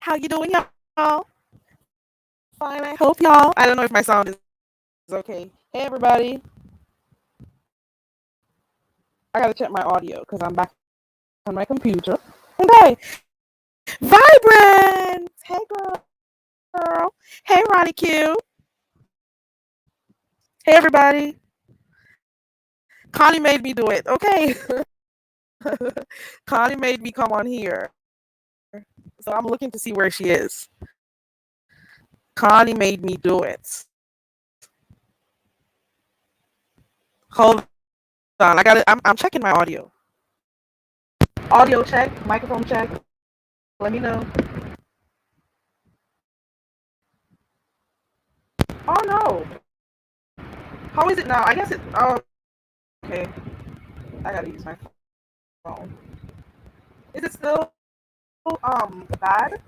How you doing, y'all? Fine, I hope y'all. I don't know if my sound is okay. Hey, everybody. I gotta check my audio because I'm back on my computer. Okay. Vibrant. Hey, girl. Hey, Ronnie Q. Hey, everybody. Connie made me do it. Okay. Connie made me come on here. So I'm looking to see where she is. Connie made me do it. Hold on. I'm checking my audio. Audio check, microphone check. Let me know. Oh no. How is it now? I guess it. Oh, okay. I gotta use my phone. Is it still bad?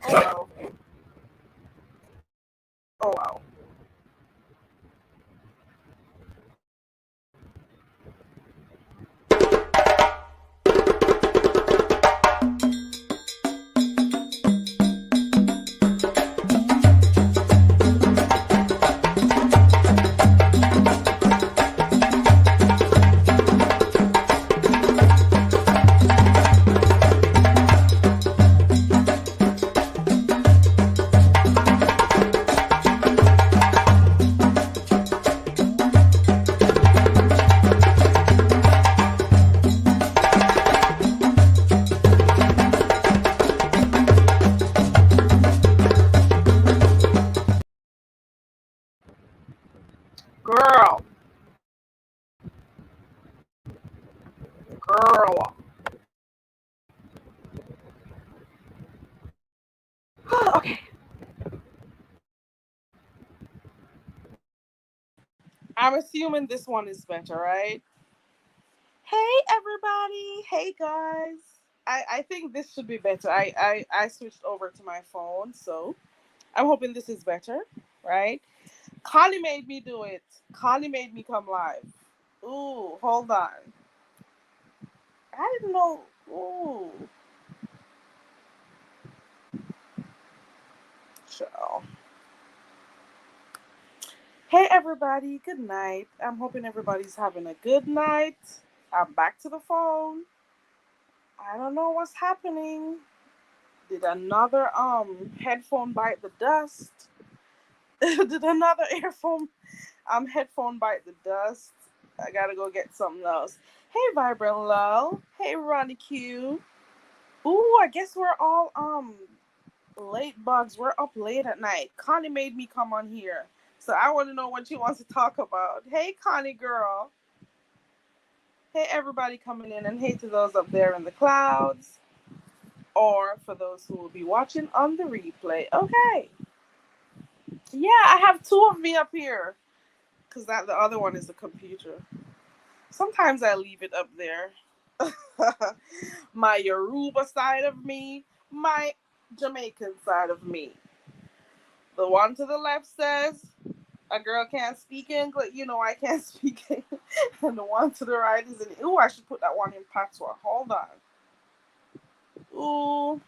Oh wow. Oh wow. Girl, girl. Okay. I'm assuming this one is better, right? Hey everybody. Hey guys. I think this should be better. I switched over to my phone, so I'm hoping this is better, right? Connie made me do it. Connie made me come live. Ooh, hold on. I didn't know. Ooh. So, hey everybody, good night. I'm hoping everybody's having a good night. I'm back to the phone. I don't know what's happening. Did another headphone bite the dust? Did another earphone headphone bite the dust? I gotta go get something else. Hey Vibrant Love. Hey Ronnie Q. Ooh, I guess we're all late bugs. We're up late at night. Connie made me come on here. So I want to know what she wants to talk about. Hey Connie girl. Hey everybody coming in, and hey to those up there in the clouds. Or for those who will be watching on the replay. Okay. Yeah, I have two of me up here. Because that the other one is the computer. Sometimes I leave it up there. My Yoruba side of me, my Jamaican side of me. The one to the left says a girl can't speak English, I can't speak English. And the one to the right is in, ooh, I should put that one in patois. Hold on. Ooh,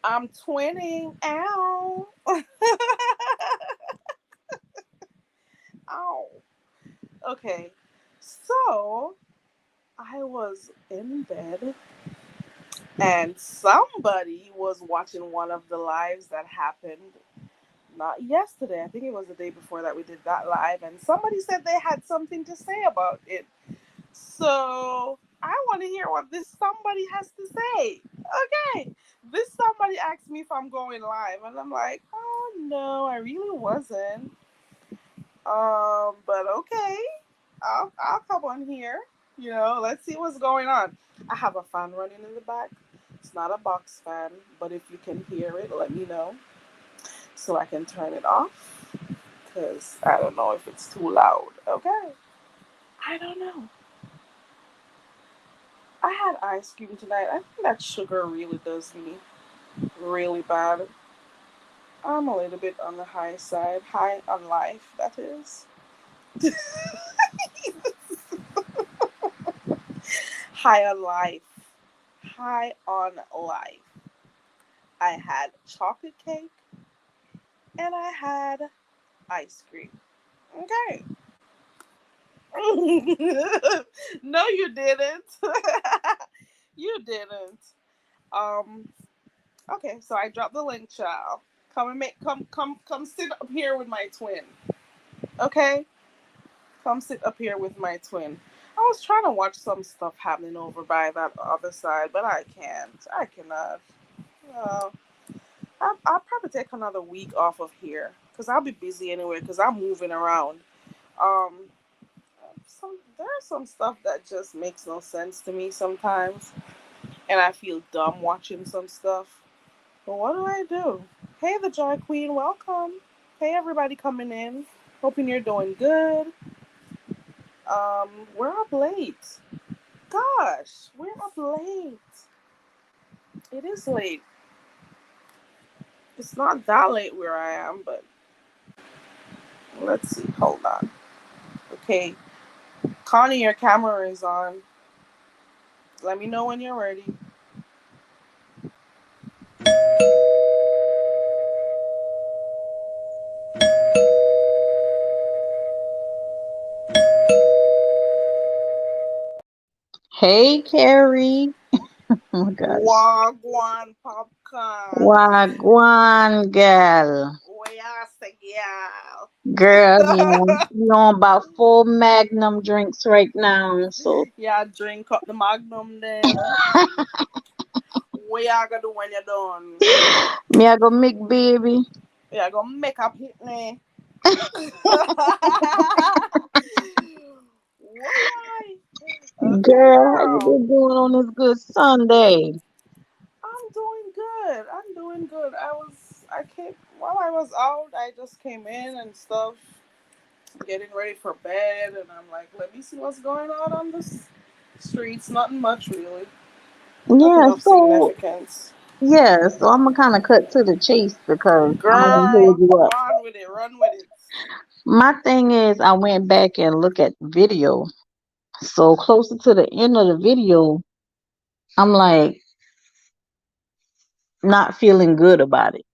I'm twinning. Ow. Ow. Okay. So I was in bed and somebody was watching one of the lives that happened not yesterday. I think it was the day before that we did that live, and somebody said they had something to say about it. So I want to hear what this somebody has to say. Okay. This somebody asked me if I'm going live, and I'm like, oh no, I really wasn't. But okay. I'll come on here. Let's see what's going on. I have a fan running in the back. It's not a box fan, but if you can hear it, let me know so I can turn it off. Because I don't know if it's too loud. Okay. I don't know. I had ice cream tonight. I think that sugar really does me really bad. I'm a little bit on the high side. High on life, that is. High on life. high on life. I had chocolate cake and I had ice cream. Okay. No, you didn't. You didn't. Um. Okay, so I dropped the link, child. Come sit up here with my twin. Okay, come sit up here with my twin. I was trying to watch some stuff happening over by that other side, but I can't. I cannot. Uh, I'll probably take another week off of here because I'll be busy anyway because I'm moving around. Um, there's some stuff that just makes no sense to me sometimes, and I feel dumb watching some stuff. But what do I do? Hey, the Joy Queen, welcome. Hey, everybody coming in. Hoping you're doing good. We're up late. Gosh, we're up late. It is late. It's not that late where I am, but let's see. Hold on. Okay, Connie, your camera is on. Let me know when you're ready. Hey, Carrie. Oh my gosh. Wagwan popcorn. Wagwan, girl. Where you say, yeah. Girl, you on about 4 Magnum drinks right now. So, Yeah, drink up the Magnum them. What y'all gonna do when you're done? me I go make baby. Yeah, gonna make up hit me. Why? Okay, Girl, how you girl. been doing on this good Sunday? I'm doing good. I'm doing good. I came, while I was out, I just came in and stuff, getting ready for bed, and I'm like, let me see what's going on the streets. Nothing much, really. Nothing Yeah, of so, significance. I'm gonna kind of cut to the chase because I'm not gonna hold Girl, you up. run with it. Run with it. My thing is, I went back and look at video. So closer to the end of the video, I'm like not feeling good about it.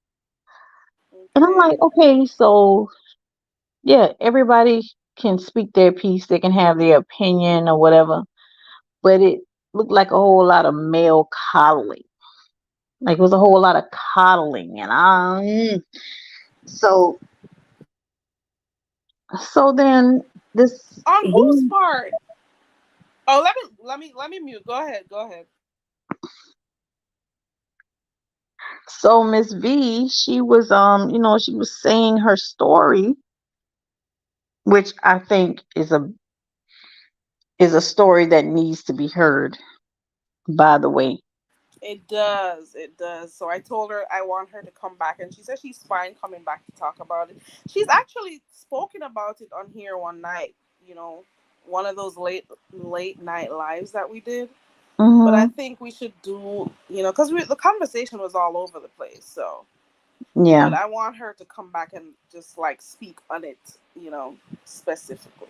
And I'm Okay. like, okay, so yeah, everybody can speak their piece, they can have their opinion or whatever, but it looked like a whole lot of male coddling. Like it was a whole lot of coddling, and so so then this On whose V- part? Oh, let me mute. Go ahead. Go ahead. so Miss V, she was she was saying her story, which I think is a story that needs to be heard, by the way. It does. It does. So I told her I want her to come back, and she said she's fine coming back to talk about it. She's actually spoken about it on here one night. You know, one of those late night lives that we did. But I Hmm. think we should do, because the conversation was all over the place. So, Yeah, but I want her to come back and just like speak on it, specifically,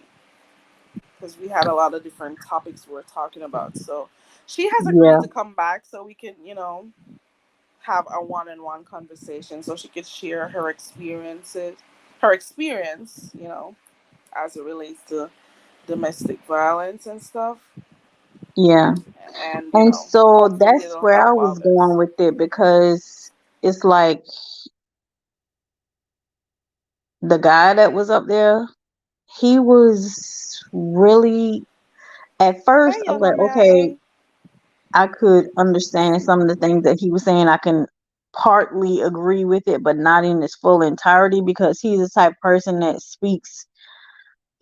because we had a lot of different topics we were talking about. So she has agreed yeah, to come back so we can, have a one-on-one conversation so she could share her experience, as it relates to domestic violence and stuff. yeah. And, And so hopefully that's it'll where I help was others. going with it because it's like the guy that was up there, he was really, at first, Hey, I was Young like, okay, A. I could understand some of the things that he was saying. I can partly agree with it, but not in its full entirety because he's the type of person that speaks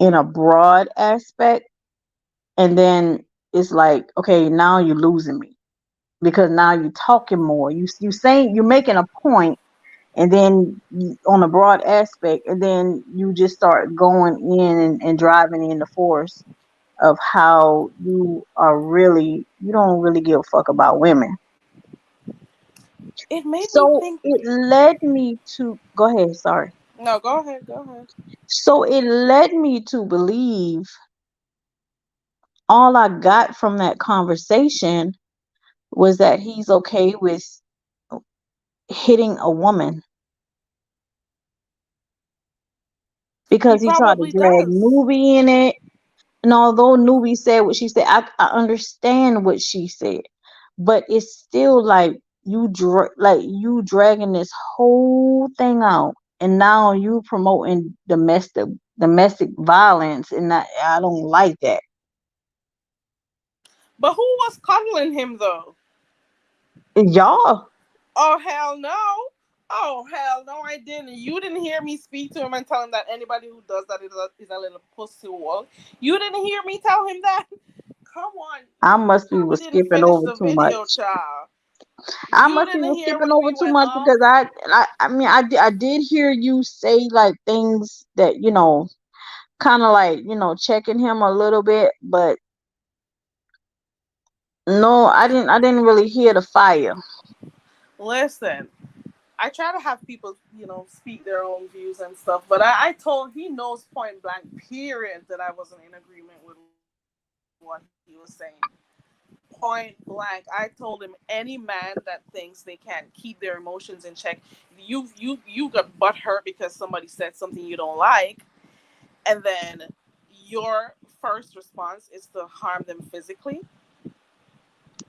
in a broad aspect. And then it's like, okay, now you're losing me because now you're talking more. You saying you're making a point, and then on a broad aspect, and then you just start going in and driving in the force of how you don't really give a fuck about women. It made me So think. it led me to go ahead, sorry. No, go ahead. Go ahead. So it led me to believe all I got from that conversation was that he's okay with hitting a woman He because he tried to probably drag does. Nubi in it. And although Nubi said what she said, I understand what she said, but it's still like like you dragging this whole thing out, and now you promoting domestic violence, and I don't like that. But who was cuddling him though? Y'all, Oh hell no! Oh hell no! I didn't. You didn't hear me speak to him and tell him that anybody who does that is a little pussy wall. You didn't hear me tell him that. Come on, I you must be probably was didn't skipping finish over the too much. video, child. I You must be didn't was hear skipping when over we too went much off. because I mean I did hear you say like things that kind of like checking him a little bit, but no, I didn't really hear the fire. Listen, I try to have people, speak their own views and stuff, but I told he knows point blank, period, that I wasn't in agreement with what he was saying. Point blank, I told him any man that thinks they can keep their emotions in check, you got butthurt because somebody said something you don't like, and then your first response is to harm them physically.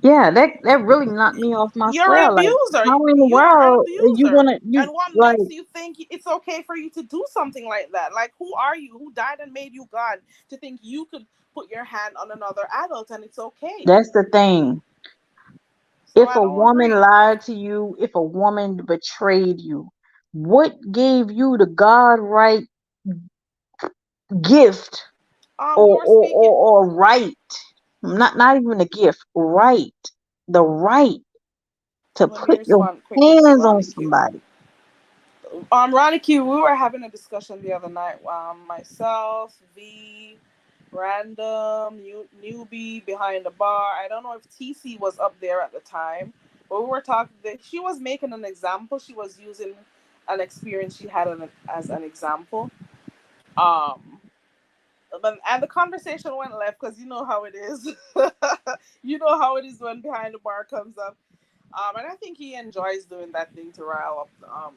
Yeah, that really knocked me off my You're an square. Like, abuser. how in the You are an world are you abuser. gonna you And what like? makes you think it's okay for you to do something like that? Like, who are you? Who died and made you God to think you could put your hand on another adult and it's okay? That's the thing. So If I a don't woman agree. lied to you, if a woman betrayed you, what gave you the God right gift You were speaking. or right? Not even a gift, right? The right to Let me put your respond quickly to hands on Ronnie Q. somebody. Ronnie Q, we were having a discussion the other night. Myself, V, Random, Newbie behind the bar. I don't know if TC was up there at the time, but we were talking. She was making an example. She was using an experience she had as an example. Um, and the conversation went left because you know how it is. You know how it is when behind the bar comes up. And I think he enjoys doing that thing to rile up.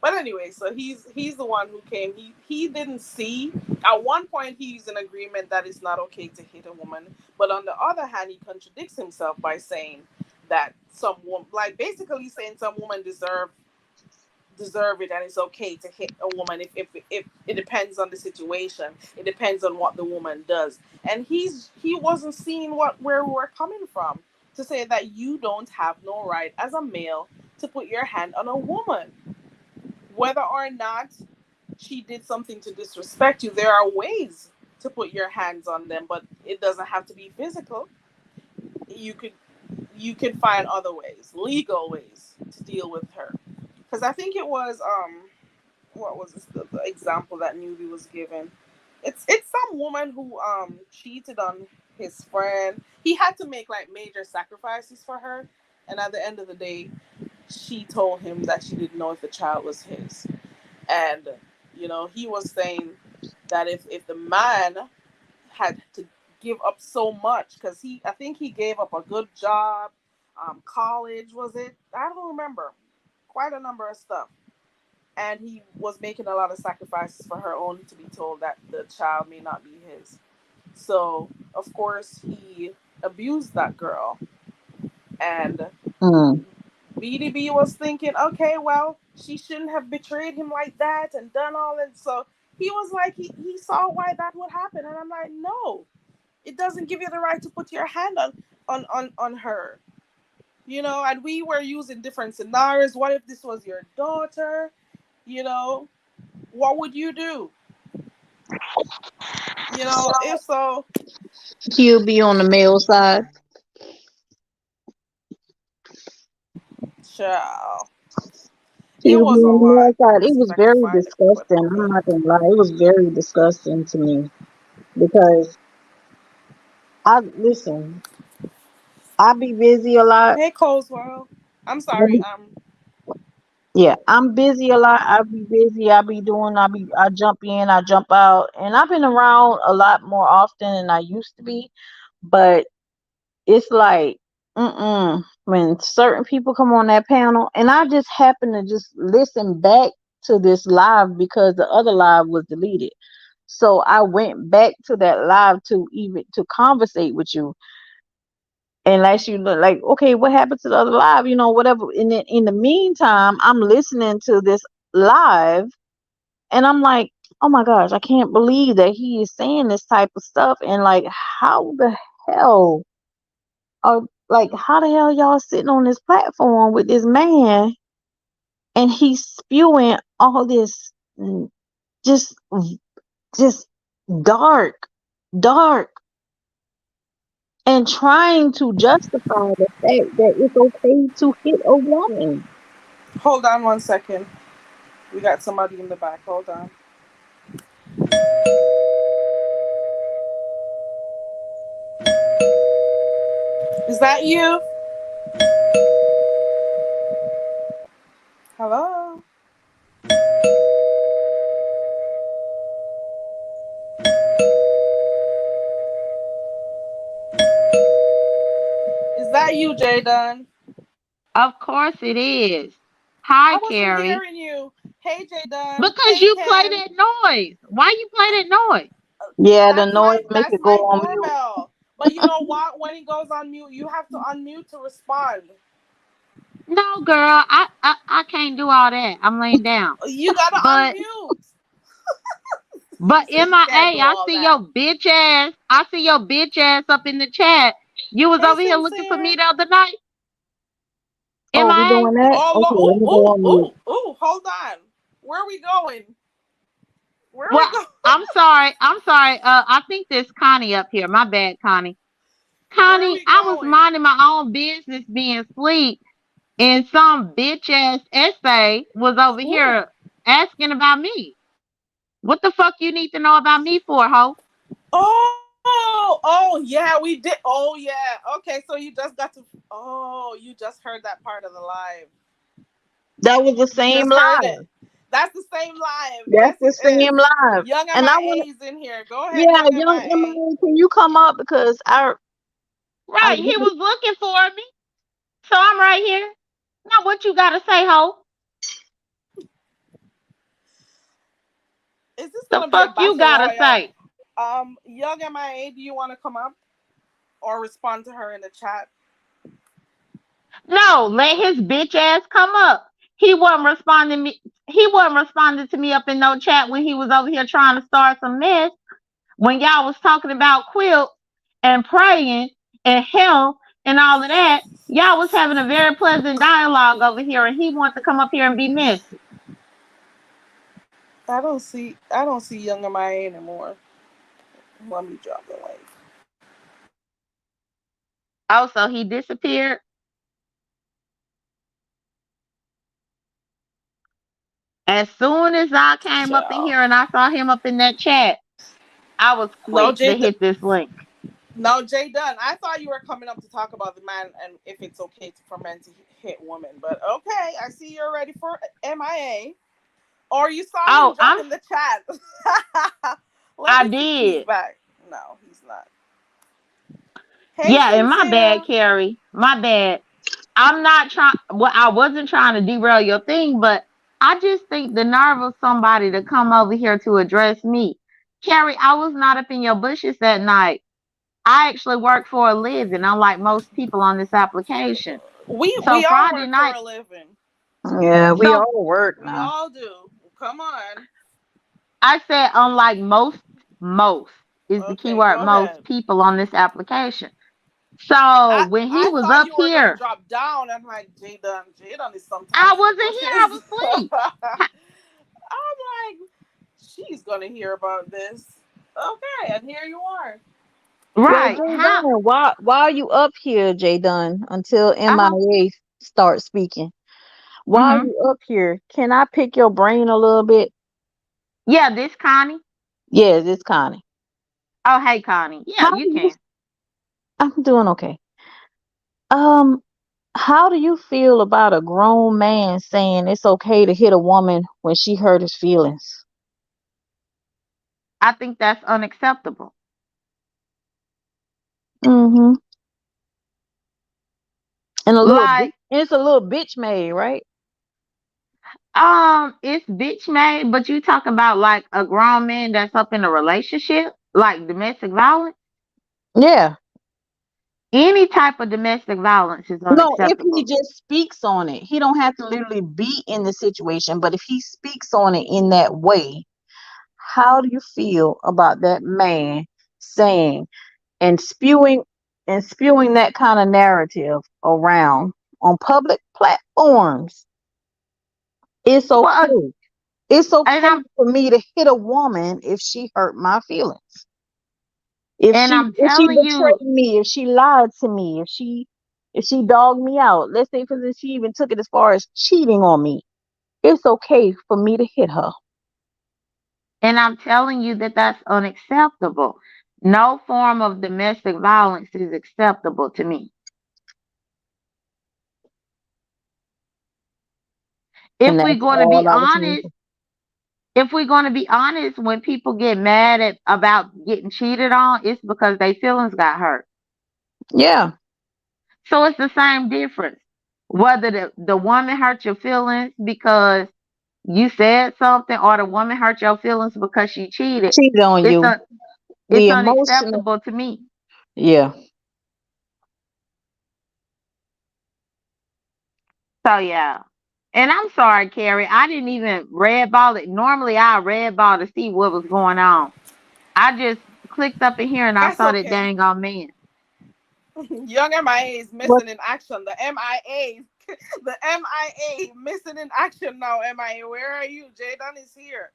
But anyway, so he's the one who came. He didn't see. At one point, he's in agreement that it's not okay to hit a woman, but on the other hand, he contradicts himself by saying that some woman, like basically saying some women deserve it and it's okay to hit a woman if it depends on the situation, it depends on what the woman does, and he wasn't seeing where we're coming from to say that you don't have no right as a male to put your hand on a woman, whether or not she did something to disrespect you. There are ways to put your hands on them, but it doesn't have to be physical. You could you could find other ways, legal ways, to deal with her. Because I think it was what was this, the example that Newbie was given? It's some woman who cheated on his friend. He had to make like major sacrifices for her, and at the end of the day, she told him that she didn't know if the child was his. And he was saying that if the man had to give up so much, because I think he gave up a good job, college was it? I don't remember. Quite a number of stuff, and he was making a lot of sacrifices for her, only to be told that the child may not be his. So of course he abused that girl, and Mm, BDB was thinking, okay, well, she shouldn't have betrayed him like that and done all that. So he was like, he saw why that would happen, and I'm like, no, it doesn't give you the right to put your hand on her. And we were using different scenarios. What if this was your daughter? You know, what would you do? If so, he'll be on the male side. child, it He'll be was a on the male lot. Let side. me It see if was I can very find the clip. disgusting. I'm not gonna lie. It was very disgusting to me because I listen. I be busy a lot. Hey, Coleswell. I'm I sorry. be, yeah, I'm busy a lot. I be busy. I jump in, I jump out, and I've been around a lot more often than I used to be. But it's like When certain people come on that panel, and I just happen to just listen back to this live because the other live was deleted. So I went back to that live to even to conversate with you and let you look like, okay, what happened to the other live, whatever. And then in the meantime, I'm listening to this live and I'm like, oh my gosh, I can't believe that he is saying this type of stuff. And like, how the hell are like, how the hell y'all sitting on this platform with this man and he's spewing all this just just dark, dark, and trying to justify the fact that it's okay to hit a woman. Hold on 1 second. We got somebody in the back. Hold on. Is that you? Hello? Is that you, Jaden? Of course it is. Hi, I wasn't Carrie. hearing you. Hey, Jaden. Because Hey, you play Ken. that noise. Why you play that noise? Yeah, the That's noise my make that's it go my on mute. doorbell. But you know what? When it goes on mute, you have to unmute to respond. No, girl, I can't do all that. I'm laying down. You gotta But unmute. She but said you can't MIA, do I all see that. your bitch ass. I see your bitch ass up in the chat. You was Hey, over here looking for sincere. me the other night. Oh, we MIA? doing that? Okay, let me go on mute. Ooh. Hold on. Where are we going? Where are we Well, going? I'm sorry. I'm sorry. I think there's Connie up here. My bad, Connie. Where are Connie, we I was going? minding my own business being asleep. And some bitch ass essay was over Ooh. here asking about me. What the fuck you need to know about me for, ho? Oh, yeah, we did. Oh, yeah. Okay, so you just got to. Oh, you just heard that part of the live. That was the You same just heard live. it. That's the same live. That's Yes, the it is. same live. Young And I MIA want, is in here. Go ahead, yeah, Young young MIA. Emily, can you come up because I Right, he was looking for me. So I'm right here. Now what you gotta say, ho? Is this The gonna be a fuck you battle gotta royale? say? Young MIA, do you want to come up or respond to her in the chat? No, let his bitch ass come up. He wasn't responding to me up in no chat when he was over here trying to start some mess. When y'all was talking about quilt and praying and hell and all of that, y'all was having a very pleasant dialogue over here, and he wanted to come up here and be messy. I don't see Young MIA anymore. Let me drop the link. Also, he disappeared. As soon as I came up in Ciao. here and I saw him up in that chat, I was No, quick to Jay. hit this link. No, Jay Dunn. I thought you were coming up to talk about the man and if it's okay for men to hit women. But okay, I see you're ready for MIA. Or you saw him Oh, jump in the chat. Let I me see if he's did. back. No, he's not. Hey, Yeah, and my bad, Sincere. Carrie. My bad. I'm not trying. Well, I wasn't trying to derail your thing, but I just think the nerve of somebody to come over here to address me. Carrie, I was not up in your bushes that night. I actually work for a living, unlike most people on this application. So We all Friday work for night, a living. yeah, we so all work We now. all do. Come on. I said unlike most is the Okay, keyword go ahead. most people on this application. So I when he I was thought up you were gonna here, drop down. I'm like, Jadon is I sometimes in the wasn't here. I bushes. was asleep. I'm like, she's gonna hear about this. Okay, and here you are. Well, Right. Jay How? Dunn, why are you up here, Jay Dunn, until Uh-huh. MIA start speaking? Why are Mm-hmm. you up here? Can I pick your brain a little bit? Yeah, this Connie. Yes, it's Connie. Oh, hey, Connie. Yeah, How you do you? can. I'm doing okay. Um, how do you feel about a grown man saying it's okay to hit a woman when she hurt his feelings? I think that's unacceptable. Mm-hmm. And a little bit, Like, it's a little bitch made, right? it's bitch made, but you talk about like a grown man that's up in a relationship, like domestic violence. Yeah. Any type of domestic violence is No, if he unacceptable. just speaks on it, he don't have to literally be in the situation, but if he speaks on it in that way, how do you feel about that man saying and spewing that kind of narrative around on public platforms? It's Well, okay. It's and okay I'm for me to hit a woman if she hurt my feelings. If and she I'm if she telling you, betrayed me, if she lied to me, if she dogged me out, let's say for instance she even took it as far as cheating on me, it's okay for me to hit her. that that's unacceptable. No form of domestic violence is acceptable to me. And If we're that's going to all be I was honest, saying. when people get mad about getting cheated on, it's because their feelings got hurt. Yeah, So it's the same difference. Whether the woman hurt your feelings because you said something, or the woman hurt your feelings because she cheated, cheated on it's you. un, it's The emotional, unacceptable to me. yeah. So yeah. And I'm sorry, Carrie. I didn't even red ball it. Normally I red ball to see what was going on. I just clicked up in here and I That's saw that okay. dang on man. Young MIA is But missing in action. The MIA, the MIA missing in action now. MIA, where are you? Jaden is here.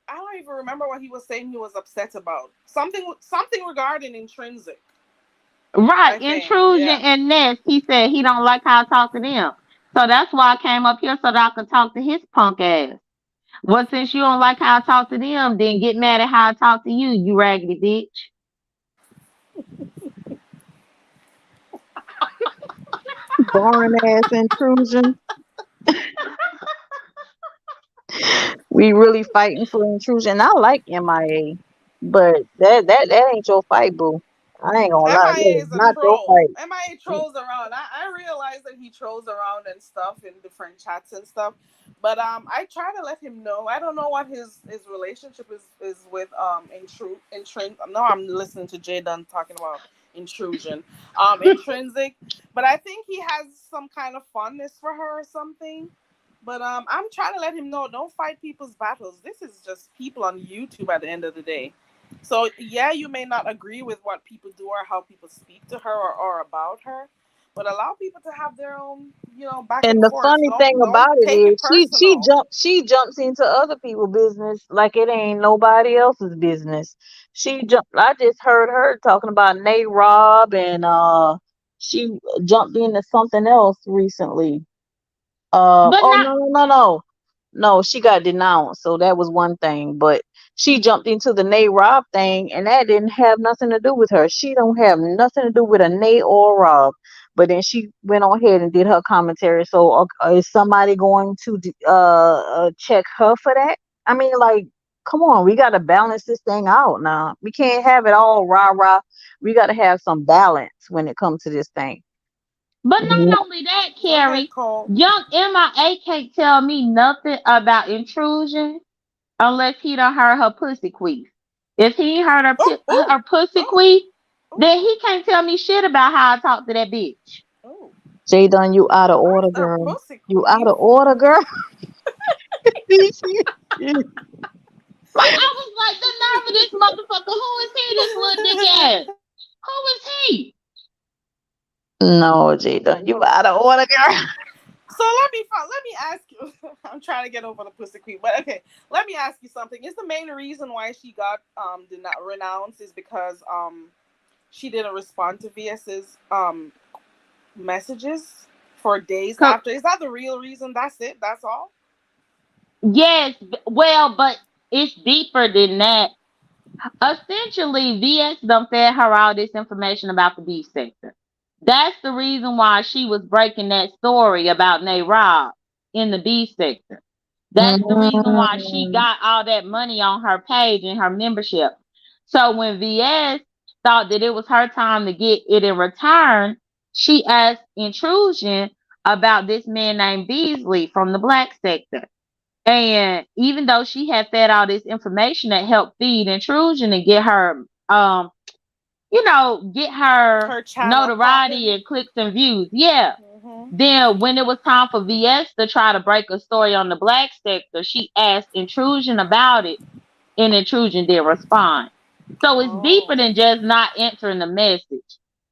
I don't even remember what he was saying. He was upset about something regarding intrinsic. Right. I think, Intrusion yeah. and nest. He said he don't like how I talk to them. So that's why I came up here so that I could talk to his punk ass. Well, since you don't like how I talk to them, then get mad at how I talk to you, you raggedy bitch. boring ass intrusion. We really fighting for intrusion. I like MIA, but that ain't your fight, boo. I ain't gonna lie, that MIA is is a not your troll. fight. MIA trolls around. I realize that he trolls around and stuff in different chats and stuff. But I try to let him know. I don't know what his relationship is with no, I'm listening to Jay Dunn talking about intrusion. Intrinsic. But I think he has some kind of fondness for her or something. But I'm trying to let him know, don't fight people's battles. This is just people on YouTube at the end of the day. So yeah, you may not agree with what people do or how people speak to her or about her, but allow people to have their own, back And and the forth. funny thing Don't about it take it is personal. she jumps into other people's business like it ain't nobody else's business. She jumped I just heard her talking about Nate Robb and she jumped into something else recently. But Oh, not, no, no, no, no. No, she got denounced, so that was one thing. But she jumped into the Nay Rob thing, and that didn't have nothing to do with her. She don't have nothing to do with a Nay or Rob. But then she went on ahead and did her commentary. So is somebody going to check her for that? I mean, like, come on, we got to balance this thing out now. We can't have it all rah rah. We got to have some balance when it comes to this thing. but not only that, Go ahead, Carrie. Cole. Young MIA can't tell me nothing about intrusion unless he done heard her pussy queef. If he ain't heard Oh, oh, her pussy oh, queef, oh, then he can't tell me shit about how I talk to that bitch. oh. Jay Dunn, you out of Not order, the girl. pussy You out queen. of order, girl. Like I was like, the nerve of this motherfucker. Who is he? This little dick ass. Who is he? No, Jay Dunn, you out of order, girl. So let me ask you. I'm trying to get over the pussy queen, but okay. Let me ask you something. Is the main reason why she got did not renounce is because she didn't respond to VS's messages for days Co- after? Is that the real reason? That's it. That's all. Yes, well, but it's deeper than that. Essentially, VS done fed her all this information about the B sector. That's the reason why she was breaking that story about Nate Robb in the B sector. That's the reason why she Mm, got all that money on her page and her membership. So when VS thought that it was her time to get it in return, she asked Intrusion about this man named Beasley from the black sector. And even though she had fed all this information that helped feed Intrusion and get her, get her Her channel notoriety popping. and clicks and views. Yeah. Hmm. Then when it was time for VS to try to break a story on the black sector, she asked Intrusion about it, and Intrusion did respond. So it's Oh. deeper than just not answering the message.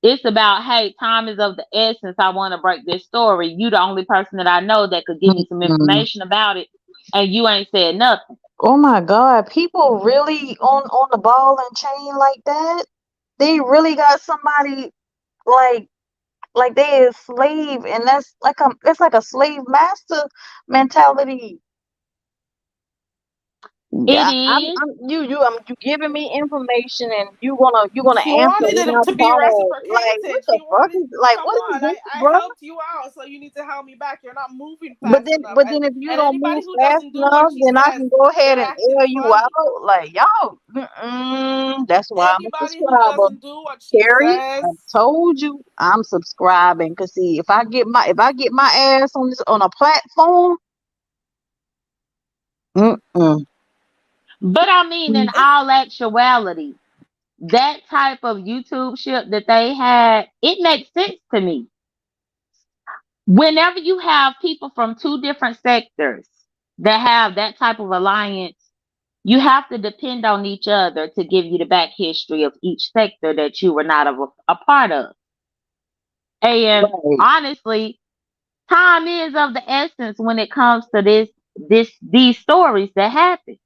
It's about, hey, time is of the essence. I want to break this story. You the only person that I know that could give me some Mm-mm. information about it, and you ain't said nothing. Oh my God, people really on the ball and chain like that? They really got somebody like they a slave, and that's like a slave master mentality. It Yeah, is. you giving me information, and you gonna She answer wanted in it a to be phone. Like, what reciprocated. the She fuck wanted, is, like, come what is on, this, I bro? helped you out, so you need to help me back. You're not moving fast enough. But And then if you and don't move anybody who fast doesn't do what enough, she then I says, can go ahead they're and acting air you funny. out. Like, y'all, that's why I'm a Anybody who subscriber. doesn't do what she Carrie, I says, told you I'm subscribing. Cause see, if I get my ass on a platform, mm-mm. But I mean, in it's all actuality, that type of YouTube ship that they had, it makes sense to me. Whenever you have people from two different sectors that have that type of alliance, you have to depend on each other to give you the back history of each sector that you were not a part of. And Right, honestly, time is of the essence when it comes to these stories that happen.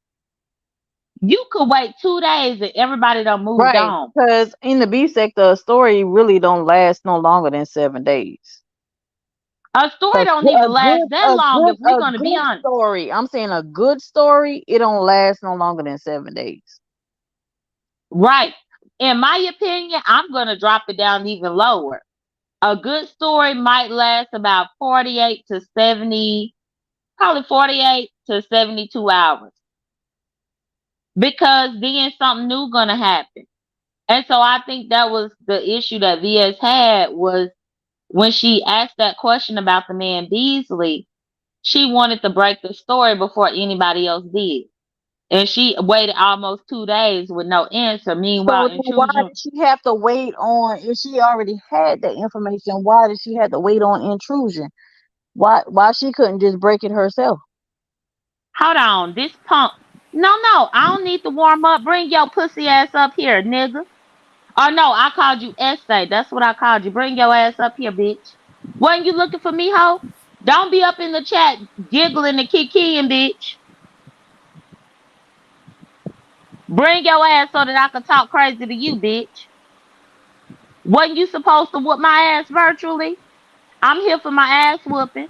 You could wait 2 days and everybody done moved right. on. Because in the B sector, a story really don't last no longer than 7 days. A story Cause don't a even last good, that a long good, if we're a gonna be good honest. story. I'm saying a good story. It don't last no longer than 7 days. Right. In my opinion, I'm gonna drop it down even lower. A good story might last about 48 to 70, probably 48 to 72 hours. Because then something new gonna happen. And so I think that was the issue that VS had was when she asked that question about the man Beasley, she wanted to break the story before anybody else did. And she waited almost 2 days with no answer. So Meanwhile, then why Intrusion, did she have to wait on, if she already had the information, why did she have to wait on intrusion? Why she couldn't just break it herself? hold on, this punk. No, I don't need to warm up. Bring your pussy ass up here, nigga. Oh no, I called you Essay. That's what I called you. Bring your ass up here, bitch. Wasn't you looking for me, hoe? Don't be up in the chat giggling and kikiing, bitch. Bring your ass so that I can talk crazy to you, bitch. Wasn't you supposed to whoop my ass virtually? I'm here for my ass whooping.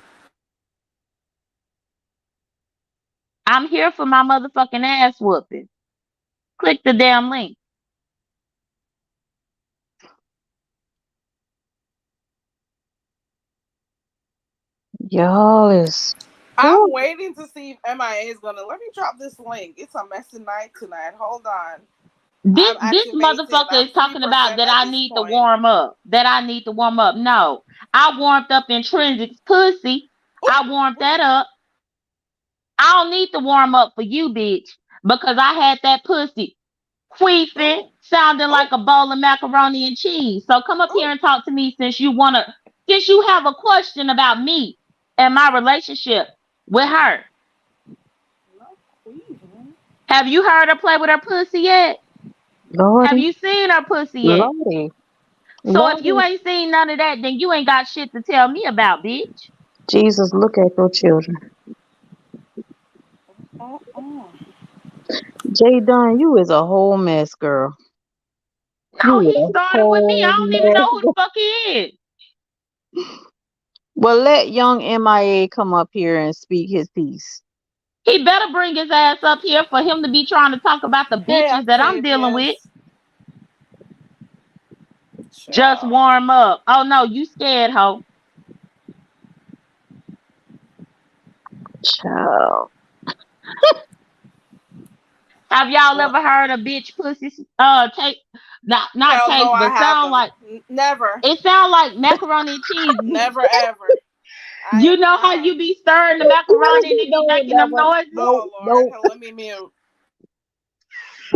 I'm here for my motherfucking ass whooping. Click the damn link. Y'all is, I'm whew, waiting to see if MIA is gonna let me drop this link. It's a messy night tonight. Hold on. This I'm this activated. motherfucker I'm is talking about 3% that at I this need to point. warm up. That I need to warm up. No. I warmed up Intrinsic's pussy. Ooh, I warmed ooh, that up. I don't need to warm up for you, bitch. Because I had that pussy queefing, ooh, sounding ooh, like a bowl of macaroni and cheese. So come up ooh. here and talk to me since you have a question about me and my relationship with her. No queen. Have you heard her play with her pussy yet? Have Lordy, you seen her pussy yet? Lordy, So if you Lordy, ain't seen none of that, then you ain't got shit to tell me about, bitch. Jesus, look at your children. Uh-uh. Jay Dunn, you is a whole mess, girl. No, You he a started with me. whole I don't even know who the mess. fuck he is. Well, let young MIA come up here and speak his piece. He better bring his ass up here for him to be trying to talk about the Hey, bitches that I'm dealing with. Octavius. Just Chill. warm up. Oh no, you scared, hoe. Child. Have y'all Well, ever heard a bitch pussy take not hell no, taste I but sound haven't. like Never, it sound like macaroni and cheese? never ever. You know how I you be stirring the What macaroni is and it? it be No, making them never. noises? oh No, Lord, no. hell, let me mute.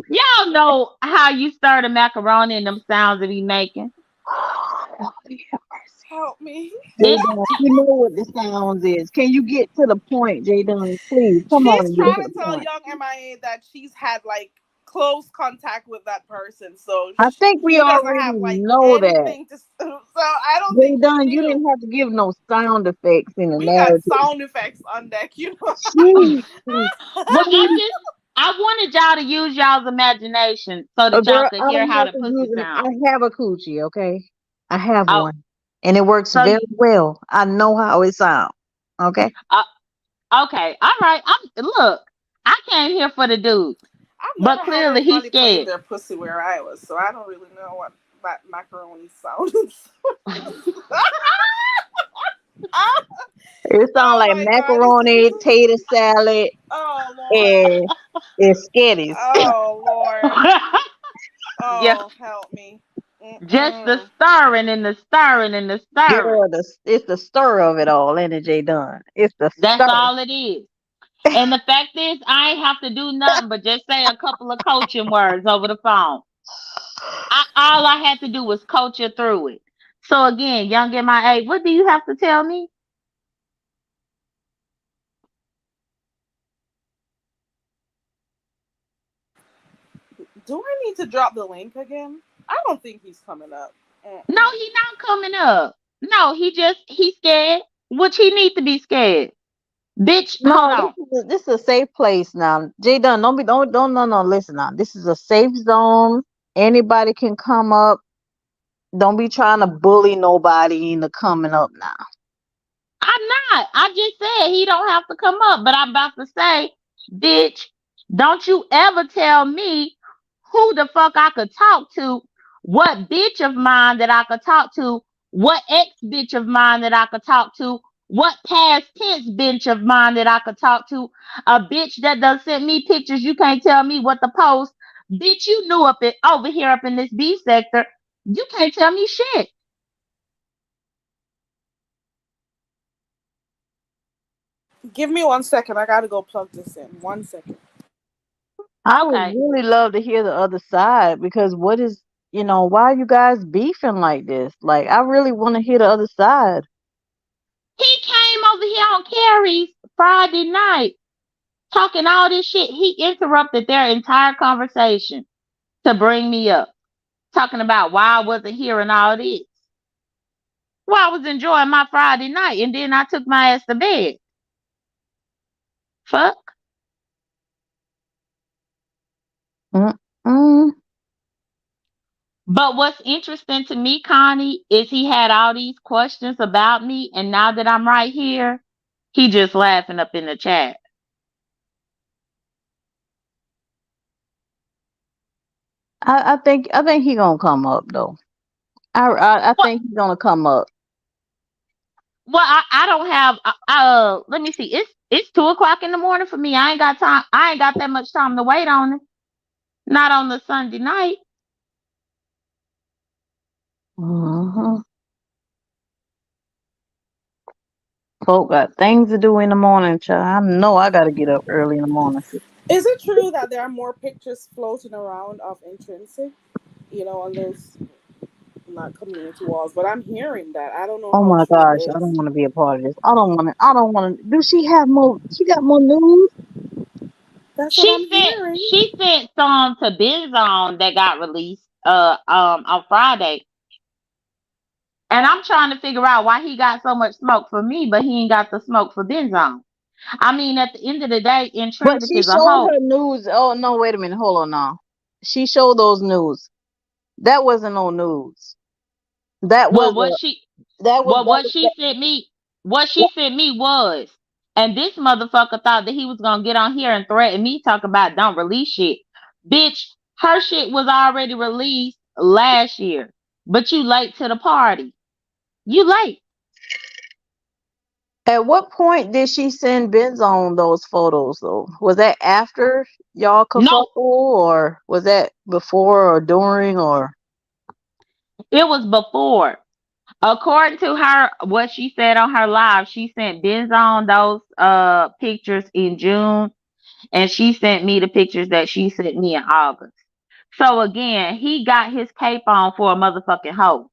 Y'all know how you stir the macaroni and them sounds it be making. Lord, have mercy. Help me. It Jadon, you know what the sounds is. Can you get to the point, Jadon? Please, come on She's and get trying to to the tell point. young MIA that she's had like close contact with that person, so I think we he doesn't already have like know that. anything to. So I don't think he Jadon, you knew. didn't have to give no sound effects in the We got narrative. sound effects on deck, you know. Jesus. well I wanted y'all to use y'all's imagination so A that y'all girl, could I hear don't how have the to use pussy it. sound. I have a coochie, okay? I have Oh, one. And it works so very well. I know how it sounds. Okay? uh, okay, all right. I'm look. I came here for the dude, I've but never had clearly he's anybody playing scared. their pussy where I was, so I don't really know what that macaroni sounds. It sounds Oh like my god, this macaroni, is. tater salad, Oh Lord. and, and skitties. Oh Lord. Yeah, Oh, help me. just the Mm-mm. stirring and the stirring and the stirring. Girl, it's the stir of it all, ain't it, J Done? It's the That's stir. all it is. And the fact is, I ain't have to do nothing but just say a couple of coaching words over the phone. All I had to do was coach her through it. So again, young MIA, what do you have to tell me? Do I need to drop the link again? I don't think he's coming up. No, Mm-mm. he not coming up. No, he's scared. Which he need to be scared. Bitch, hold No, on. this is a safe place now. J Done, don't no no listen now. This is a safe zone. Anybody can come up. Don't be trying to bully nobody into coming up now. I'm not. I just said he don't have to come up, but I'm about to say, bitch, don't you ever tell me who the fuck I could talk to, what bitch of mine that I could talk to, what ex bitch of mine that I could talk to, what past tense bitch of mine that I could talk to, a bitch that done sent me pictures. You can't tell me what to post. Bitch, you knew up it over here up in this B sector. You can't tell me shit. Give me 1 second. I gotta go plug this in. 1 second. I would Okay. really love to hear the other side because why are you guys beefing like this? Like, I really want to hear the other side. He came over here on Carrie's Friday night talking all this shit. He interrupted their entire conversation to bring me up, talking about why I wasn't hearing all this. Well, I was enjoying my Friday night and then I took my ass to bed. Fuck. Mm-mm. But what's interesting to me, Connie, is he had all these questions about me, and now that I'm right here, he just laughing up in the chat. I think he gonna come up though. I What? think he's gonna come up. Well, I don't have. Let me see. It's 2 o'clock in the morning for me. I ain't got time. I ain't got that much time to wait on it. Not on the Sunday night. Hmm. Folk got things to do in the morning, child. I know I gotta get up early in the morning. Is it true that there are more pictures floating around of intrinsic? On those not community walls, but I'm hearing that. I don't know Oh how my true it gosh, I is. don't want to be a part of this. I don't want to. Do she have more? She got more news? That's what I'm She hearing. sent some to Benzone that got released on Friday. And I'm trying to figure out why he got so much smoke for me, but he ain't got the smoke for Benzone. I mean, at the end of the day, But Intrinsic she is a showed hoe. her news. Oh no, wait a minute. Hold on now. She showed those news. That wasn't no news. That Well, was what a she that was well that what was she that, sent me what she sent me was, and this motherfucker thought that he was gonna get on here and threaten me, talk about don't release shit. Bitch, her shit was already released last year. But you late to the party. You late. At what point did she send Benzone those photos though? Was that after y'all No, kerfuffle, or was that before or during or? it was before. According to her, what she said on her live, she sent Benzone those pictures in June, and she sent me the pictures that she sent me in August. So again, he got his cape on for a motherfucking hoe.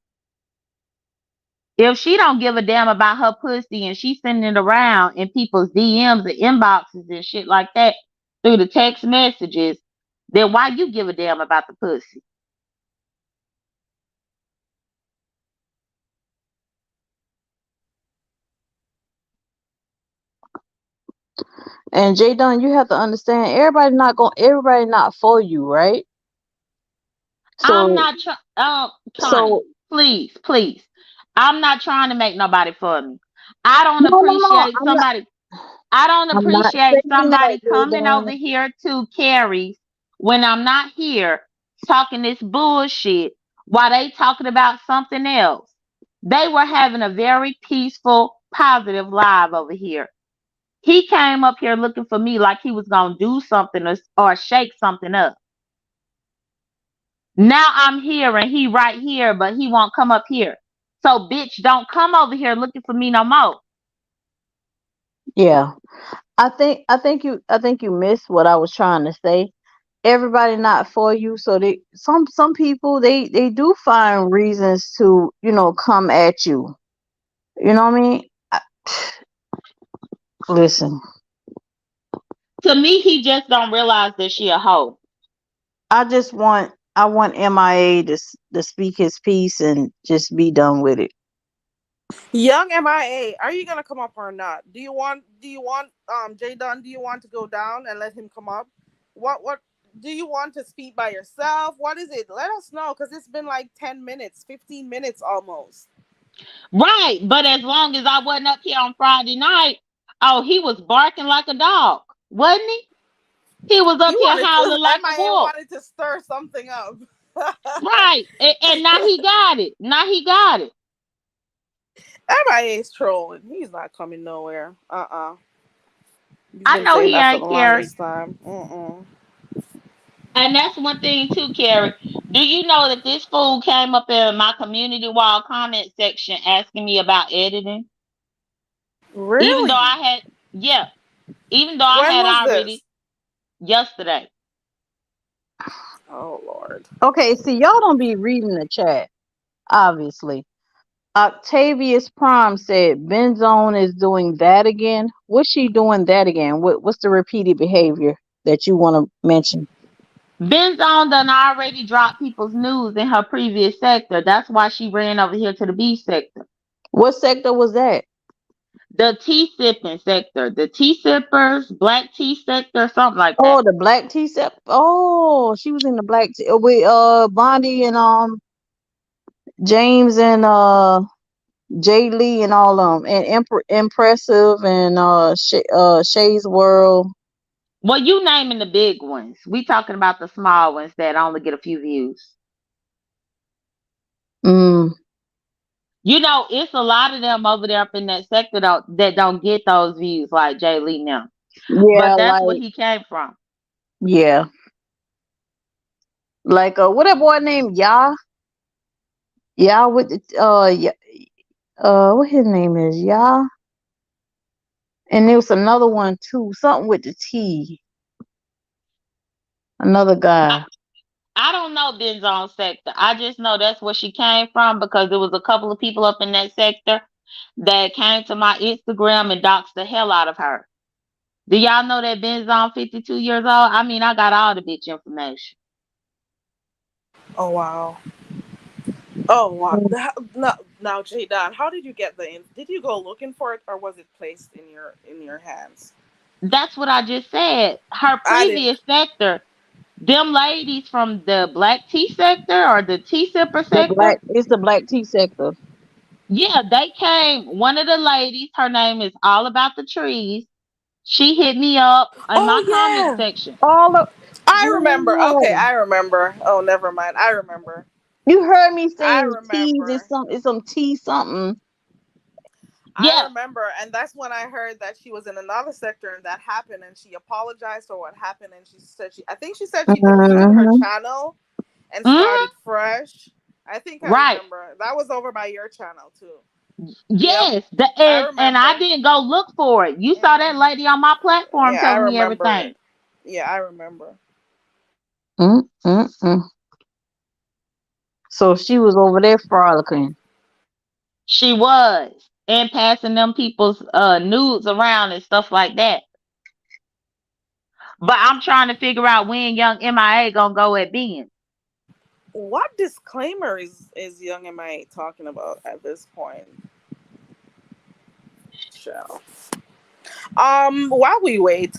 If she don't give a damn about her pussy and she sending it around in people's DMs and inboxes and shit like that through the text messages, then why you give a damn about the pussy? And Jay Dunn, you have to understand, everybody not for you, right? I'm So not trying. so Please, please. I'm not trying to make nobody for me. I don't no, appreciate somebody. I don't I'm not appreciate saying that, somebody Jay coming over Dunn. here to Carrie's when I'm not here talking this bullshit while they talking about something else. They were having a very peaceful, positive live over here. He came up here looking for me like he was gonna do something or shake something up. Now I'm here and he right here, but he won't come up here. So bitch, don't come over here looking for me no more. Yeah. I think you missed what I was trying to say. Everybody not for you, so some people they do find reasons to, come at you. You know what I mean? Listen, To me, he just don't realize that she a hoe. I want MIA to speak his piece and just be done with it. Young MIA, are you gonna come up or not? Do you want Jay Dunn, do you want to go down and let him come up? What do you want to speak by yourself? What is it? Let us know, because it's been like 10 minutes, 15 minutes almost. Right, but as long as I wasn't up here on Friday night, oh, he was barking like a dog, wasn't he? He was He up here wanted to howling like a MIA wolf. wanted to stir something up. Right, and now he got it. Now he got it. MIA is trolling. He's not coming nowhere. He's I been know saying he that for the ain't, Carrie. longest time. Mm-mm. And that's one thing too, Carrie. Do you know that this fool came up in my community wall comment section asking me about editing? Even though Really? I had, yeah, even though I When had was this? already yesterday. Oh Lord. Okay, see, y'all don't be reading the chat, obviously. Octavius Prime said Benzone is doing that again. What's she doing that again? What's the repeated behavior that you want to mention? Benzone done already dropped people's news in her previous sector. That's why she ran over here to the B sector. What sector was that? The tea sipping sector. The tea sippers, black tea sector, something like that. Oh, the black tea set. Oh, she was in the black tea with Bondi and James and Jay Lee and all of them, and impressive and Shay's World. Well, you naming the big ones. We talking about the small ones that only get a few views. Mm, You know, it's a lot of them over there up in that sector that don't get those views like Jay Lee now. yeah, But that's where like he came from. yeah, like what that boy named Ya with the what his name is Ya, and there was another one too, something with the T, another I, guy. I don't know Benzone sector. I just know that's where she came from because there was a couple of people up in that sector that came to my Instagram and doxed the hell out of her. Do y'all know that Benzone 52 years old? I mean, I got all the bitch information. Oh wow. Oh wow. Mm. No, now Jay Don, how did you get the? Did you go looking for it, or was it placed in your hands? That's what I just said. Her I didn't. previous sector, them ladies from the black tea sector or the tea sipper sector, It's the black tea sector. yeah, they came. One of the ladies, her name is All About the Trees. She hit me up in Oh my comment yeah. section. All of I remember. Okay, yeah. I remember. Oh, never mind. I remember. You heard me I saying teas is remember. some tea something. I Yeah. remember, and that's when I heard that she was in another sector and that happened, and she apologized for what happened, and she said I think she said she deleted her Hmm. channel and Hmm. started fresh. I think I Right. remember that was over by your channel too. Yep, Yes. I And I remember. didn't go look for it. You saw that Hmm. lady on my platform Yeah, I telling me remember everything. it. Yeah, I remember. Mm-mm-mm. So she was over there frolicking. She was. And passing them people's nudes around and stuff like that. But I'm trying to figure out when young MIA gonna go at being. What disclaimer is Young MIA talking about at this point? Chill. While we wait,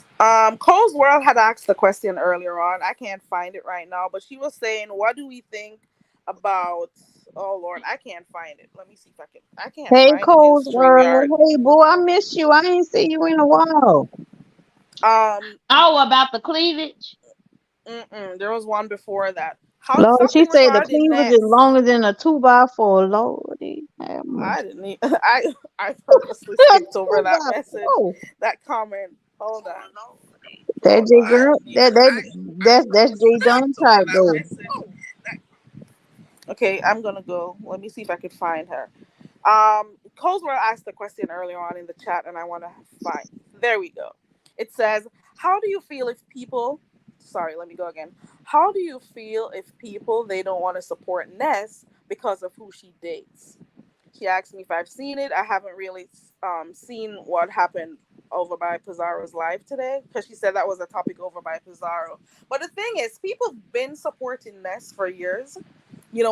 Cole's World had asked the question earlier on. I can't find it right now, but she was saying, "What do we think about?" Oh Lord, I can't find it. Let me see if I can. I can't Hey, find it in Cold World. Streamyard. Hey, boy, I miss you. I ain't see you in a while. Um, Oh, about the cleavage? there was one before that. How Lord, she something said the regarding cleavage is Ness. longer than a 2x4. Lordy, have I mercy. didn't. I purposely skipped over Two that by message, four. that comment. Hold on. That Hold on. J girl, I that's purposely J Dunn skipped over type that though. message. Okay, I'm gonna go. Let me see if I can find her. Coswell asked the question earlier on in the chat, and I want to find. There we go. It says, "How do you feel if people?" Sorry, let me go again. How do you feel if people they don't want to support Ness because of who she dates? She asked me if I've seen it. I haven't really seen what happened over by Pizarro's live today because she said that was a topic over by Pizarro. But the thing is, people have been supporting Ness for years,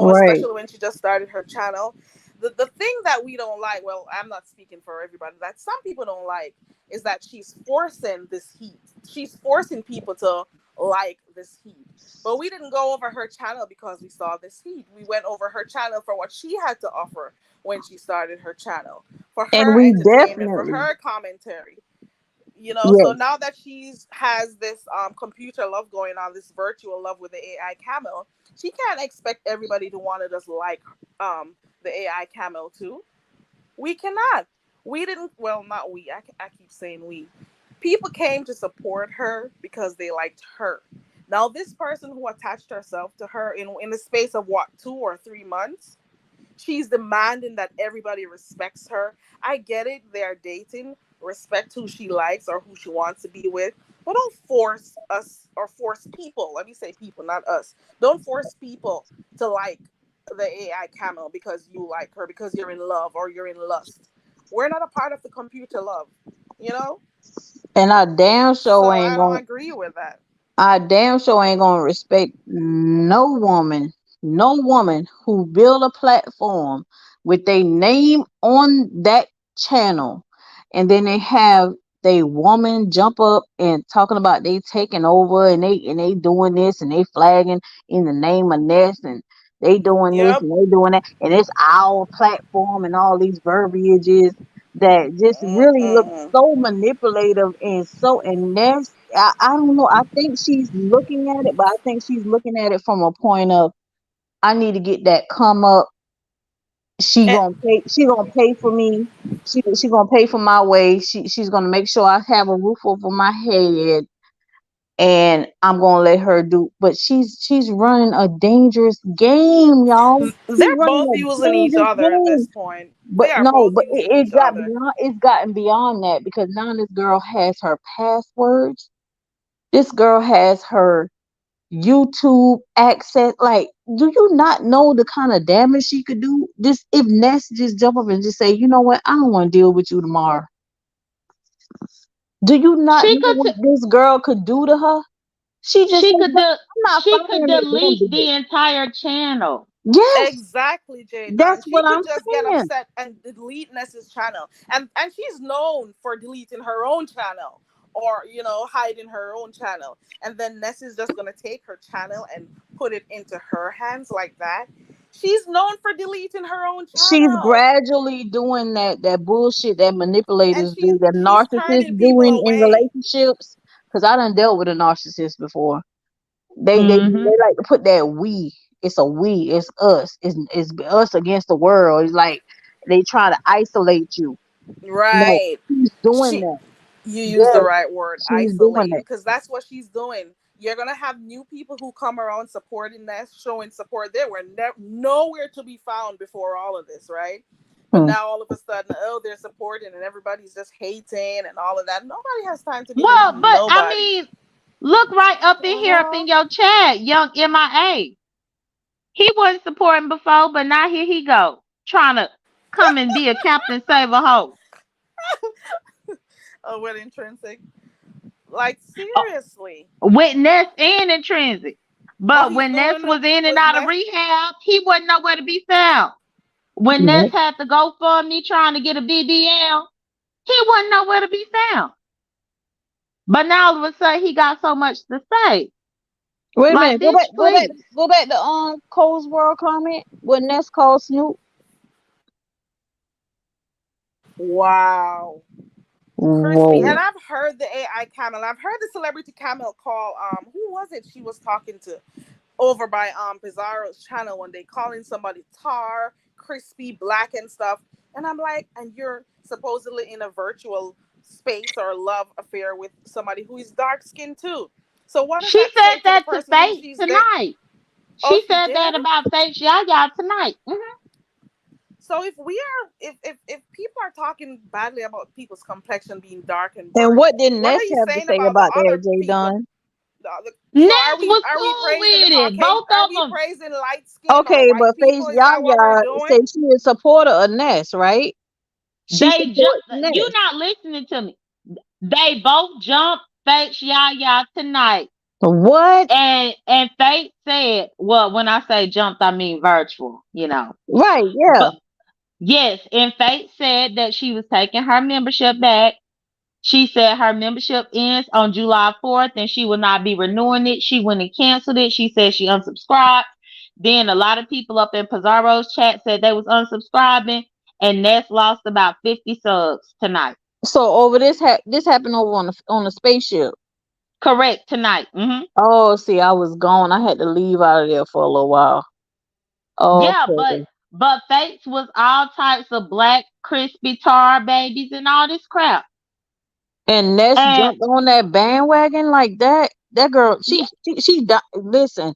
Right. especially when she just started her channel. The thing that we don't like, well, I'm not speaking for everybody, that some people don't like is that she's forcing this heat. She's forcing people to like this heat. But we didn't go over her channel because we saw this heat. We went over her channel for what she had to offer when she started her channel, for And her we entertainment, for definitely, her commentary. So yes. now that she's has this computer love going on, this virtual love with the AI camel, she can't expect everybody to want to just like the AI camel too. We cannot. We didn't. Well, not we. I keep saying we. People came to support her because they liked her. Now, this person who attached herself to her in the space of what, 2 or 3 months, she's demanding that everybody respects her. I get it, they're dating. Respect who she likes or who she wants to be with. But don't force us or force people. Let me say people, not us. Don't force people to like the AI camel because you like her, because you're in love or you're in lust. We're not a part of the computer love, you know? And I damn sure So ain't I don't gonna agree with that. I damn sure ain't gonna respect no woman who build a platform with their name on that channel, and then they have they woman jump up and talking about they taking over and they doing this and they flagging in the name of Ness and they doing this Yep. and they doing that and it's our platform and all these verbiages that just really look Mm-mm. so manipulative and so and Ness I don't know. I think she's looking at it, but I think she's looking at it from a point of I need to get that come up. She And gonna pay. She gonna pay for me. She gonna pay for my way. She's gonna make sure I have a roof over my head, and I'm gonna let her do. But she's running a dangerous game, y'all. She's they're running both a using each dangerous other at this game. point. But They are no, both but using each other. it's gotten beyond that because now this girl has her passwords. This girl has her YouTube access. Like, do you not know the kind of damage she could do? This if Ness just jump up and just say, you know what, I don't want to deal with you tomorrow. Do you not She know could what this girl could do to her? She just she said, could "No, de- I'm not she could following that damn delete bitch." the entire channel. Yes, Exactly, Jadon. that's She what I'm could just get saying. upset and delete Ness's channel, and she's known for deleting her own channel or hiding her own channel, and then Ness is just gonna take her channel and put it into her hands like that. She's known for deleting her own She's channel, gradually doing that bullshit that and manipulators do, that she's narcissists turning do people in away. relationships. Because I done dealt with a narcissist before. They Hmm. like to put that we. It's a we. It's us. It's us against the world. It's like they try to isolate you. No, Right. she's doing She that. You use the Yes, right word, she's doing isolating, that. because that's what she's doing. You're gonna have new people who come around supporting that, showing support. They were nowhere to be found before all of this, right? But Hmm. now all of a sudden, oh, they're supporting and everybody's just hating and all of that. Nobody has time to be Well, hating but I nobody. mean, look right up in here, up Uh-huh. in your chat, young MIA. He wasn't supporting before, but now here he go, trying to come and be a captain save a hoe. Oh, with intrinsic. Like Uh, seriously. with Ness and Intrinsic. Oh, But he's when Ness doing it was in and with out of Ness. rehab, he wasn't nowhere to be found. When Ness Yep. had to go for me trying to get a BBL, he wasn't nowhere to be found. But now all of a sudden he got so much to say. Wait a Like, minute. Go back. bitch, Go back. please. Go back to Cole's World comment when Ness called Snoop. Wow. Crispy, and Whoa. I've heard the AI camel. I've heard the celebrity camel call. Who was it? She was talking to over by Pizarro's channel one day, calling somebody tar, crispy, black, and stuff. And I'm like, and you're supposedly in a virtual space or love affair with somebody who is dark skinned too. So what does She that said say to the that to person who Faith she's dating? tonight. Oh, She she said did. that about Faith Yaya tonight. So if we are, if people are talking badly about people's complexion being dark and And burnt, what did what Ness are you have to saying say about the about that, other Jay people? Dunn? So Ness was are we cool praising the with it. Caucasian? Both Are of we them. praising light skin or Okay, white but Face people? Is that what we're Yaya doing? said she is a supporter of Ness, right? She They jump. supports You Ness. not listening to me. They both jumped Faith Yaya tonight. What? And Faith said, well, when I say jumped, I mean virtual. Right, yeah. But yes, and Faith said that she was taking her membership back. She said her membership ends on July 4th and she will not be renewing it. She went and canceled it. She said she unsubscribed. Then a lot of people up in Pizarro's chat said they was unsubscribing, and Ness lost about 50 subs tonight. So over this happened over on the spaceship. Correct, tonight. Oh, see, I was gone. I had to leave out of there for a little while. Yeah, but Okay. but Fates was all types of black crispy tar babies and all this crap. And Ness And jumped on that bandwagon like that. That girl, yeah, listen,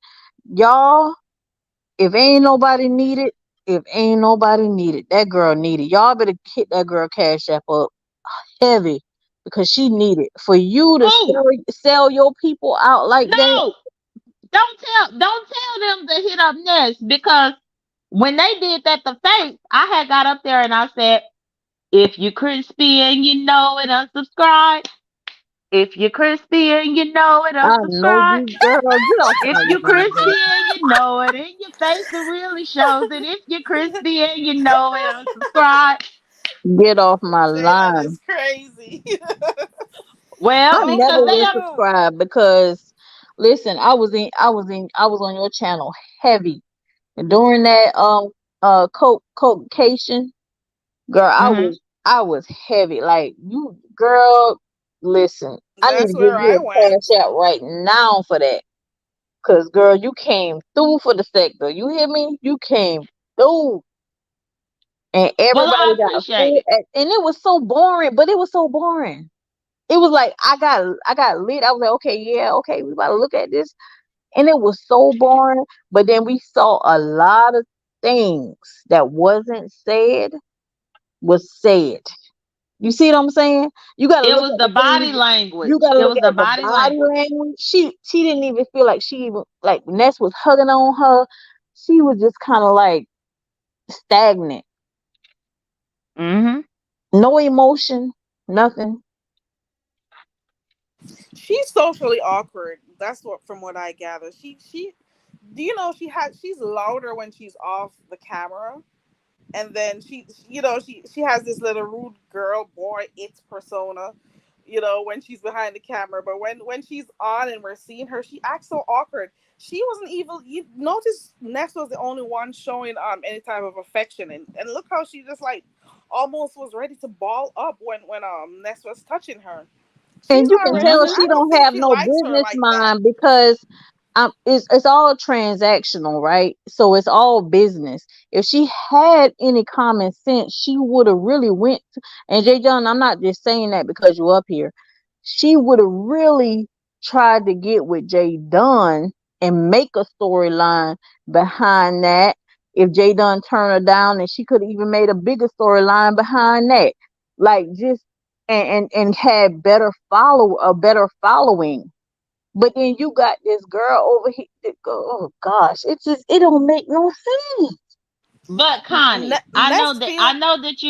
y'all. If ain't nobody needed, if ain't nobody needed, that girl needed. Y'all better hit that girl cash app up heavy because she needed. For you to who? sell your people out like that, No, don't tell them to hit up Ness, because when they did that to Fates, I had got up there and I said, if you crispy and you know it, unsubscribe. If you crispy and you know it, I know unsubscribe. you, girl. Get off If my you line, girl. crispy and you know it, and your face it really shows it. If you crispy and you know it, unsubscribe. Get off my Jada line. is crazy. I Well, never because they will don't. Oh, subscribe because listen, I was on your channel heavy. And during that cocation, girl, Mhm. I was heavy. Like you girl, listen, I need that's to give where I you a went. cash out right now for that. Cause girl, you came through for the sector. You hear me? You came through. And Well, I everybody got appreciate full it. and it was so boring, but it was so boring. It was like I got lit. I was like, okay, yeah, okay, we about to look at this. And it was so boring. But then we saw a lot of things that wasn't said was said. You see what I'm saying? You gotta It look was at the the body things. You language. gotta It look was the at the body body language. language. She didn't even feel like she even like Ness was hugging on her. She was just kind of like stagnant. Mhm. No emotion, nothing. She's socially awkward. That's what, from what I gather. She, do you know she's louder when she's off the camera, and then she has this little rude girl boy it's persona, when she's behind the camera. But when she's on and we're seeing her, she acts so awkward. She wasn't even. You notice Ness was the only one showing any type of affection, and look how she just like almost was ready to ball up when Ness was touching her. She's And you not can ready. tell Mhm. I she don't don't think have she no likes her business like that. mind because it's all transactional, right? So it's all business. If she had any common sense, she would have really went. And Jay John, I'm not just saying that because you're up here. She would have really tried to get with Jay Dunn and make a storyline behind that. If Jay Dunn turned her down, and she could have even made a bigger storyline behind that, like just and had a better following. But then you got this girl over here that go, oh gosh, it don't make no sense. But Connie, Nest feel I know that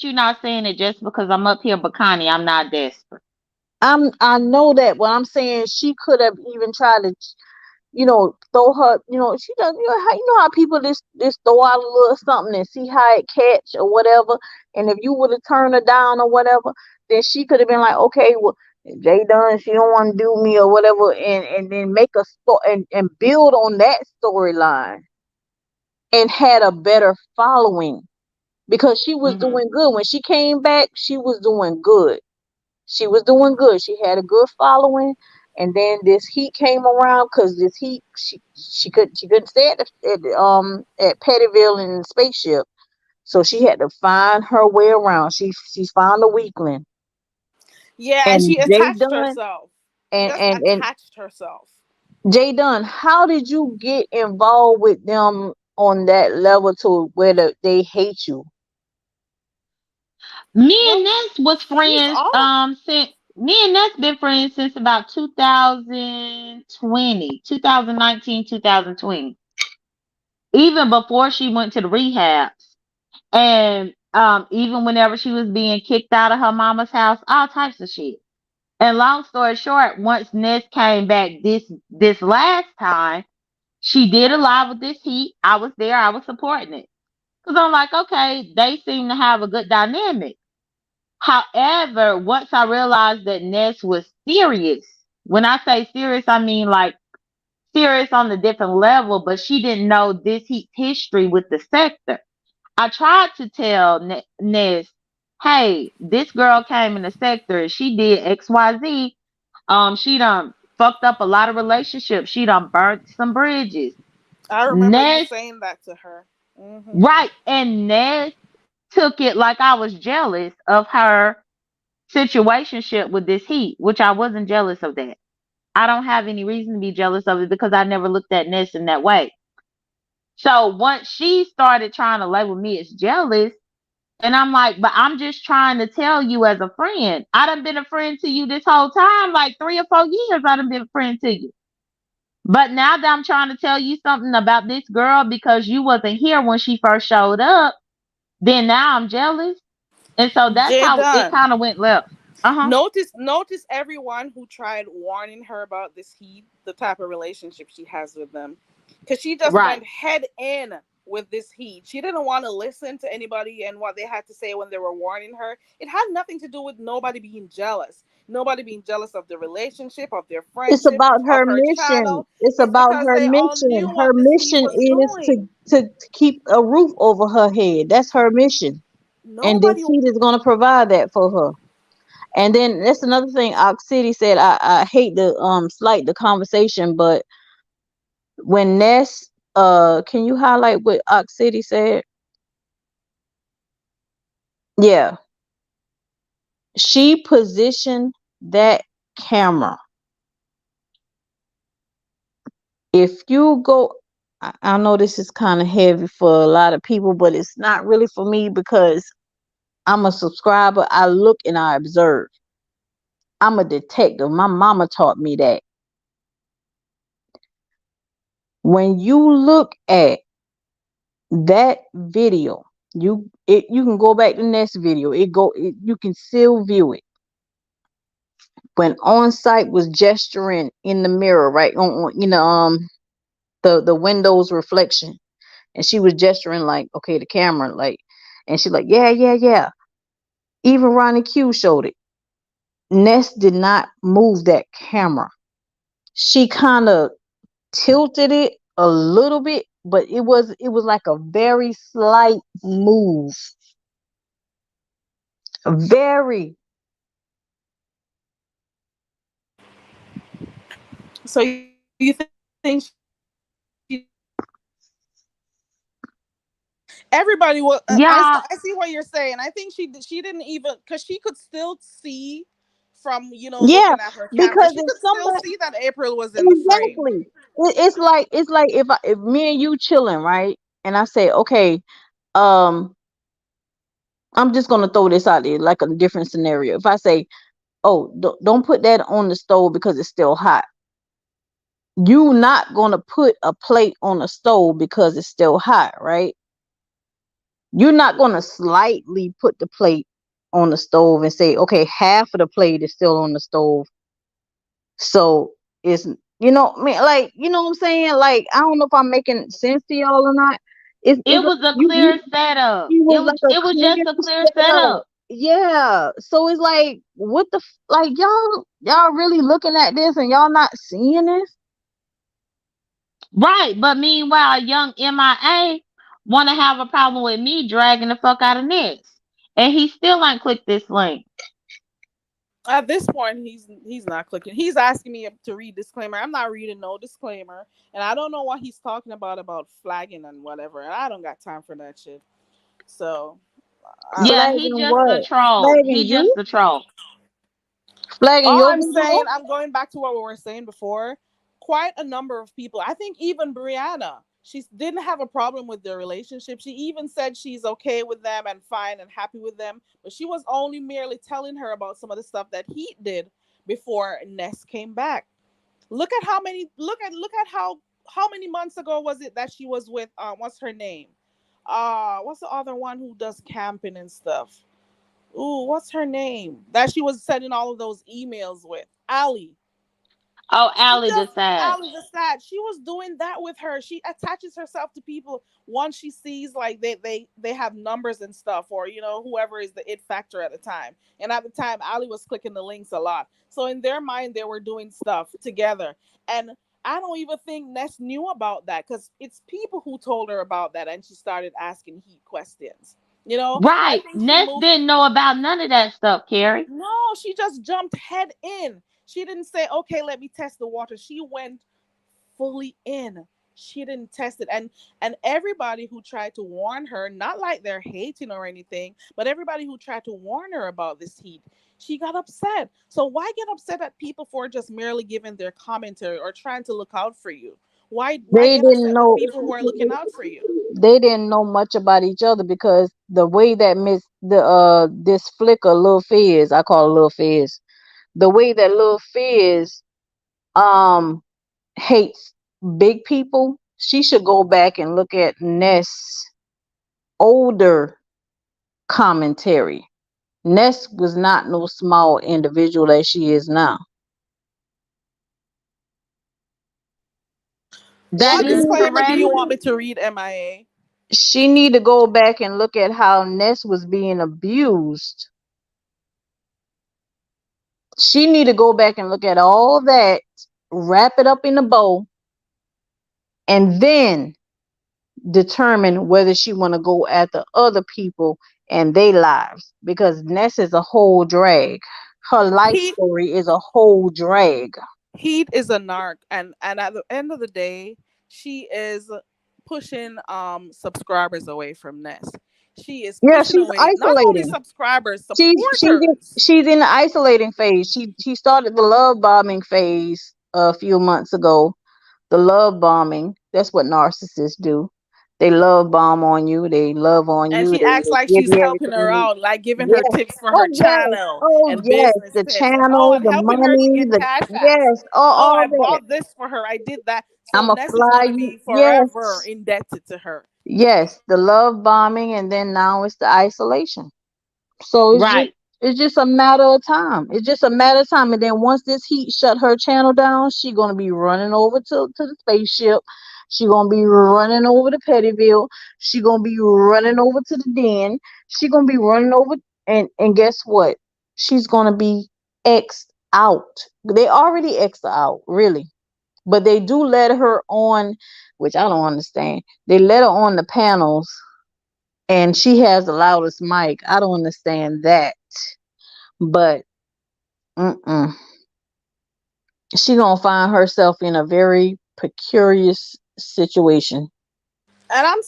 you're not saying it just because I'm up here, but Connie, I'm not desperate. I know that, but I'm saying she could have even tried to, throw her, she does, how people just throw out a little something and see how it catch or whatever. And if you would have turned her down or whatever, then she could have been like, okay, well, Jay Dunn, she don't want to do me or whatever, and then make a story and build on that storyline and had a better following because she was Hmm. doing good when she came back. She was doing good. She was doing good. She had a good following, and then this heat came around because this heat she couldn't stay at Pettyville and Spaceship, so she had to find her way around. She's found a weakling, yeah, and and she Jay attached Dunn herself. She and just and and attached herself. Jay Dunn. How did you get involved with them on that level to where they hate you? Me and Well, Ness was she's friends all since me and Ness been friends since about 2020, 2019, 2020. Even before she went to the rehabs. And even whenever she was being kicked out of her mama's house, all types of shit. And long story short, once Ness came back this last time, she did a live with this heat. I was there, I was supporting it. Because I'm like, okay, they seem to have a good dynamic. However, once I realized that Ness was serious, when I say serious, I mean like serious on a different level, but she didn't know this heat history with the sector. I tried to tell Ness, hey, this girl came in the sector, she did XYZ. She done fucked up a lot of relationships. She done burnt some bridges. I remember you Ness, saying that to her. right, and Ness took it like I was jealous of her situationship with this heat, which I wasn't jealous of that. I don't have any reason to be jealous of it because I never looked at Ness in that way. So once she started trying to label me as jealous, and I'm like, but I'm just trying to tell you as a friend. I done been a friend to you this whole time, like 3 or 4 years. I done been a friend to you. But now that I'm trying to tell you something about this girl because you wasn't here when she first showed up, then now I'm jealous. And so that's Jay how it Dunn. kind of went left. Uh huh. Notice everyone who tried warning her about this heat, the type of relationship she has with them. Because she just Right. went head in with this heat. She didn't want to listen to anybody and what they had to say when they were warning her. It had nothing to do with nobody being jealous. Nobody being jealous of the relationship, of their It's friendship, about of her her mission. channel. It's It's about because her they all mission. knew Her what this heat mission was is doing. to keep a roof over her head. That's her mission. And this Nobody. heat is going to provide that for her. And then that's another thing Ox City said. I hate to slight the conversation, but when Ness can you highlight what Ox City said? Yeah. She positioned that camera. If you go, I know this is kind of heavy for a lot of people, but it's not really for me because I'm a subscriber. I look and I observe. I'm a detective. My mama taught me that. When you look at that video, you can go back to the next video. You can still view it. When on site was gesturing in the mirror, right the window's reflection, and she was gesturing like, okay, the camera, like, and she's like, yeah, yeah, yeah. Even Ronnie Q showed it. Ness did not move that camera. She kind of tilted it a little bit, but it was like a very slight move. Very. So Do you think everybody will? Y'all, I see what you're saying. I think she didn't even, because she could still see from, Yeah, looking at her camera. because She if could still somebody, see that April was in the frame. exactly, it's like if me and you chilling, right, and I say, okay, um, I'm just gonna throw this out there like a different scenario. If I say, oh, don't put that on the stove because it's still hot, you not gonna put a plate on the stove because it's still hot, right? You're not gonna slightly put the plate on the stove and say, okay, half of the plate is still on the stove. So it's, I mean, like, what I'm saying? Like, I don't know if I'm making sense to y'all or not. It's it like was a you clear setup. it It was was like a it was just clear a clear setup. setup. Yeah. So it's like, what the like, y'all really looking at this and y'all not seeing this? Right. But meanwhile, young MIA wanna have a problem with me dragging the fuck out of Nix. And he still ain't clicked this link. At this point, he's not clicking. He's asking me to read disclaimer. I'm not reading no disclaimer, and I don't know what he's talking about flagging and whatever. And I don't got time for that shit. So, I, Yeah, he Flagging just the what? troll. Flagging He just you? the troll. Flagging all your I'm saying, video? I'm going back to what we were saying before. Quite a number of people, I think even Brianna, she didn't have a problem with their relationship. She even said she's okay with them and fine and happy with them, but she was only merely telling her about some of the stuff that he did before Ness came back. Look at how many months ago was it that she was with what's her name? What's the other one who does camping and stuff? Ooh, what's her name? That she was sending all of those emails with. Allie. Oh, She Allie just decides. Allie just sad. She was doing that with her. She attaches herself to people once she sees like they have numbers and stuff, or whoever is the it factor at the time. And at the time, Allie was clicking the links a lot. So in their mind, they were doing stuff together. And I don't even think Ness knew about that, because it's people who told her about that, and she started asking heat questions. I Right. think she Ness moved. didn't know about none of that stuff, Carrie. No, she just jumped head in. She didn't say, okay, let me test the water. She went fully in. She didn't test it. And everybody who tried to warn her, not like they're hating or anything, but everybody who tried to warn her about this heat, she got upset. So why get upset at people for just merely giving their commentary or trying to look out for you? Why They get didn't upset with know people who are looking out for you? they didn't know much about each other because the way that Miss the this flicker Lil Fizz, I call her Lil Fizz, the way that Lil Fizz um hates big people, she should go back and look at Ness older commentary. Ness was not no small individual that she is now. That What She is disclaimer do correct. you want me to read, MIA? she need to go back and look at how Ness was being abused. She need to go back and look at all that, wrap it up in a bow, and then determine whether she want to go after other people and their lives, because Ness is a whole drag. Her life He story is a whole drag. Heat is a narc, and at the end of the day, she is pushing subscribers away from Ness. She is Yeah, pushing she's away not only isolating. subscribers, She's in, supporters. she's in the isolating phase. She started the love bombing phase a few months ago. The love bombing. That's what narcissists do. They love bomb on you. They love on And you. she acts like They give she's you helping her everything. out, like giving her Yes. tips for her Oh yes. channel Oh and yes. business The tips. And oh, channel, I'm the helping her to money, get the cash apps. yes, all, Oh, all I that. bought this for her. I did that. So I'm a Ness is fly gonna you. be forever Yes. indebted to her. Yes. The love bombing, and then now it's the isolation. So Right. it's just a matter of time. It's just a matter of time. And then once this heat shut her channel down, she gonna be running over to the spaceship. She gonna be running over to Pettyville. She gonna be running over to the den. She gonna be running over, and guess what? She's gonna be X'd out. They already X'd her out, really. But they do let her on, which I don't understand. They let her on the panels and she has the loudest mic. I don't understand that, but mm-mm. She gonna find herself in a very precarious situation. And I'm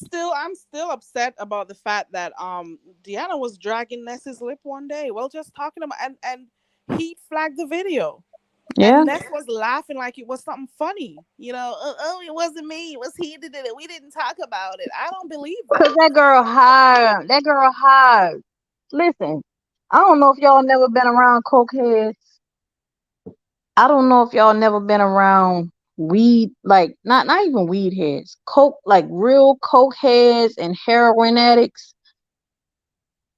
still upset about the fact that Deanna was dragging Ness's lip one day. Well, just talking about, and he flagged the video. Yeah, And Ness was laughing like it was something funny. Oh, it wasn't me. It was he that did it. We didn't talk about it. I don't believe cause that. that girl hard. That girl hard. Listen, I don't know if y'all never been around cokeheads. I don't know if y'all never been around weed, like not even weed heads, coke, like real coke heads and heroin addicts.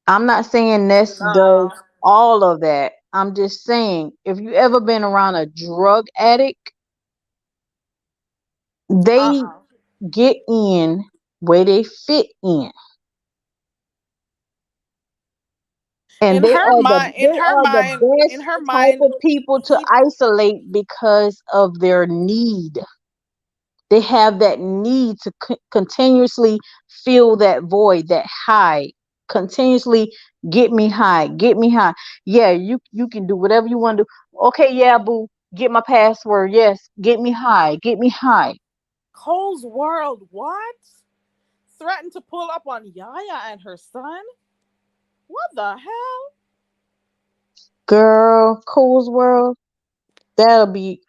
I'm not saying Ness does No. all of that. I'm just saying if you ever been around a drug addict, Uh they huh. get in where they fit in, and In they her are mind, they are the in best her type mind, of people to he isolate because of their need. They have that need to continuously fill that void, that high, continuously get me high, get me high. Yeah, you can do whatever you want to do. Okay, yeah, boo, get my password. Yes, get me high, get me high. Cole's World. What? Threatened to pull up on Yaya and her son? What the hell? Girl, Cole's World, that'll be.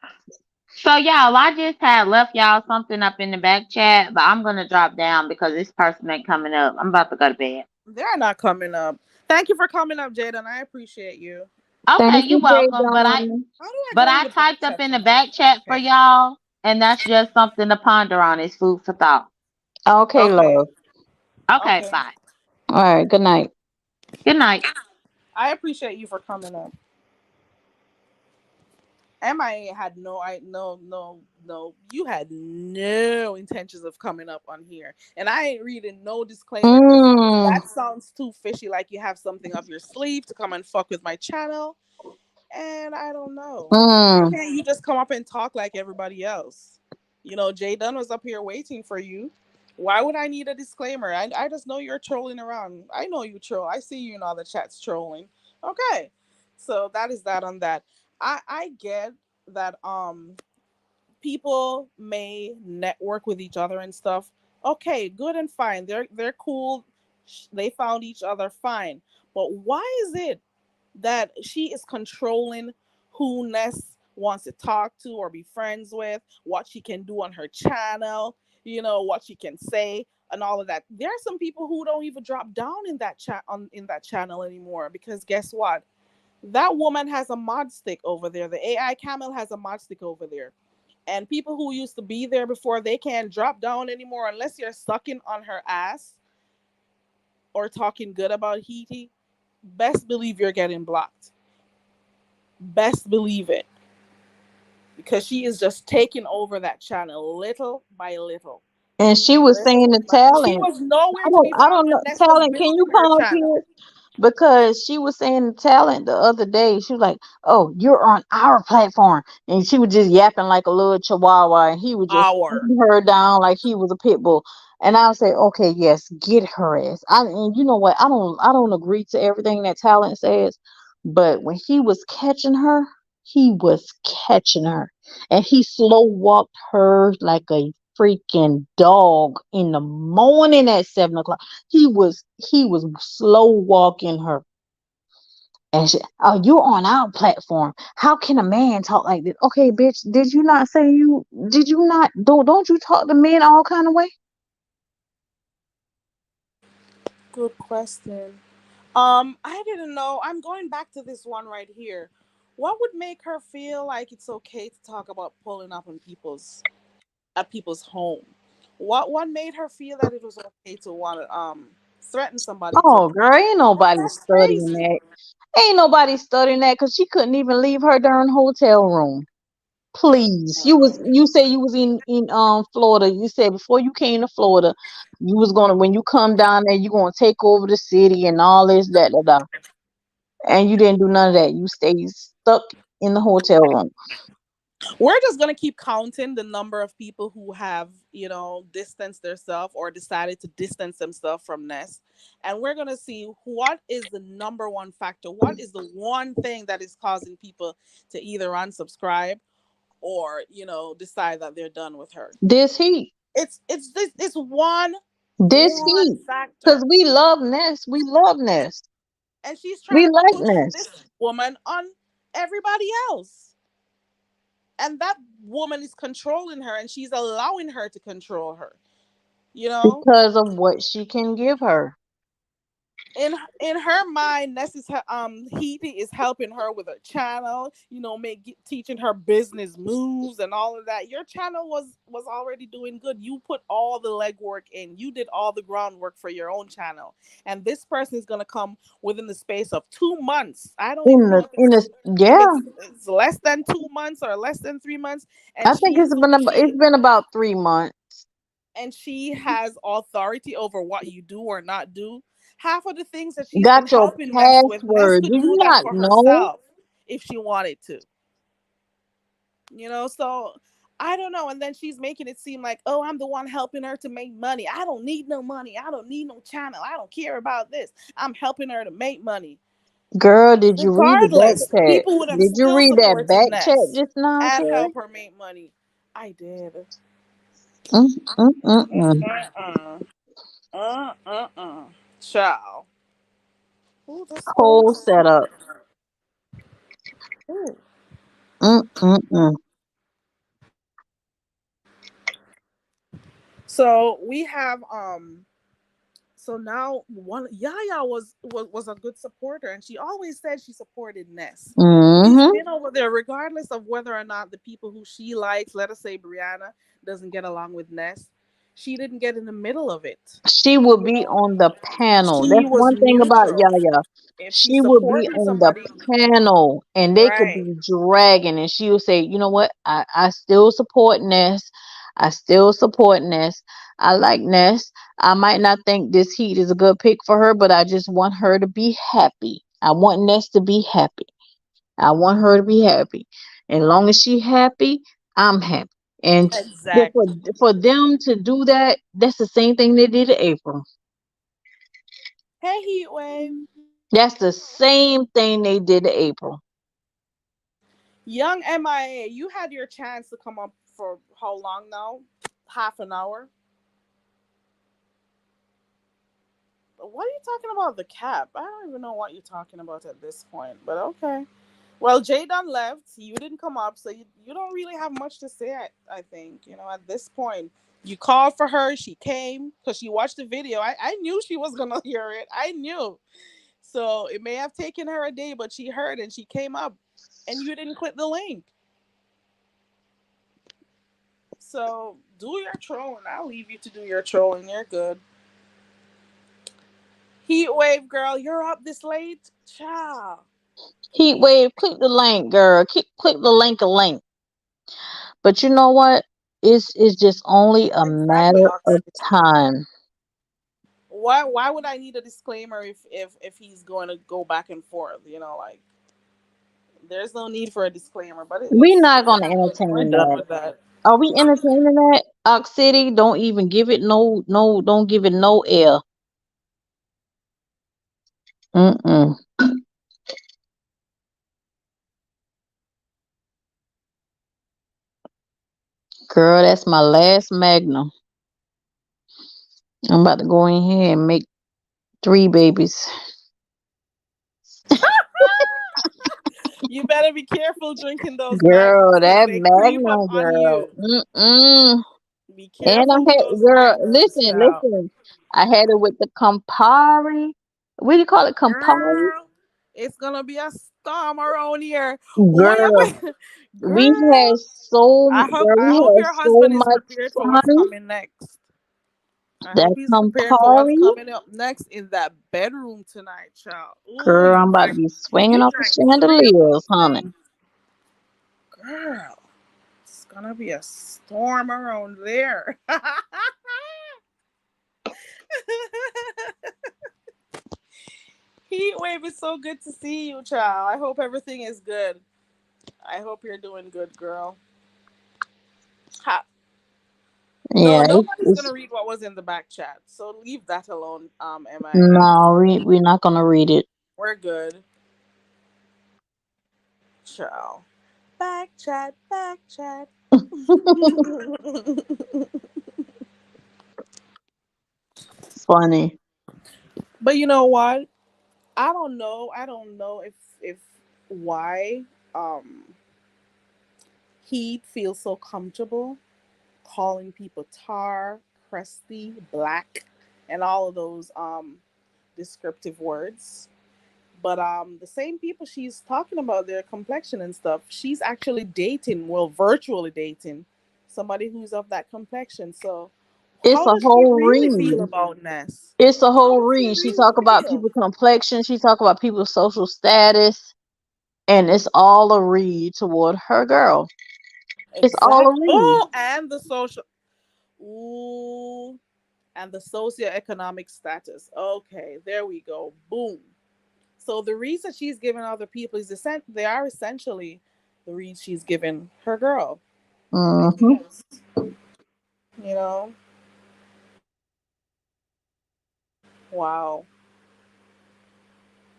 So y'all, I just had left y'all something up in the back chat, but I'm gonna drop down because this person ain't coming up. I'm about to go to bed. They're not coming up. Thank you for coming up, Jaden. I appreciate you. Okay, Thank you you, Jay welcome. But I Don. How do I but go in I the back typed up chat in to the my back chat for okay. y'all, and that's just something to ponder on. It's food for thought. Okay, Okay. love. Okay, Okay. bye. All right, good night. Good night. I appreciate you for coming up. MIA had no, you had no intentions of coming up on here. And I ain't reading no disclaimer because Mm, that sounds too fishy, like you have something up your sleeve to come and fuck with my channel. And I don't know. Why mm. can't you just come up and talk like everybody else? Jay Dunn was up here waiting for you. Why would I need a disclaimer? I just know you're trolling around. I know you troll. I see you in all the chats trolling. Okay. So that is that on that. I get that people may network with each other and stuff. Okay, good and fine. They're cool. They found each other fine. But why is it that she is controlling who Ness wants to talk to or be friends with, what she can do on her channel, what she can say and all of that. There are some people who don't even drop down in that chat on in that channel anymore because guess what? That woman has a mod stick over there. The AI camel has a mod stick over there. And people who used to be there before, they can't drop down anymore unless you're sucking on her ass or talking good about Heaty. Best believe you're getting blocked. Best believe it. Because she is just taking over that channel little by little. And she was saying Little the by She talent. was nowhere to be I found don't when know. Ness was Talent, can you building her come up channel. here? Because she was saying the talent the other day. She was like, "Oh, you're on our platform," and she was just yapping like a little chihuahua, and he was just Our. putting her down like he was a pit bull. And I say, "Okay, yes, get her ass." And you know what? I don't agree to everything that talent says, but when he was catching her, he was catching her, and he slow walked her like a freaking dog in the morning at 7 o'clock. He was slow walking her. And she, oh, you're on our platform. How can a man talk like this? Okay, bitch, did you not say you did you not don't you talk to men all kind of way? Good question. I didn't know. I'm going back to this one right here. What would make her feel like it's okay to talk about pulling up on people's home? What made her feel that it was okay to want to threaten somebody to? Oh girl, ain't nobody That's studying crazy. that. Ain't nobody studying that because she couldn't even leave her darn hotel room. Please. You say you was in Florida. You said before you came to Florida, you was gonna when you come down there, you gonna take over the city and all this, that. And you didn't do none of that. You stayed stuck in the hotel room. We're just gonna keep counting the number of people who have, distanced themselves or decided to distance themselves from Nest, and we're gonna see what is the number one factor. What is the one thing that is causing people to either unsubscribe or decide that they're done with her. This heat. It's one This heat. Because factor, we love Ness. We love and Ness. she's trying We to like push Ness. this woman on everybody else, and that woman is controlling her, and she's allowing her to control her. You know, Because of what she can give her. in her mind, Ness is Heat is helping her with her channel. Teaching her business moves and all of that. Your channel was already doing good. You put all the legwork in. You did all the groundwork for your own channel, and this person is gonna come within the space of 2 months. I don't even In know the if in it's the if yeah. it's less than 2 months or less than 3 months, I and think it's been about 3 months. she has authority over what you do or not do. Half of the things that she's been Got your helping Ness password. could Do you do that not for know? herself if she wanted to. So I don't know. And then she's making it seem like, oh, I'm the one helping her to make money. I don't need no money. I don't need no channel. I don't care about this. I'm helping her to make money. Girl, did you read the back Regardless, chat? people would have Did you still read that supported back chat Ness just now, and Sherry? help her make money. I did. Mm, mm, mm, mm. Uh-uh. Uh-uh. Ciao. Ooh, this stove Whole is too. setup. Ooh. Mm, mm, mm. So we have so now one Yaya was a good supporter, and she always said she supported Ness. She's Mm-hmm. been over there regardless of whether or not the people who she likes, let us say Brianna, doesn't get along with Ness. She didn't get in the middle of it. She will You be know, on the panel. she That's was one thing about neutral. Yaya. If she's She will be supporting on the somebody, panel and they could right? be dragging and she will say, you know what? I still support Ness. I still support Ness. I like Ness. I might not think this heat is a good pick for her, but I just want her to be happy. I want Ness to be happy. I want her to be happy. And long as she happy, I'm happy. And for Exactly. for them to do that, that's the same thing they did to April. Hey, Heat Wave. That's the same thing they did to April. Young MIA, you had your chance to come up for how long now? Half an hour. What are you talking about the cap? I don't even know what you're talking about at this point, but okay. Well, Jay done left. You didn't come up, so you don't really have much to say, I think. At this point. You called for her. She came because she watched the video. I knew she was going to hear it. I knew. So it may have taken her a day, but she heard and she came up. And you didn't click the link. So do your trolling. I'll leave you to do your trolling. You're good. Heat wave girl, you're up this late? Ciao. Heat wave, click the link, girl. Click the link. But you know what? It's just only a Exactly, matter of Oxy. time. Why would I need a disclaimer if he's going to go back and forth? Like there's no need for a disclaimer, but We're not gonna we're entertain done that. with that. Are we entertaining that? Ox City, don't even give it don't give it no air. Mm-mm. Girl, that's my last Magnum. I'm about to go in here and make 3 babies. You better be careful drinking those Girl, magnums because that they creep up Magnum, on girl. you. Mm-mm. Be And I careful with had, those girl, magnums, child. listen. I had it with the Campari. What do you call it? Campari? Girl, it's gonna be a storm around here. What Girl, you we had girl? girl, I we hope had your so husband is much prepared for what's fun. coming next. I That hope he's prepared for what's Campari, coming up next in that bedroom tonight, child. Ooh, girl, I'm about to be swinging you off the drank three of chandeliers, those honey. things, girl. It's gonna be a storm around there. Heat wave is so good to see you, child. I hope everything is good. I hope you're doing good, girl. Ha. No, Yeah, nobody's it's gonna read what was in the back chat, so leave that alone. MIA, no, we're not gonna read it. we're good, child. back chat, back chat. Funny. But you know what? I don't know. I don't know if why um he feels so comfortable calling people tar, crusty, black, and all of those descriptive words. But the same people she's talking about their complexion and stuff, she's actually dating, well, virtually dating somebody who's of that complexion. So It's how a does she whole really feel read. about Ness? It's a How whole does she read. She really talk about feel? people complexion. She talk about people's social status, and it's all a read toward her girl. It's all a Exact. read. Oh, and the social. Ooh, and the socioeconomic status. Okay, there we go. Boom. So the reads that she's giving other people is they are essentially the reads she's giving her girl. I Mm-hmm. guess. You know. Wow.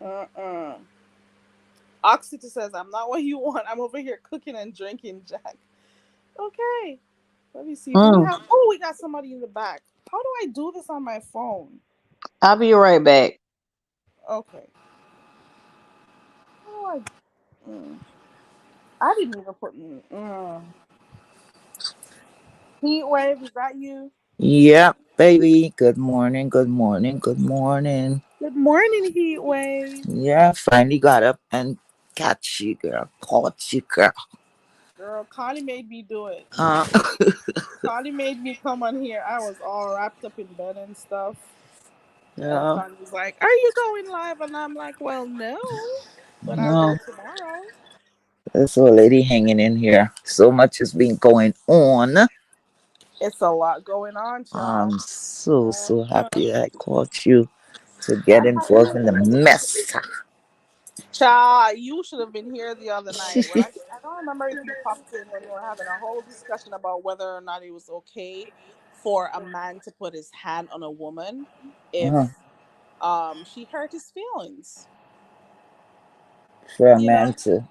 Uh-uh. Oxita says, "I'm not what you want. I'm over here cooking and drinking, Jack." Okay. Let me see. Do we Mm. have? Oh, we got somebody in the back. How do I do this on my phone? I'll be right back. Okay. How do I? I didn't even put. Heat wave. Is that you? Yep, baby. Good morning, good morning, good morning. Good morning, heat wave. Yeah, finally got up and catch you, girl. Caught you, girl. Girl, Connie made me do it. Uh, Connie made me come on here. I was all wrapped up in bed and stuff. And yeah, Connie was like, "Are you going live?" And I'm like, "Well, no, but I'll go no, tomorrow." this old lady hanging in here. So much has been going on. It's a lot going on, child. I'm so Uh-huh. happy that I caught you to get I'm happy involved you're in the here. mess. Child, you should have been here the other night. I don't remember if you popped in when we were having a whole discussion about whether or not it was okay for a man to put his hand on a woman if uh, she hurt his feelings. for a You know, man to,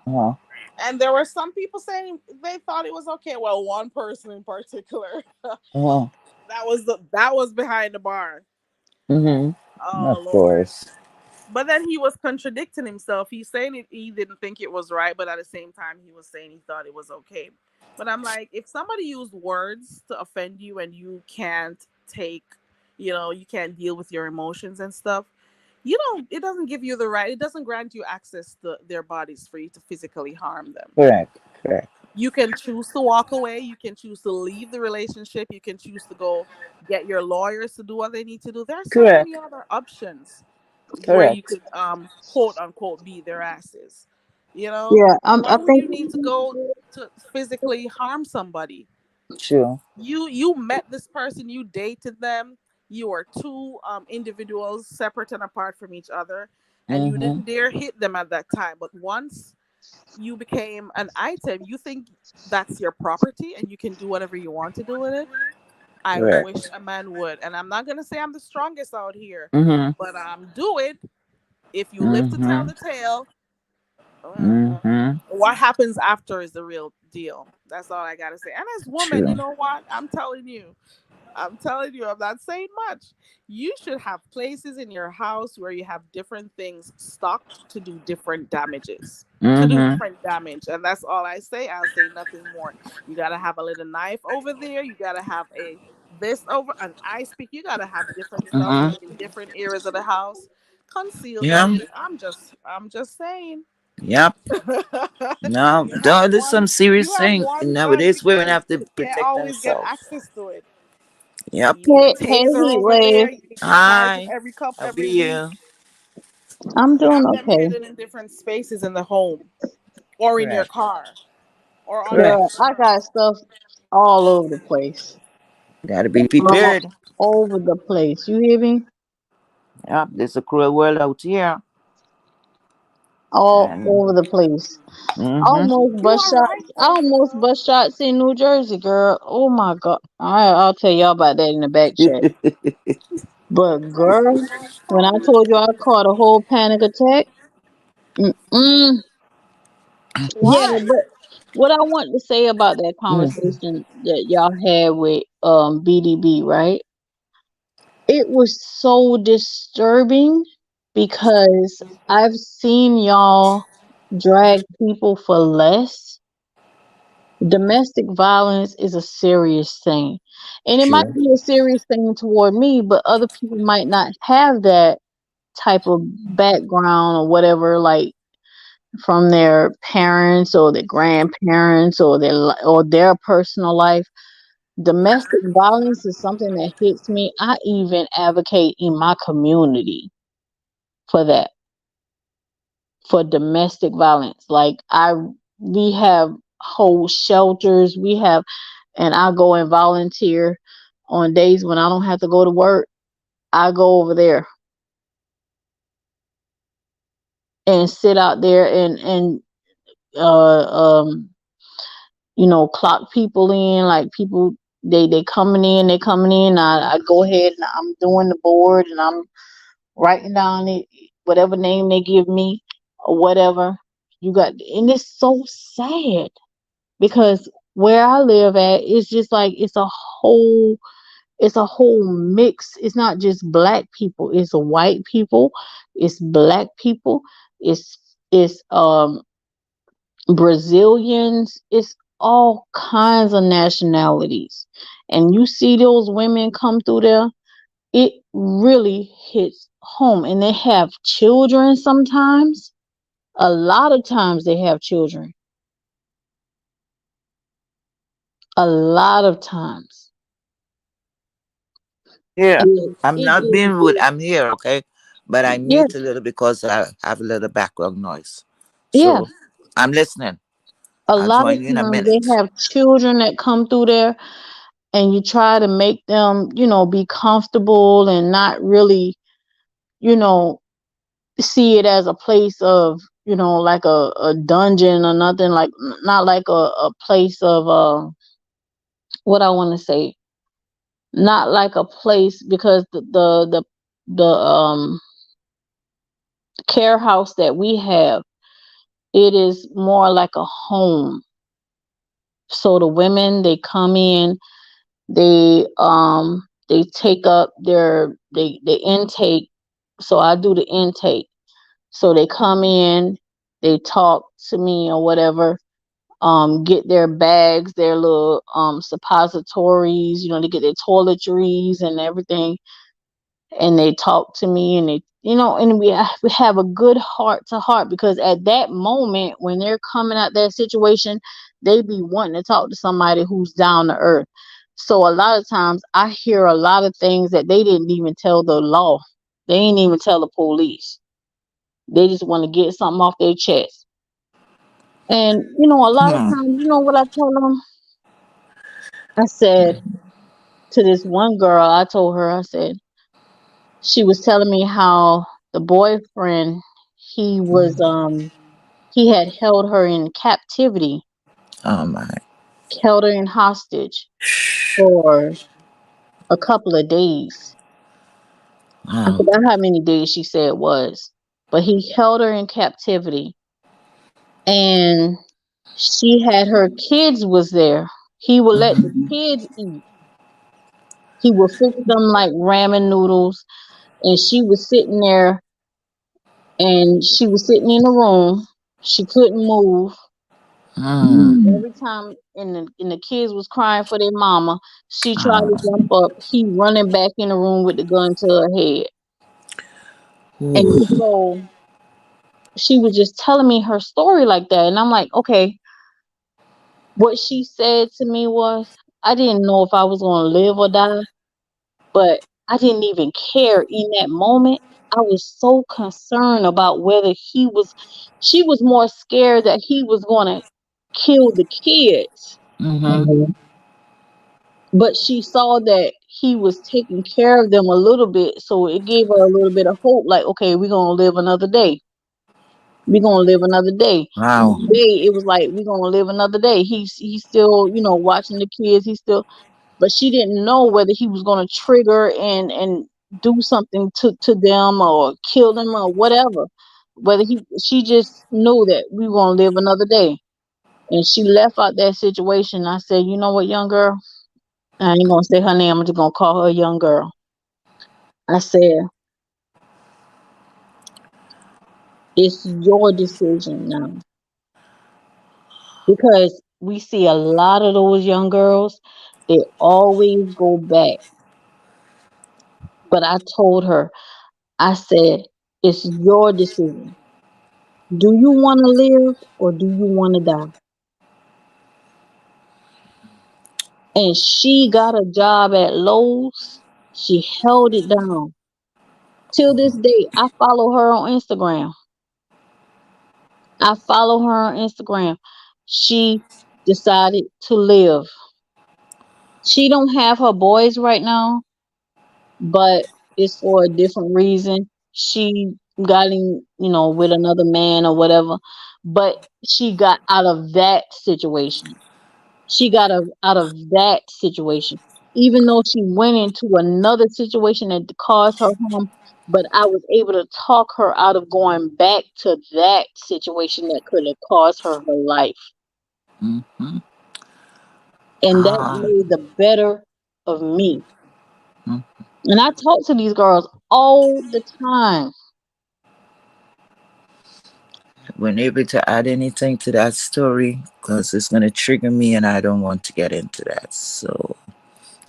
and there were some people saying they thought it was okay. Well, one person in particular, uh, that was behind the bar. Oh of Lord. course. But then he was contradicting himself. He's saying he didn't think it was right, but at the same time, he was saying he thought it was okay. But I'm like, if somebody used words to offend you and you can't take, you can't deal with your emotions and stuff, it doesn't give you the right, it doesn't grant you access to their bodies for you to physically harm them. Correct, correct, You can choose to walk away. You can choose to leave the relationship. You can choose to go get your lawyers to do what they need to do. There are so many correct, other options where you correct. could quote unquote beat their asses. Yeah, Why I would think. you need to go to physically harm somebody? True. You met this person, you dated them, you are two individuals separate and apart from each other, and you Mm-hmm. didn't dare hit them at that time. But once you became an item, you think that's your property and you can do whatever you want to do with it. I wish Correct. a man would. And I'm not gonna say I'm the strongest out here, Mm-hmm. but do it. If you live to tell Mm-hmm. the tale, uh, Mm-hmm. what happens after is the real deal. That's all I gotta say. And as women, you True. know what? I'm telling you, I'm not saying much. You should have places in your house where you have different things stocked to do different damages, to do Mm-hmm. different damage. And that's all I say. I'll say nothing more. You got to have a little knife over there. You got to have a this over an ice pick. You got to have different stuff Mm-hmm. in different areas of the house concealed. Yeah. I'm just saying. Yep. No, you have there's one some serious you have thing. one gun Nowadays, women because have to you can't protect always get themselves. access to it. Yep. You need a Hey, taser heat over wave. there. You need to charge it Hi. every cup How are every week. you? I'm doing Have them okay. hidden in different spaces in the home or in your Correct. car or under the Girl, Correct. I got shirt. stuff all over the place. Gotta be All prepared. over the place. You hear me? Yep. There's a cruel world out here. All And over the place. mm-hmm. You are right I though, almost girl. bust shots in New Jersey, girl. Oh my God. I'll tell y'all about that in the back chat. But girl, when I told you I caught a whole panic attack, mm-mm. Yeah, Why? what I want to say about that Mm, conversation that y'all had with BDB, right? It was so disturbing because I've seen y'all drag people for less. Domestic violence is a serious thing. And it might true. be a serious thing toward me, but other people might not have that type of background or whatever, like from their parents or their grandparents or their personal life. Domestic violence is something that hits me. I even advocate in my community for that, for domestic violence. Like we have whole shelters. We have, and I go and volunteer on days when I don't have to go to work. I go over there and sit out there and uh um clock people in, like people they coming in. I go ahead and I'm doing the board and I'm writing down whatever name they give me or whatever. And it's so sad because where I live at, it's just like it's a whole mix. It's not just black people, it's white people, it's black people, it's Brazilians, it's all kinds of nationalities. And you see those women come through there, it really hits home. And they have children sometimes. A lot of times they have children. A lot of times. Here, And I'm it not is being rude. I'm here, okay? But I yeah, mute a little because I have a little background noise. yeah. So I'm listening. A I'll lot of join you in a times they minute. have children that come through there and you try to make them, be comfortable and not really, you know, see it as a place of, like a dungeon or nothing, like not like a place of what I want to say, not like a place, because the care house that we have, it is more like a home. So the women, they come in, they take up they intake. So I do the intake. So they come in, they talk to me or whatever, get their bags, their little suppositories, they get their toiletries and everything, and they talk to me, and and we have a good heart to heart, because at that moment when they're coming out that situation, they be wanting to talk to somebody who's down to earth. So a lot of times I hear a lot of things that they didn't even tell the law. They ain't even tell the police. They just want to get something off their chest. And a lot of Hmm. times, what I tell them? I said to this one girl, I told her, I said, she was telling me how the boyfriend, he was he had held her in captivity, Oh my. held her in hostage Shh. for a couple of days. I Oh. forgot how many days she said it was, but he held her in captivity, and she had her kids was there. He would let the Mm-hmm. kids eat. He would fix them like ramen noodles, and she was sitting in the room. She couldn't move. Mm. Every time, and the kids was crying for their mama, she tried to Oh. jump up. He running back in the room with the gun to her head. Ooh. And so she was just telling me her story like that, and I'm like, okay. What she said to me was, I didn't know if I was gonna live or die, but I didn't even care in that moment. I was so concerned about whether he was. She was more scared that he was gonna kill the kids, Mm-hmm. but she saw that he was taking care of them a little bit, so it gave her a little bit of hope, like, okay, we're gonna live another day. We're gonna live another day. Wow. Each day it was like, we're gonna live another day. He's still, watching the kids. He's still, but she didn't know whether he was gonna trigger and do something to them or kill them or whatever. She just knew that we were gonna live another day. And she left out that situation. I said, you know what, young girl? I ain't gonna say her name. I'm just gonna call her a young girl. I said, it's your decision now. Because we see a lot of those young girls, they always go back. But I told her, I said, it's your decision. Do you want to live or do you want to die? And she got a job at Lowe's. She held it down. Till this day, I follow her on Instagram. I follow her on Instagram. She decided to live. She don't have her boys right now, but it's for a different reason. She got in, with another man or whatever. But she got out of that situation. She got out of that situation. Even though she went into another situation that caused her harm, but I was able to talk her out of going back to that situation that could have caused her life. Mm-hmm. And that Ah, made the better of me. mm. And I talk to these girls all the time. We're able to add anything to that story because it's going to trigger me and I don't want to get into that. So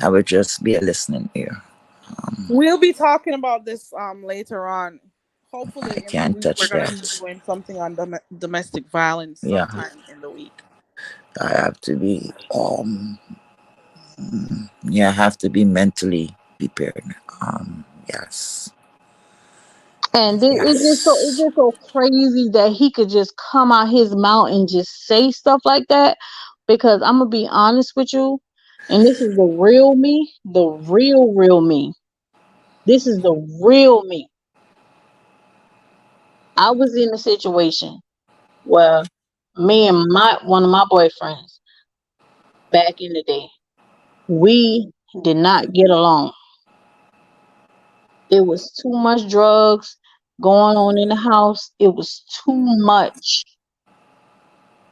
I would just be a listening ear. Um, We'll be talking about this later on. I Hopefully, in the can't week, we're touch gonna be that. doing something on domestic violence Yeah, sometime in the week. I have to be, yeah, I have to be mentally prepared. Yes. And it's Yes. just so crazy that he could just come out his mouth and just say stuff like that. Because I'm gonna be honest with you, and this is the real me, the real me. This is the real me. I was in a situation where me and my one of my boyfriends back in the day, we did not get along. It was too much drugs going on in the house. It was too much.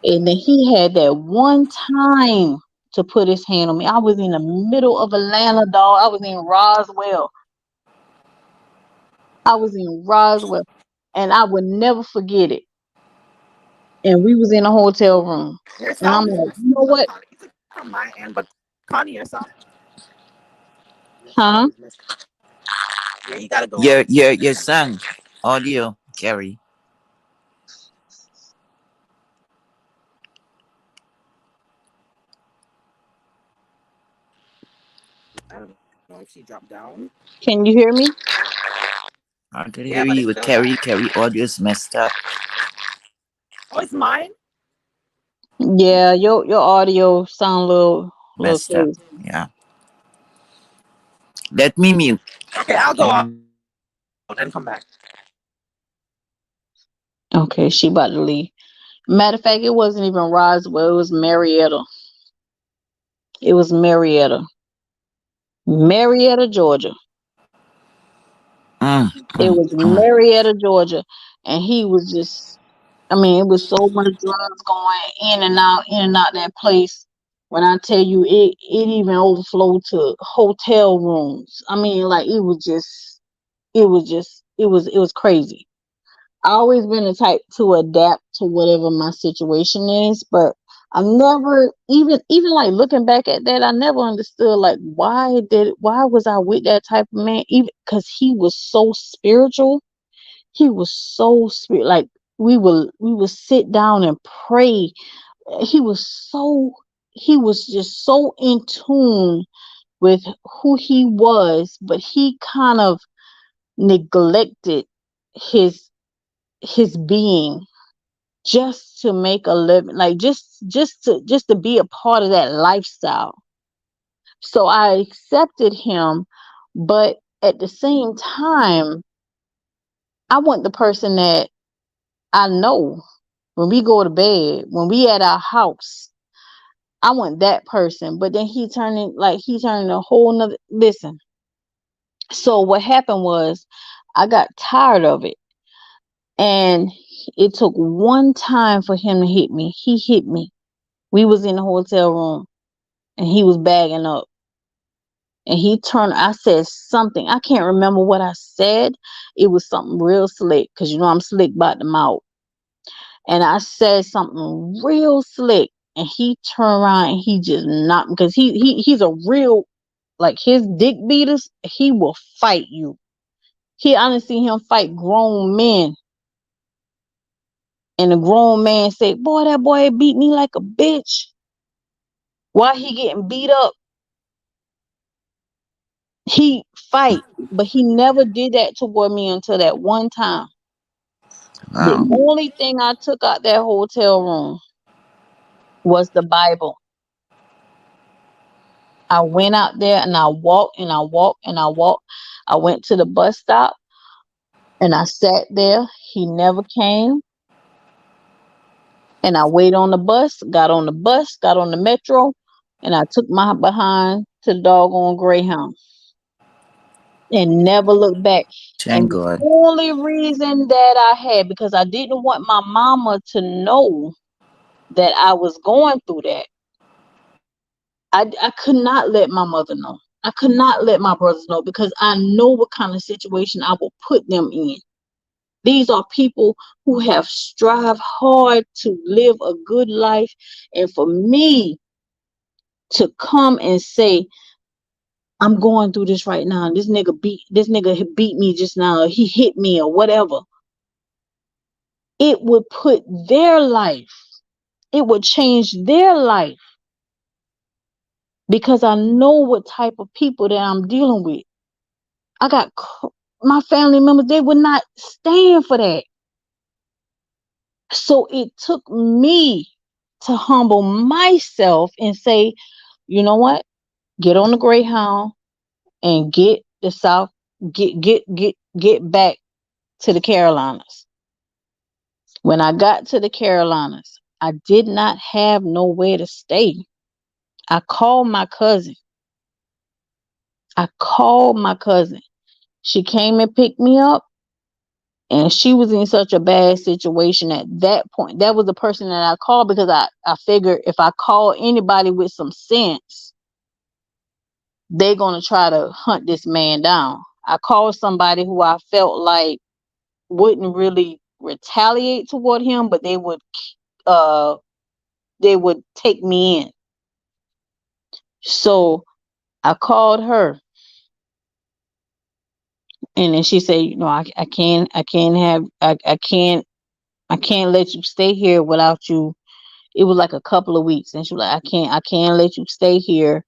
And then he had that one time to put his hand on me. I was in the middle of Atlanta, dog. I was in Roswell. I was in Roswell. And I would never forget it. And we was in a hotel room. Your And I'm sound like, is you know what? from my end, but Connie, your Huh? sound is missing. Yeah, you gotta go Your out. your your son audio, Gary. I don't know if she dropped down. Can you hear me? I could Yeah, hear but it's you with still bad. Carrie. Carrie audio is messed up. Oh, it's mine. Yeah, your audio sound a little Messed up. crazy. Yeah. Let me mute. Okay, I'll go out and come back. Okay, she about to leave. Matter of fact, it wasn't even Roswell, it was Marietta. It was Marietta. Marietta, Georgia. Mm, It mm, was mm. Marietta, Georgia. And he was just, I mean, it was so much drugs going in and out that place. When I tell you it even overflowed to hotel rooms. I mean, like it was crazy. I always been the type to adapt to whatever my situation is, but I never even like looking back at that, I never understood like why was I with that type of man? Even because he was so spiritual, he was so spirit like we would sit down and pray. He was so he was just so in tune with who he was, but he kind of neglected his his being just to make a living, like just to be a part of that lifestyle. So I accepted him, but at the same time I want the person that I know when we go to bed, when we at our house, I want that person. But then he turning a whole nother listen. So what happened was I got tired of it, and it took one time for him to hit me. He hit me. We was in the hotel room and he was bagging up. And he turned, I said something. I can't remember what I said. It was something real slick because you know I'm slick about the mouth. And I said something real slick. And he turned around and he just knocked me because he's a real, like his dick beaters, he will fight you. I done seen him fight grown men. And the grown man said, boy, that boy beat me like a bitch. While he getting beat up, he fight. But he never did that toward me until that one time. The Wow. only thing I took out that hotel room was the Bible. I went out there and I walked and I walked and I walked. I went to the bus stop and I sat there. He never came. And I waited on the bus, got on the metro, and I took my behind to the doggone Greyhound and never looked back. And Thank the God. only reason that I had, because I didn't want my mama to know that I was going through that, I could not let my mother know. I could not let my brothers know because I know what kind of situation I will put them in. These are people who have strived hard to live a good life. And for me to come and say, I'm going through this right now. This nigga beat me just now. He hit me or whatever. It would put their life, it would change their life because I know what type of people that I'm dealing with. I got my family members, they would not stand for that. So it took me to humble myself and say, you know what? Get on the Greyhound and get the South, get back to the Carolinas. When I got to the Carolinas, I did not have nowhere to stay. I called my cousin. I called my cousin. She came and picked me up, and she was in such a bad situation at that point. That was the person that I called because I figured if I call anybody with some sense, they're going to try to hunt this man down. I called somebody who I felt like wouldn't really retaliate toward him, but uh they would take me in. So I called her and then she said, you know, I can't let you stay here without you. It was like a couple of weeks and she was like, I can't let you stay here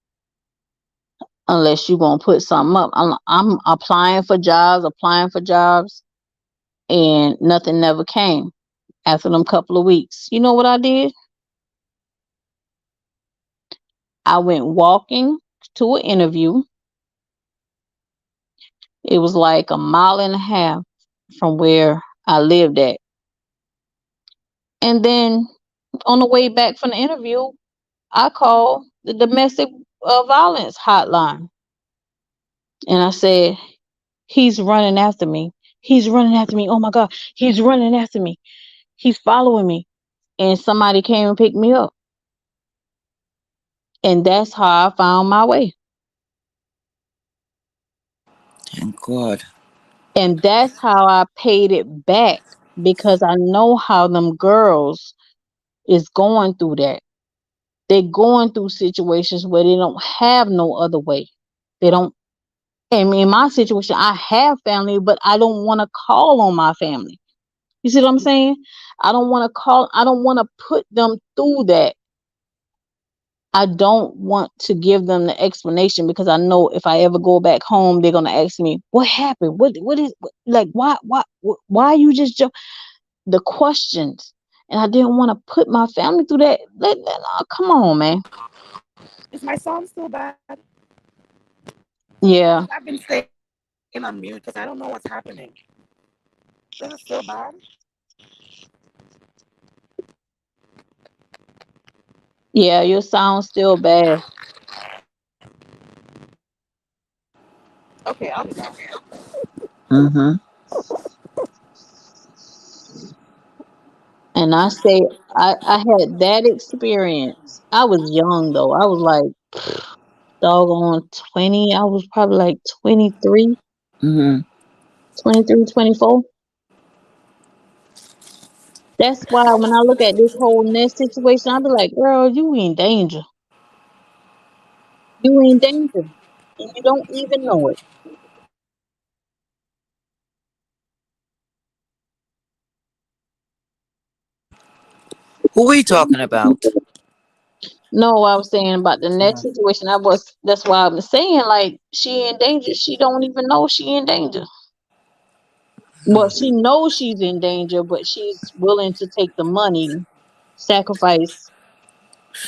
unless you're gonna put something up. I'm applying for jobs, and nothing never came after them couple of weeks. You know what I did? I went walking to an interview. It was like a mile and a half from where I lived at. And then on the way back from the interview, I called the domestic violence hotline and I said, he's running after me. He's running after me. Oh my God, he's running after me. He's following me. And somebody came and picked me up. And that's how I found my way. Thank God. And that's how I paid it back because I know how them girls is going through that. They're going through situations where they don't have no other way. They don't. I mean, in my situation, I have family, but I don't want to call on my family. You see what I'm saying? I don't want to put them through that. I don't want to give them the explanation because I know if I ever go back home, they're gonna ask me, "What happened? What is like? Why you just jump?" The questions, and I didn't want to put my family through that. Come on, man. Is my sound still bad? Yeah, I've been staying on mute because I don't know what's happening. Is it still bad? yeah, your sound's still bad. Okay, I'll be back. Mm-hmm. And I say, I had that experience. I was young though. I was like doggone 20. I was probably like 23, Mm-hmm. 23, 24. That's why when I look at this whole nest situation, I be like, girl, you in danger. You in danger. And you don't even know it. Who are you talking about? No, I was saying about the next Uh-huh. situation. That's why I'm saying like she in danger. She don't even know she in danger. Well, she knows she's in danger, but she's willing to take the money, sacrifice.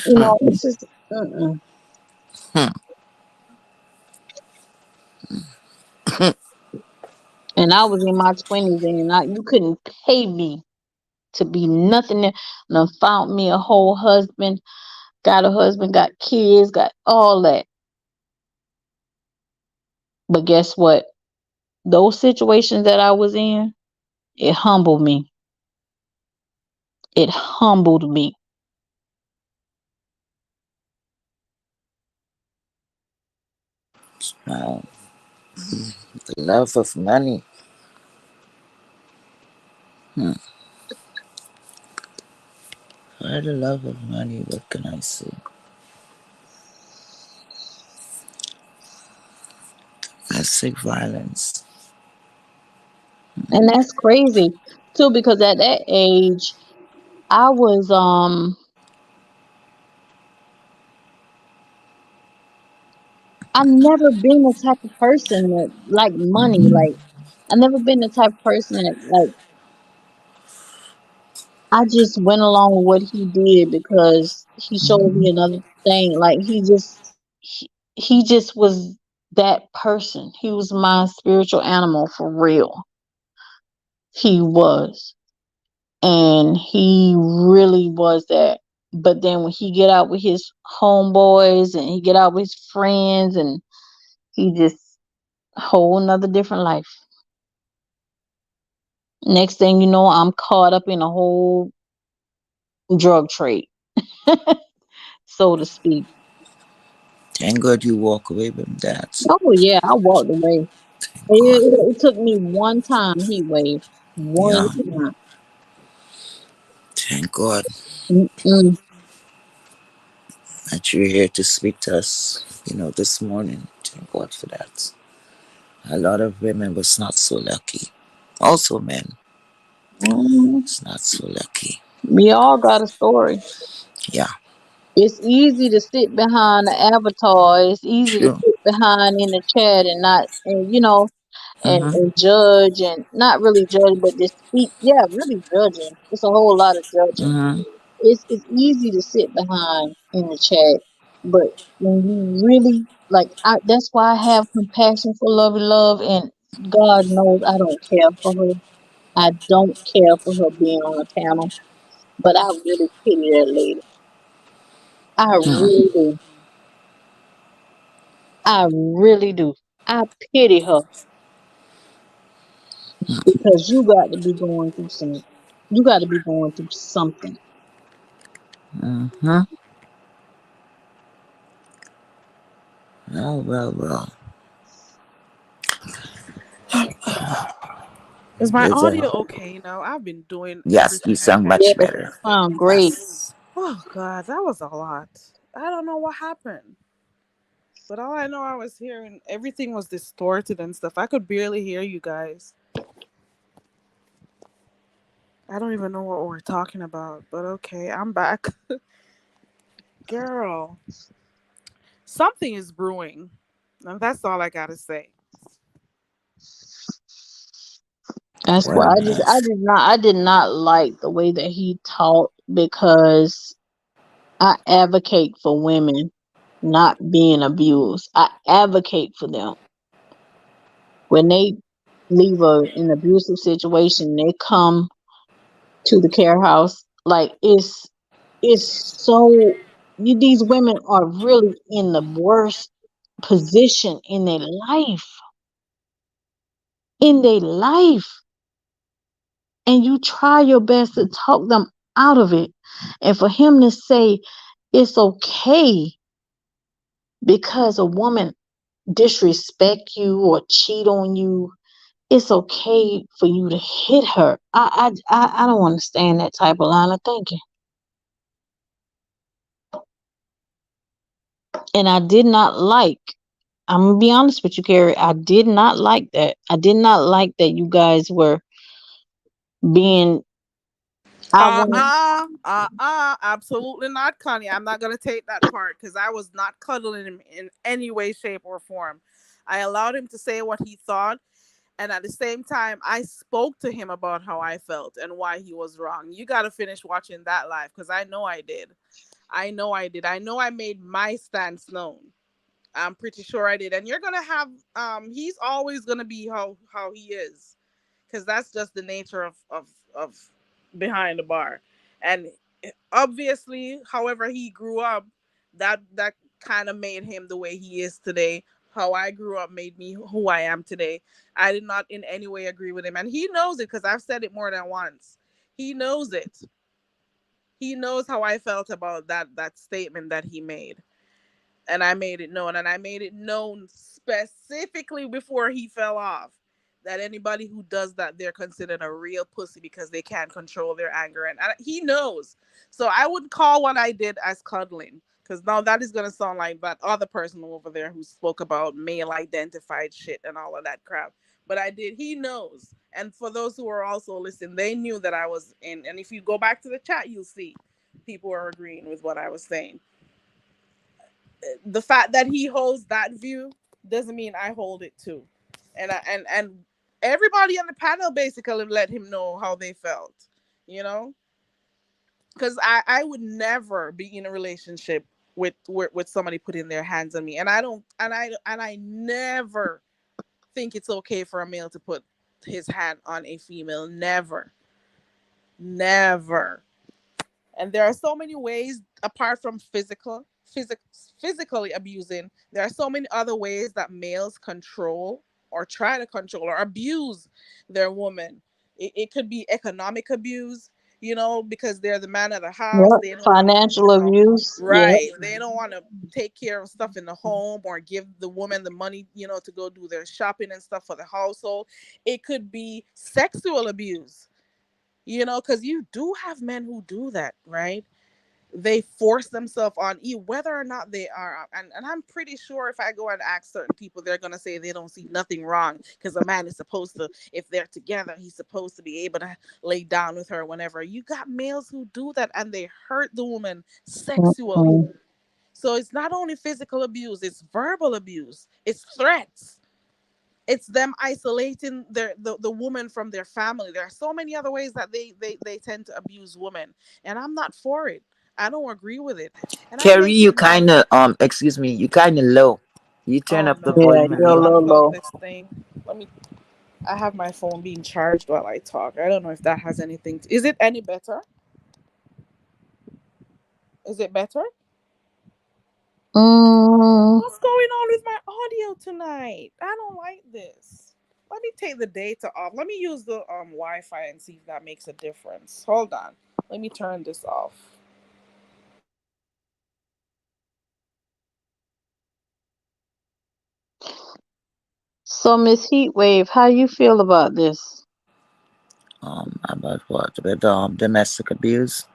You Hmm. know, it's just, mm-mm. Hmm. And I was in my 20s, and you couldn't pay me to be nothing. Done found me a whole husband, got kids, got all that. But guess what? Those situations that I was in, it humbled me. It humbled me. Wow. The love of money. Hmm. For the love of money, what can I say? Domestic violence. And that's crazy too, because at that age, I was I've never been the type of person that like money. Like I've never been the type of person that like I just went along with what he did because he showed me another thing. Like he just was that person. He was my spiritual animal for real. He was. And he really was that. But then when he get out with his homeboys and he get out with his friends and he just whole nother different life. Next thing you know, I'm caught up in a whole drug trade, so to speak. Thank God you walk away from that. Oh yeah, I walked away. Thank God. It took me one time, he waved. One Yeah. time. Thank God Mm-mm. that you're here to speak to us, this morning. Thank God for that. A lot of women was not so lucky. Also men, Mm. it's not so lucky. We all got a story. Yeah. It's easy to sit behind the avatar. It's easy to True. sit behind in the chat and not, and you know, Mm-hmm. and judge and not really judge, but just speak. Yeah, really judging. It's a whole lot of judging. Mm-hmm. It's easy to sit behind in the chat, but when you really like, that's why I have compassion for Lovey Love, and God knows I don't care for her. I don't care for her being on a panel, but I really pity that lady. I Hmm. really do. I really do. I pity her because you got to be going through some. You got to be going through something. Mm-hmm. Well, well, well. Is my It's audio a okay now? I've been doing yes. You everything I sound can Yeah, much to better. fix it. sound great. Yes. Oh god, that was a lot. I don't know what happened. But all I know I was hearing everything was distorted and stuff. I could barely hear you guys. I don't even know what we're talking about, but okay, I'm back. Girl, something is brewing. And that's all I gotta say. That's What why a I mess. did not like the way that he talked because I advocate for women not being abused. I advocate for them when they leave an abusive situation. They come to the care house like it's so these women are really in the worst position in their life, and you try your best to talk them out of it. And for him to say it's okay because a woman disrespect you or cheat on you, it's okay for you to hit her. I don't understand that type of line of thinking. And I did not like, I'm gonna be honest with you, Carrie. I did not like that. I did not like that you guys were being. I want. Absolutely not, Connie. I'm not gonna take that part because I was not cuddling him in any way, shape, or form. I allowed him to say what he thought, and at the same time, I spoke to him about how I felt and why he was wrong. You got to finish watching that live because I know I did. I know I did. I know I made my stance known. I'm pretty sure I did. And you're gonna have he's always gonna be how he is. Because that's just the nature of behind the bar. And obviously, however he grew up, that kind of made him the way he is today. How I grew up made me who I am today. I did not in any way agree with him. And he knows it because I've said it more than once. He knows it. He knows how I felt about that statement that he made, and I made it known. And I made it known specifically before he fell off that anybody who does that, they're considered a real pussy because they can't control their anger. And he knows. So I wouldn't call what I did as cuddling because now that is going to sound like that other person over there who spoke about male identified shit and all of that crap. But I did. He knows. And for those who are also listening, they knew that I was in. And if you go back to the chat, you'll see people are agreeing with what I was saying. The fact that he holds that view doesn't mean I hold it too. And everybody on the panel basically let him know how they felt, you know, because I would never be in a relationship with somebody putting their hands on me, and I don't, and I never think it's okay for a male to put his hand on a female. Never, never. And there are so many ways apart from physically abusing. There are so many other ways that males control or try to control or abuse their woman. It could be economic abuse, you know, because they're the man of the house. Yep. They don't want to, Financial abuse. Yep. right, they don't want to take care of stuff in the home or give the woman the money, you know, to go do their shopping and stuff for the household. It could be sexual abuse, you know, because you do have men who do that, right? They force themselves on you, whether or not they are. And I'm pretty sure if I go and ask certain people, they're going to say they don't see nothing wrong because a man is supposed to, if they're together, he's supposed to be able to lay down with her whenever. You got males who do that and they hurt the woman sexually. Mm-mm. So it's not only physical abuse, it's verbal abuse, it's threats, it's them isolating the woman from their family. There are so many other ways that they tend to abuse women, and I'm not for it. I don't agree with it, and I Carrie, make you it known. kind of excuse me, you kind of low. You turn Oh up the no, Yeah, let volume me a you're a little. little unplug low. this thing. Let me. I have my phone being charged while I talk. I don't know if that has anything. Is it any better? Is it better? Mm, What's going on with my audio tonight? I don't like this. Let me take the data off. Let me use the Wi-Fi and see if that makes a difference. Hold on. Let me turn this off. so Miss Heatwave, how you feel about this? About what? About domestic abuse.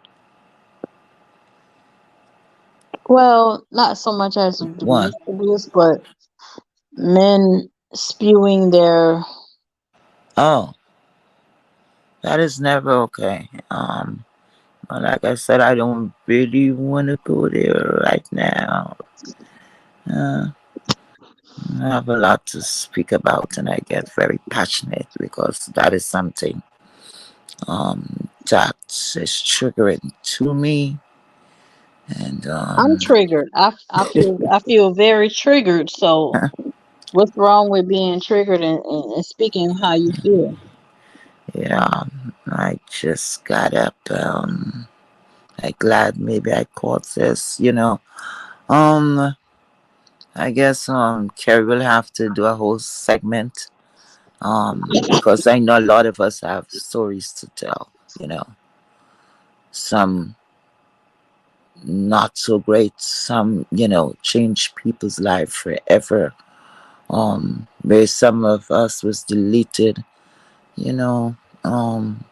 Well, not so much as a One. domestic abuse, but men spewing their. Oh, that is never okay. But like I said, I don't really want to go there right now. Uh, I have a lot to speak about, and I get very passionate because that is something that is triggering to me, and I'm triggered. I feel very triggered. So what's wrong with being triggered and speaking how you feel? yeah, I just got up. I glad maybe I caught this. Um, I guess Carrie will have to do a whole segment because I know a lot of us have stories to tell. some not so great, some, change people's life forever. Where some of us was deleted, you know, um,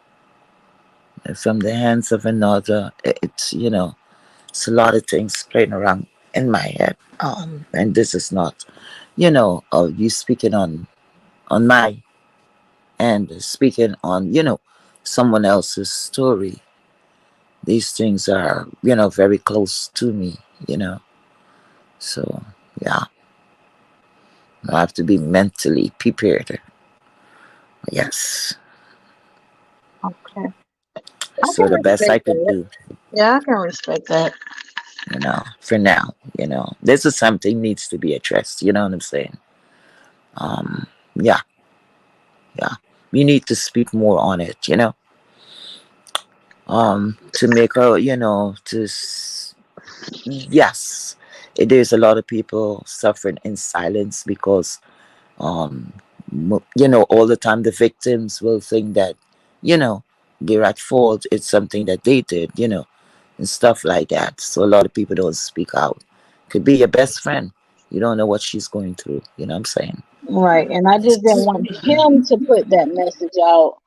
from the hands of another. It's, it's a lot of things playing around in my head. And this is not, you speaking on my end, speaking on, someone else's story. These things are, very close to me, you know. So, yeah, I have to be mentally prepared. Yes. Okay. I So can the best respect I could that. do, Yeah, I can respect that. for now, this is something needs to be addressed. You know what I'm saying? Um, yeah, yeah. We need to speak more on it, to make a, yes, there's a lot of people suffering in silence because, um, all the time the victims will think that, you know, they're at fault. It's something that they did, and stuff like that. So a lot of people don't speak out. Could be your best friend. You don't know what she's going through. You know what I'm saying? Right. And I just didn't want him to put that message out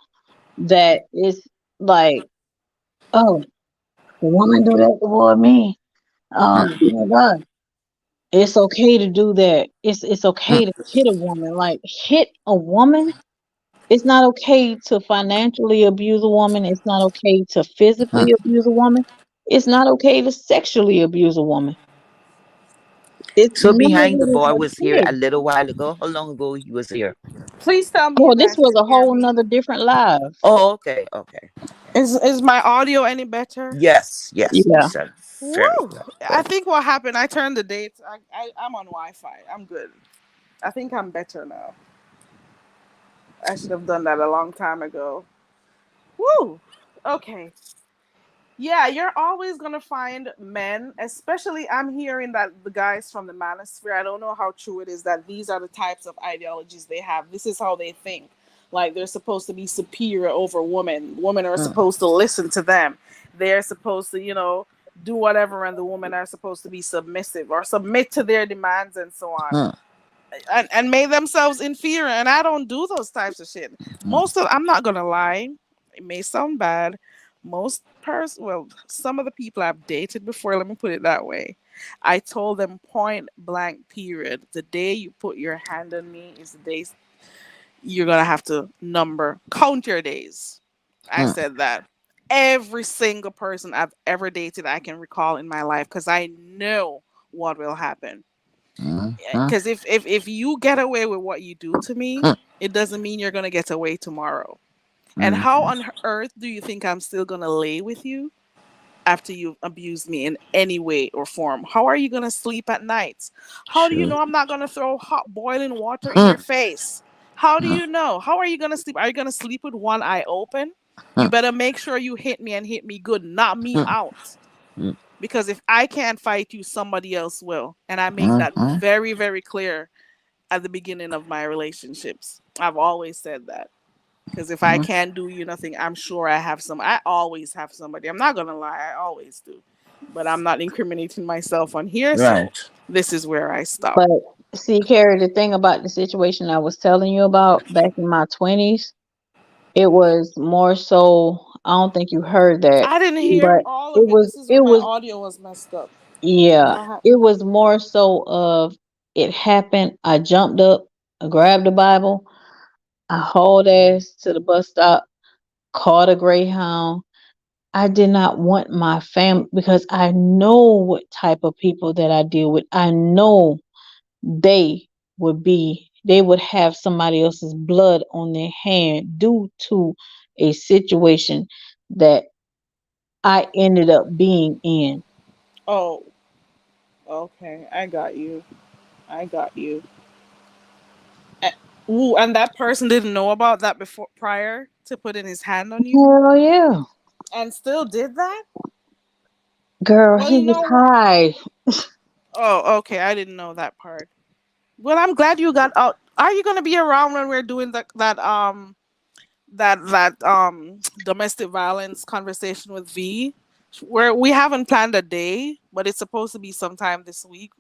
that it's like, oh, the woman do that toward me. Mm, Oh my God. It's okay to do that. It's mm, okay to hit a woman. Like hit a woman. It's not okay to financially abuse a woman. It's not okay to mm. physically abuse a woman. It's not okay to sexually abuse a woman. It's So none of behind the it is boy was here okay. a little while ago. How long ago he was here? Please tell me you Well, this guys was can a hear whole me. nother different live. Oh, okay, okay, okay. Is my audio any better? Yes, yes, you Yeah. said very Woo! well. I think what happened, I turned the dates. I'm on Wi Fi. I'm good. I think I'm better now. I should have done that a long time ago. Woo! Okay. Yeah, you're always gonna find men, especially I'm hearing that the guys from the manosphere, I don't know how true it is that these are the types of ideologies they have. This is how they think. Like they're supposed to be superior over women. Women are Mm, supposed to listen to them. They're supposed to, do whatever, and the women are supposed to be submissive or submit to their demands and so on, mm, and made themselves inferior. And I don't do those types of shit. mm, I'm not gonna lie, it may sound bad. Well, some of the people I've dated before, let me put it that way. I told them point blank, period. The day you put your hand on me is the day you're gonna have to count your days. I mm, said that. Every single person I've ever dated, I can recall in my life, because I know what will happen. mm, mm, Because if you get away with what you do to me, mm, it doesn't mean you're gonna get away tomorrow. And mm, how on earth do you think I'm still gonna lay with you after you've abused me in any way or form? How are you gonna sleep at nights? How do you true. know I'm not gonna throw hot boiling water in your Mm, face? How do mm, you know? How are you gonna sleep? Are you gonna sleep with one eye open? You mm, better make sure you hit me and hit me good, not me mm, out. mm, Because if I can't fight you, somebody else will. And I make mm, that mm. very, very clear at the beginning of my relationships. I've always said that. Because if I Mm. can't do you nothing, I'm sure I always have somebody. I'm not gonna lie, I always do. But I'm not incriminating myself on here, so Right. this is where I stop. But see, Carrie, the thing about the situation I was telling you about back in my 20s, it was more so, I don't think you heard that, I didn't hear but all it of it. was This is where it my was audio was messed up. yeah, What happened? it was more so of it happened. I jumped up, I grabbed the Bible, I hauled ass to the bus stop, called a Greyhound. I did not want my family because I know what type of people that I deal with. I know they they would have somebody else's blood on their hand due to a situation that I ended up being in. Oh, okay. I got you. I got you. Eh, Ooh, and that person didn't know about that before prior to putting his hand on you, Hell yeah. and still did that? Girl, Well, he you was know what? high. Oh, okay. I didn't know that part. Well, I'm glad you got out. Are you gonna be around when we're doing that domestic violence conversation with V? Where we haven't planned a day, but it's supposed to be sometime this week.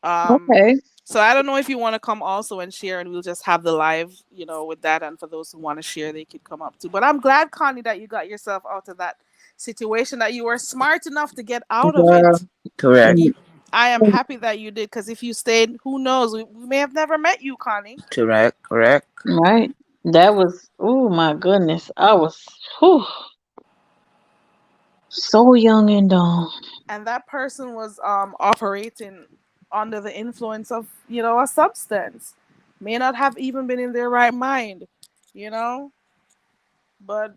Um, Okay. so I don't know if you want to come also and share, and we'll just have the live, with that. And for those who want to share, they could come up too. But I'm glad, Connie, that you got yourself out of that situation. That you were smart enough to get out of Girl. it. Correct. E- I am happy that you did, because if you stayed, who knows? We may have never met you, Connie. Correct. Correct. Right. That was, oh my goodness. I was whew, so young and dumb. And that person was operating under the influence of a substance, may not have even been in their right mind, you know but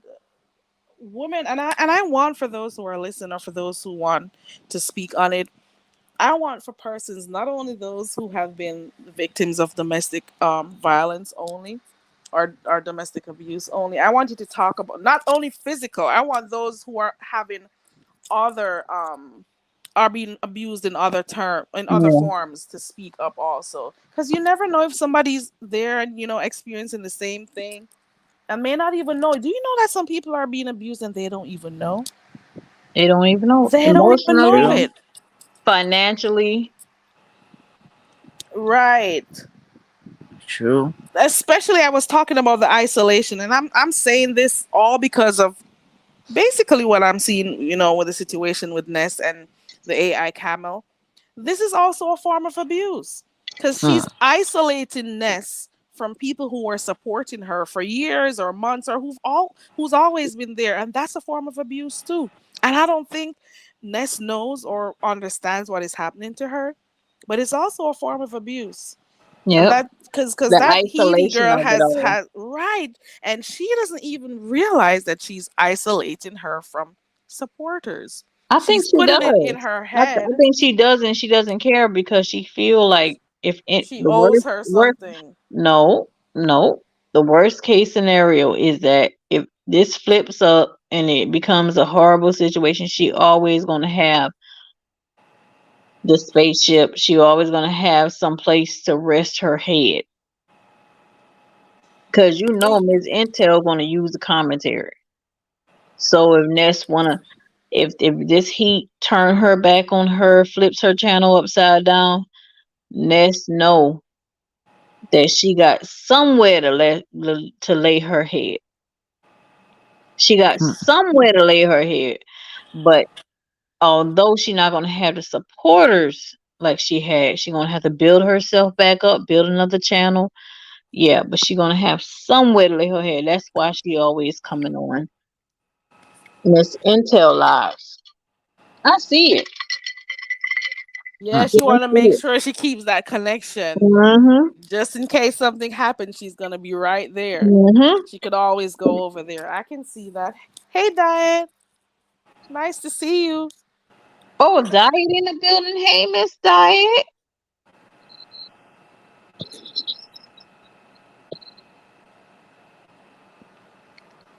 women, and I want, for those who are listening, or for those who want to speak on it, I want for persons, not only those who have been victims of domestic violence only, or domestic abuse only. I want you to talk about not only physical. I want those who are having other are being abused in other Yeah. forms, to speak up also, because you never know if somebody's there and experiencing the same thing, and may not even know. Do you know that some people are being abused and they don't even know? They don't even know. They don't even know Emotionally, True. it. financially. Right. True. Especially, I was talking about the isolation, and I'm saying this all because of basically what I'm seeing, with the situation with Ness and the AI camel. This is also a form of abuse, because Hmm. she's isolating Ness from people who were supporting her for years or months, or who's always been there, and that's a form of abuse too. And I don't think Ness knows or understands what is happening to her, but it's also a form of abuse. And Yep. that, because The that Healy isolation girl of it has all. had right, and she doesn't even realize that she's isolating her from supporters. I think She's she putting it in does. her I head think she does, and she doesn't care because she feel like if it, she the owes worst, her worst, something. no, no, the worst case scenario is that if this flips up and it becomes a horrible situation, she always gonna have the spaceship. She always gonna have some place to rest her head. Cause you know Eh, Ms. Intel gonna use the commentary. So if Ness wanna, if this heat turn her back on her, flips her channel upside down, Ness know that she got somewhere to lay her head. She got Hmm. somewhere to lay her head. But although she not gonna have the supporters like she had, she gonna have to build herself back up, build another channel. Yeah, but she gonna have somewhere to lay her head. That's why she always coming on Miss Intel lives. I see it. yeah, Hmm. she I want to see make it. sure she keeps that connection, Mhm. just in case something happens. She's gonna be right there. Mhm. She could always go over there. I can see that. Hey, Diane, nice to see you. Oh, Diet in the building. Hey, Miss Diet.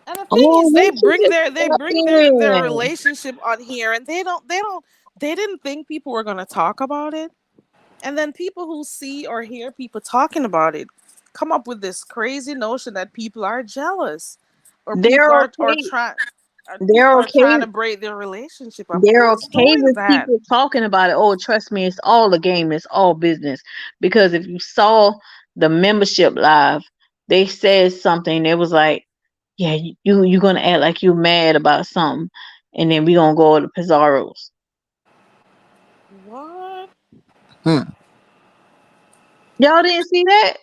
And the thing Oh, is, they when she bring just their popping. relationship on here, and they didn't think people were gonna talk about it. And then people who see or hear people talking about it come up with this crazy notion that people are jealous, or They're people okay. They're are okay. trying to break their relationship up. They're Who's okay doing with that? people talking about it. Oh, trust me, it's all a game. It's all business. Because if you saw the membership live, they said something. It was like, "Yeah, you gonna act like you mad about something, and then we gonna go to Pizarro's." What? Hmm. Y'all didn't see that,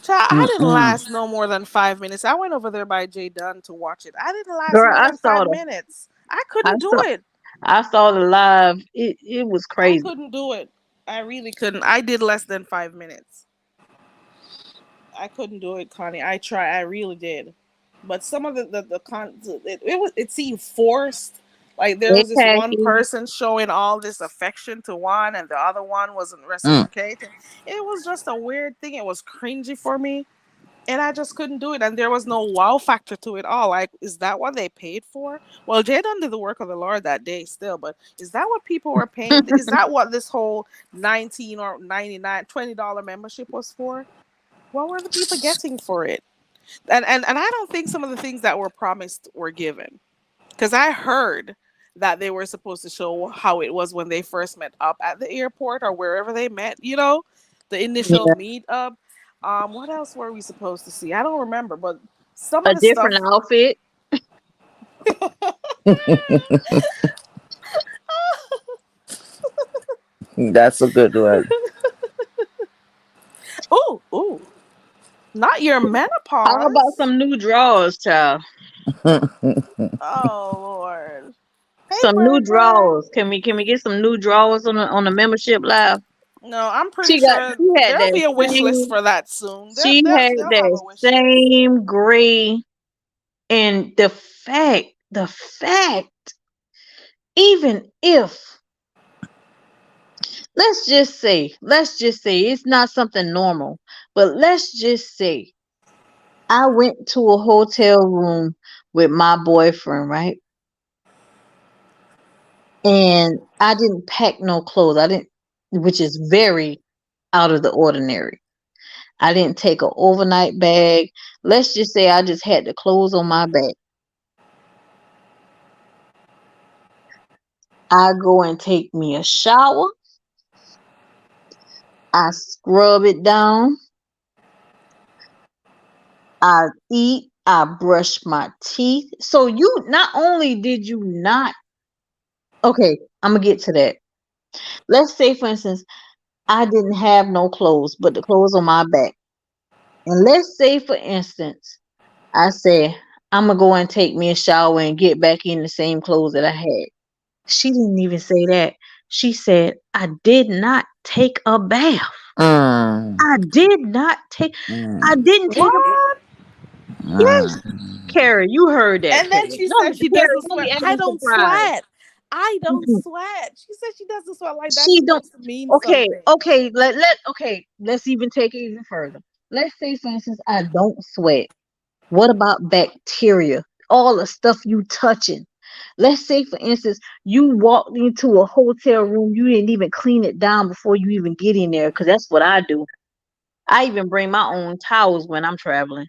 Child, I didn't Mm-mm. last no more than 5 minutes. I went over there by Jay Dunn to watch it. I didn't last girl. more I than saw five the. minutes. I I couldn't do saw. it. I saw the live. It was I crazy. couldn't do it. I really couldn't. I did less than 5 minutes. I couldn't do it, Connie. I try. I really did. But some of it seemed forced. Like there They was this one tacky. person showing all this affection to one, and the other one wasn't Mm. reciprocating. It was just a weird thing. It was cringy for me, and I just couldn't do it. And there was no wow factor to it all. Like, is that what they paid for? Well, Jadon did the work of the Lord that day still, but is that what people were paying? Is that what this whole 19 or 99 $20 membership was for? What were the people getting for it? And I don't think some of the things that were promised were given. Because I heard that they were supposed to show how it was when they first met up at the airport or wherever they met, the initial Yeah. meet up. What else were we supposed to see? I don't remember, but some A of the different stuff. outfit. That's a good one. Ooh, ooh, not your How about menopause. some new drawers, child? Oh Lord. Hey, Some new bird, bird. drawers. Can we get some new drawers on the membership live? No, I'm pretty She got sure she had there'll that be a wish list same for that soon. she had They'll have that a wish list. same gray, and the fact, even if, let's just say it's not something normal, but let's just say I went to a hotel room with my boyfriend, right? And I didn't pack no clothes. I didn't, which is very out of the ordinary. I didn't take an overnight bag. Let's just say I just had the clothes on my back. I go and take me a shower. I scrub it down. I eat. I brush my teeth. So you not only did you not, okay, I'm gonna get to that. Let's say, for instance, I didn't have no clothes, but the clothes on my back. And let's say, for instance, I say, I'm gonna go and take me a shower and get back in the same clothes that I had. She didn't even say that. She said, I did not take a bath. Mm, I did not take, I mm, didn't take a bath. What? Yes, mm. Carrie, you heard that, And then Carrie. she Don't, said she Carrie, doesn't don't sweat. be I acting don't surprised. sweat. I don't Mm-mm. sweat. She said she doesn't sweat like that's She don't. supposed to mean Okay, something. okay, okay, let's even take it even further. Let's say, for instance, I don't sweat. What about bacteria? All the stuff you touching. Let's say, for instance, you walked into a hotel room, you didn't even clean it down before you even get in there, because that's what I do. I even bring my own towels when I'm traveling.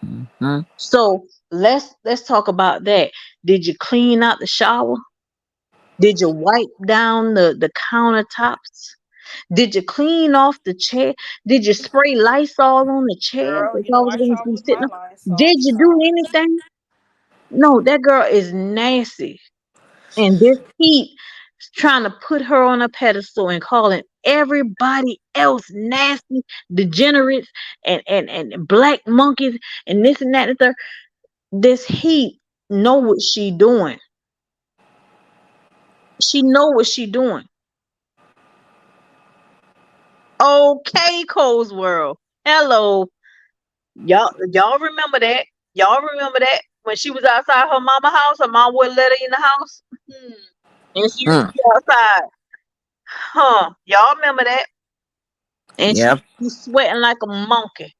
Mhm. So let's talk about that. Did you clean out the shower? Did you wipe down the countertops? Did you clean off the chair? Did you spray Lysol on the chair Girl, if I was I going to be showered with sitting my up? Lysol. Did you do Child. anything? No, that girl is nasty. And this heat is trying to put her on a pedestal and calling everybody else nasty, degenerates, and black monkeys, and this and that and the third. This heat know what she doing. She know what she doing. Okay, Cole's World. Hello. Y'all remember that? Y'all remember that when she was outside her mama house, her mom wouldn't let her in the house, and she used to Mm. be outside. Huh? Y'all remember that? And she Yep. was sweating like a monkey,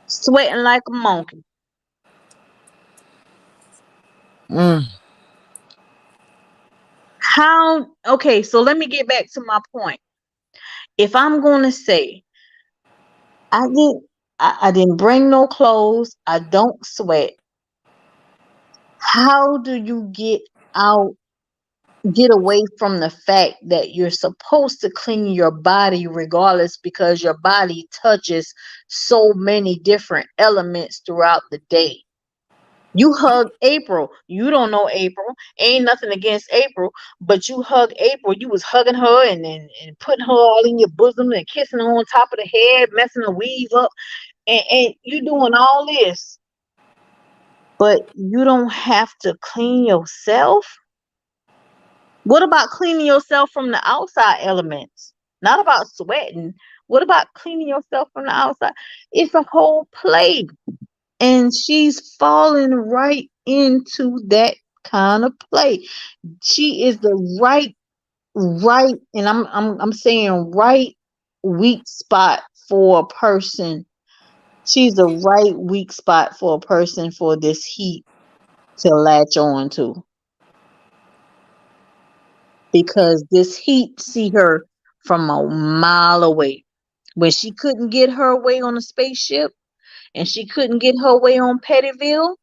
sweating like a monkey. Mm. How? Okay, so let me get back to my point. If I'm going to say I didn't, I didn't bring no clothes, I don't sweat. How do you out? Get away from the fact that you're supposed to clean your body regardless, because your body touches so many different elements throughout the day. You hug April. You don't know April. Ain't nothing against April, but you hug April. You was hugging her and putting her all in your bosom and kissing her on top of the head, messing her weave up, and you doing all this, but you don't have to clean yourself. What about cleaning yourself from the outside elements? Not about sweating. What about cleaning yourself from the outside? It's a whole play. And she's falling right into that kind of play. She is the right, and I'm saying right weak spot for a person. She's the right weak spot for a person for this heat to latch on to, because this heat see her from a mile away. When she couldn't get her way on a spaceship and she couldn't get her way on Pettyville,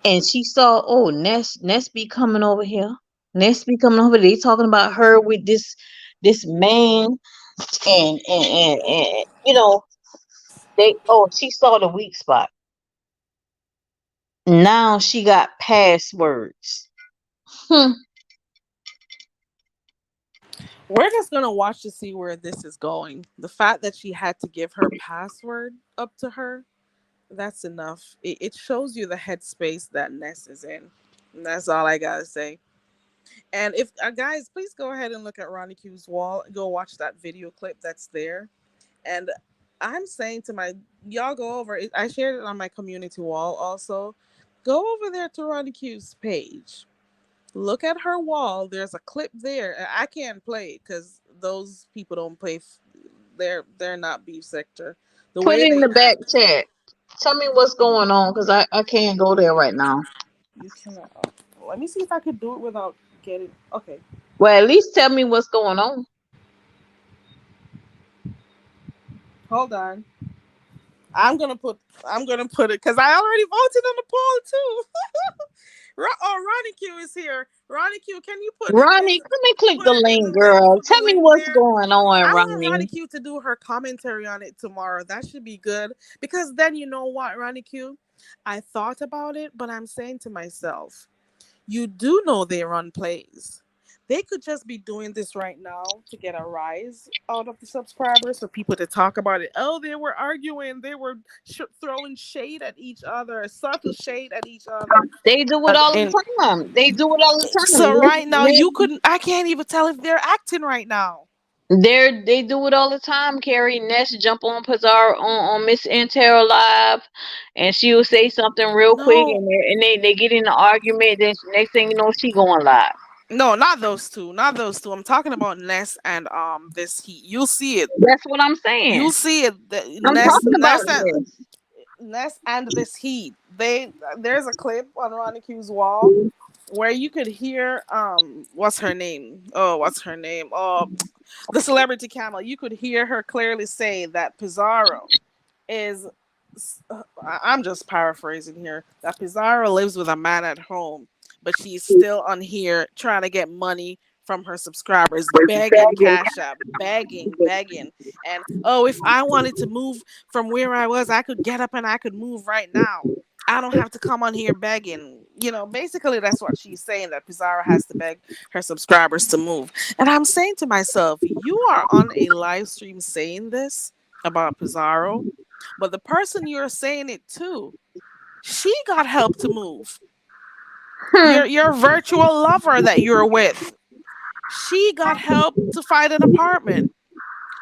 and she saw, oh, Ness be coming over here. Ness be coming over. They talking about her with this man, and they, oh, she saw the weak spot. Now she got passwords. Hmm. We're just gonna watch to see where this is going. The fact that she had to give her password up to her, that's enough. It shows you the headspace that Ness is in. And that's all I gotta say. And if guys, please go ahead and look at Ronnie Q's wall. Go watch that video clip that's there. And I'm saying to my y'all go over it. I shared it on my community wall also. Go over there to Ronnie Q's page. Look at her wall. There's a clip there. I can't play it because those people don't play. They're not beef sector. The Put way it in they the back act, chat. Tell me what's going on, because I can't go there right now. you cannot. Let me see if I could do it without getting. Okay, Well, at least tell me what's going on. hold on. I'm gonna put. I'm gonna put it because I already voted on the poll too. Oh, Ronnie Q is here. Ronnie Q, can you put it in? Ronnie, come and click Put the it in link, the link. girl. Put the Tell me link what's there. going on, I want Ronnie Ronnie. Q to do her commentary on it tomorrow. That should be good because then you know what, Ronnie Q, I thought about it, but I'm saying to myself, you do know they run plays. They could just be doing this right now to get a rise out of the subscribers for people to talk about it. Oh, they were arguing. They were throwing shade at each other, subtle shade at each other. They do it all And the time. They do it all the so right now, time. you couldn't. I can't even tell if they're acting right now. They do it all the time, Carrie. Ness jump on Pizarro on Miss Intel live, and she'll say something real quick, No, and they get in an argument. Then next thing you know, she going live. no, not those two. Not those two. I'm talking about Ness and this Heat. You'll see it. That's what I'm saying. You'll see it. I'm Ness, talking about Ness, and this. Ness and this Heat. There's a clip on Ronnie Q's wall where you could hear what's her name? Oh, what's her name? Oh, the celebrity camel. You could hear her clearly say that Pizarro is. I'm just paraphrasing here. That Pizarro lives with a man at home, but she's still on here trying to get money from her subscribers, begging Cash App, begging. And oh, if I wanted to move from where I was, I could get up and I could move right now. I don't have to come on here begging. Basically that's what she's saying, that Pizarro has to beg her subscribers to move. And I'm saying to myself, you are on a live stream saying this about Pizarro, but the person you're saying it to, she got help to move. Hmm. Your virtual lover that you're with, she got help to find an apartment.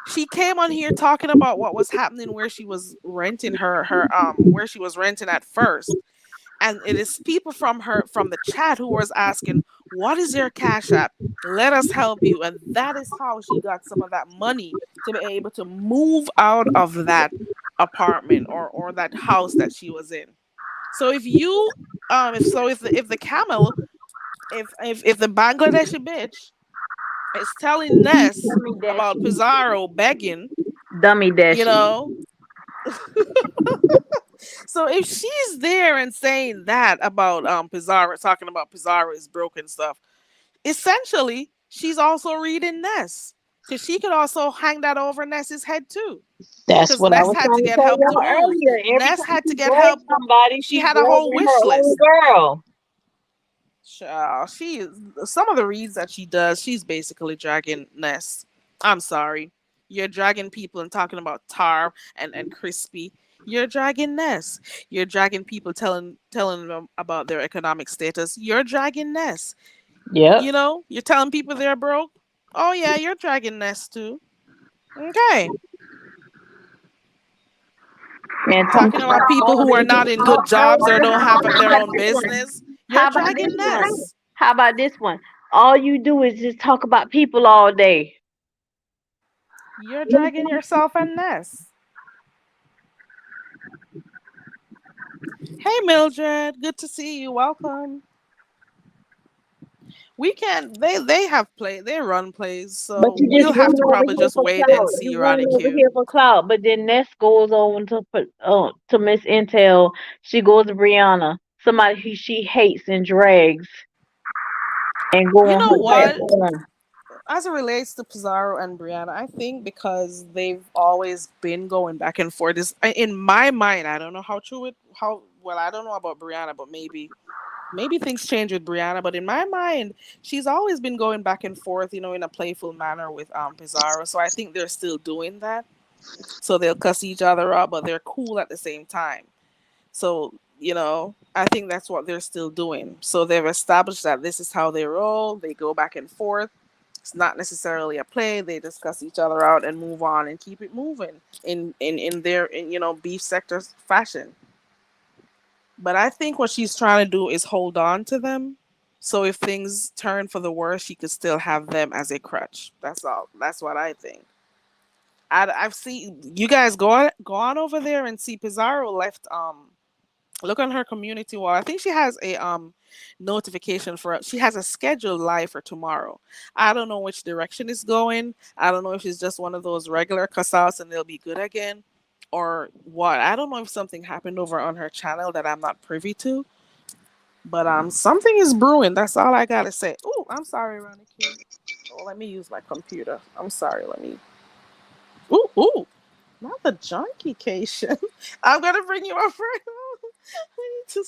She came on here talking about what was happening where she was renting her where she was renting at first. And it is people from the chat who was asking, what is your Cash App? Let us help you. And that is how she got some of that money to be able to move out of that apartment or that house that she was in. So if you if the camel, if the Bangladeshi bitch is telling Ness Dummy about Dashy. Pizarro begging, Dummy you Dashy. know, so if she's there and saying that about Pizarro, talking about Pizarro's broken stuff, essentially she's also reading Ness. Because she could also hang that over Ness's head too. That's Because what I Ness was had to trying to get tell help to y'all move. earlier. Every Ness time had she to get drags help. somebody, She she had a whole dragging wish her own list. girl. She is, some of the reads that she does, she's basically dragging Ness. I'm sorry. You're dragging people and talking about Tar and Crispy. You're dragging Ness. You're dragging people telling them about their economic status. You're dragging Ness. Yep. You're telling people they're broke. Oh yeah, you're dragging Ness too. Okay. And talking Talking about about people all who are this. not in good jobs or don't have How their about own this one? business. You're How about this dragging one? Ness. How about this one? All you do is just talk about people all day. You're dragging yourself and Ness. Hey Mildred, good to see you. Welcome. We can they have they run plays, But so you just we'll have run to over probably here just for wait and clout. see You run Ronnie over Q. here for clout. But then Ness goes over to Miss Intel. She goes to Brianna. somebody she hates and drags and go You on know her what? platform. As it relates to Pizarro and Brianna, I think because they've always been going back and forth. Is in my mind, I don't know how true it how well I don't know about Brianna, but maybe things change with Brianna. But in my mind, she's always been going back and forth, in a playful manner with Pizarro. So I think they're still doing that. So they'll cuss each other up, but they're cool at the same time. So, I think that's what they're still doing. So they've established that this is how they roll. They go back and forth. It's not necessarily a play. They discuss each other out and move on and keep it moving in their beef sector fashion. But I think what she's trying to do is hold on to them. So if things turn for the worse, she could still have them as a crutch. That's all. That's what I think. I've seen you guys go on over there and see Pizarro left look on her community wall. I think she has a notification for she has a scheduled live for tomorrow. I don't know which direction it's going. I don't know if it's just one of those regular cuss outs and they'll be good again or what. I don't know if something happened over on her channel that I'm not privy to. But something is brewing. That's all I gotta say. Oh, I'm sorry, Ronnie Q. Oh, let me use my computer. I'm sorry, let me ooh. Not the junkication. I'm gonna bring you up right now. I need to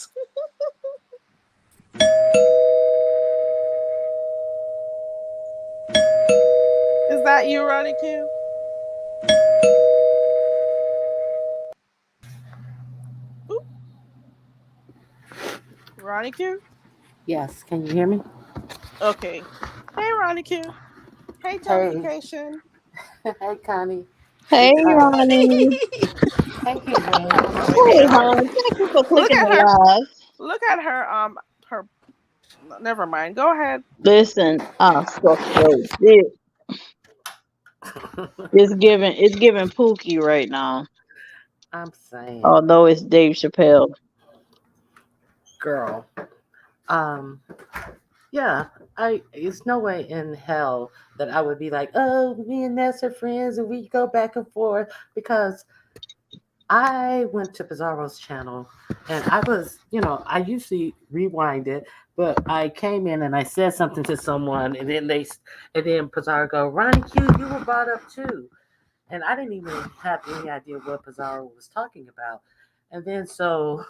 Is that you, Ronnie Q? Ooh, Ronnie Q? Yes, can you hear me? Okay. Hey, Ronnie Q. Hey, Hey, junkication. hey, Connie. Hey, Uh, Ronnie. hey, PJ. Hey, hon. Thank you for Look clicking at the her. live. Look at her. Her. Never mind. Go ahead. Listen, so it's giving Pookie right now. I'm saying, Although it's Dave Chappelle. girl. Um, yeah, it's no way in hell that I would be like, oh, me and Ness are friends and we go back and forth because I went to Pizarro's channel and I was, I usually rewind it, but I came in and I said something to someone and then Pizarro go, Ronnie Q, you were brought up too. And I didn't even have any idea what Pizarro was talking about. And then so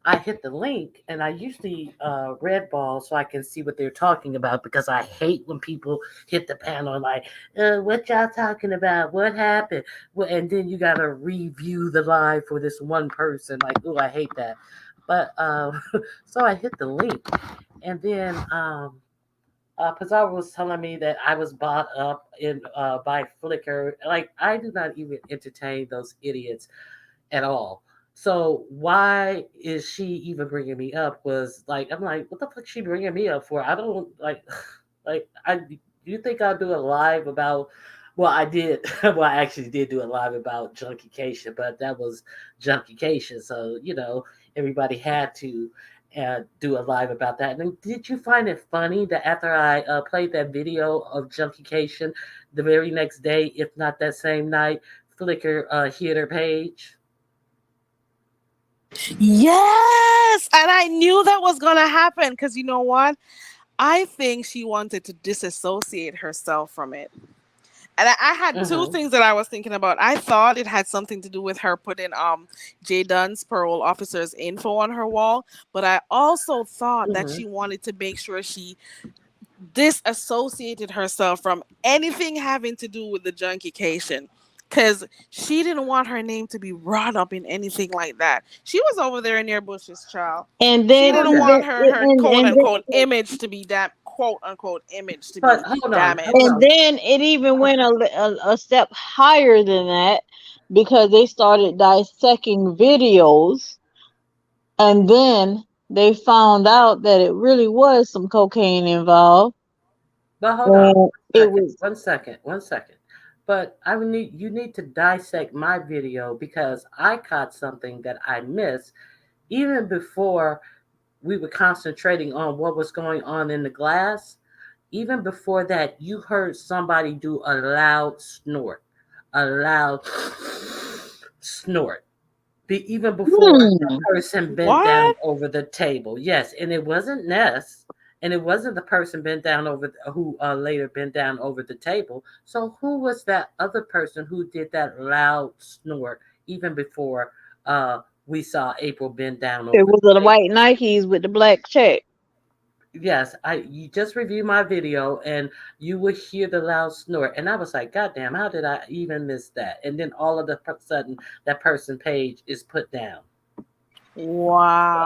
I hit the link, and I usually red ball so I can see what they're talking about because I hate when people hit the panel like, "What y'all talking about? What happened?" Well, and then you gotta review the live for this one person. Like, oh, I hate that. But so I hit the link, and then Pizarro was telling me that I was bought up in by Flickr. Like I do not even entertain those idiots at all. So why is she even bringing me up? Was like I'm like, what the fuck is she bringing me up for? I don't like, like I. Do you think I'll do a live about? Well, I did. Well, I actually did do a live about junkication, but that was junkication. So everybody had to do a live about that. And did you find it funny that after I played that video of junkication, the very next day, if not that same night, Flickr hit her page? Yes, and I knew that was gonna happen because you know what? I think she wanted to disassociate herself from it. And I had two Mm-hmm. things that I was thinking about. I thought it had something to do with her putting Jay Dunn's parole officer's info on her wall, but I also thought that Mm-hmm. she wanted to make sure she disassociated herself from anything having to do with the junkication. Because she didn't want her name to be brought up in anything like that. She was over there in their bushes, child. And She then, Well, didn't no. want her quote and then unquote image to be quote unquote image to But be hold on, hold damaged. And on. then it even went a step higher than that because they started dissecting videos, and then they found out that it really was some cocaine involved. But hold on. And it was, One second. One second. But I would need you need to dissect my video because I caught something that I missed even before we were concentrating on what was going on in the glass. Even before that, you heard somebody do a loud snort. A loud snort. even before the Hmm. person bent down What? over the table. Yes, and it wasn't Ness, and it wasn't the person bent down over who later bent down over the table. So who was that other person who did that loud snort even before uh, we saw April bend down It over was the the table? white Nikes with the black check. Yes, I you just review my video and you would hear the loud snort, and I was like, God damn, how did I even miss that? And then all of the sudden, that person page is put down.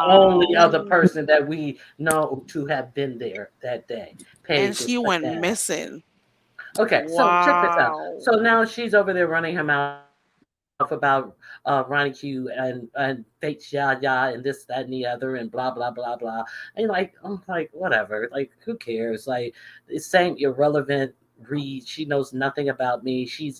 Only Wow. other person that we know to have been there that day. And Page was she put went down. missing. Okay, so check this out. Wow. So now she's over there running her mouth about Ronnie Q and fake ya ya and this, that, and the other and blah blah blah blah. And like I'm like whatever. Like who cares? Like the same irrelevant read. She knows nothing about me. She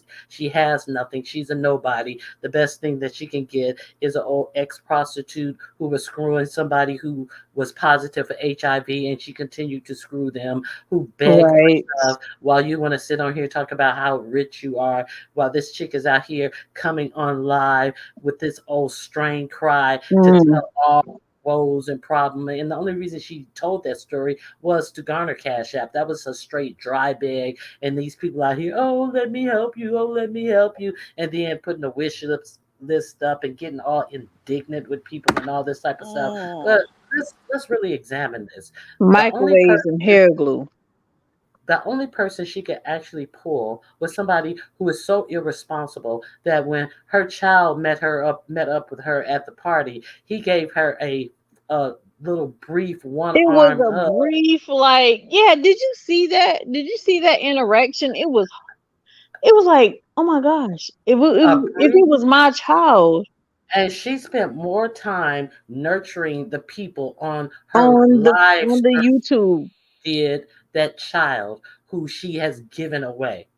has nothing. She's a nobody. The best thing that she can get is an old ex prostitute who was screwing somebody who was positive for HIV, and she continued to screw them. Who begged for Right. stuff while you want to sit on here talk about how rich you are, while this chick is out here coming on live with this old strain cry to Mm. tell all woes and problem. And the only reason she told that story was to garner cash app. That was a straight dry bag. And these people out here, oh, let me help you. Oh, let me help you. And then putting a list up and getting all indignant with people and all this type of stuff. But Mm. let's really examine this. The only Microwaves and person hair glue. the only person she could actually pull was somebody who was so irresponsible that when her child met up with her at the party, he gave her a little brief one It was armed a hug, brief, like, yeah, did you see that? Did you see that interaction? It was like, oh my gosh. a If brief, it was my child and she spent more time nurturing the people on her on the live on the stream YouTube. did that child who she has given away.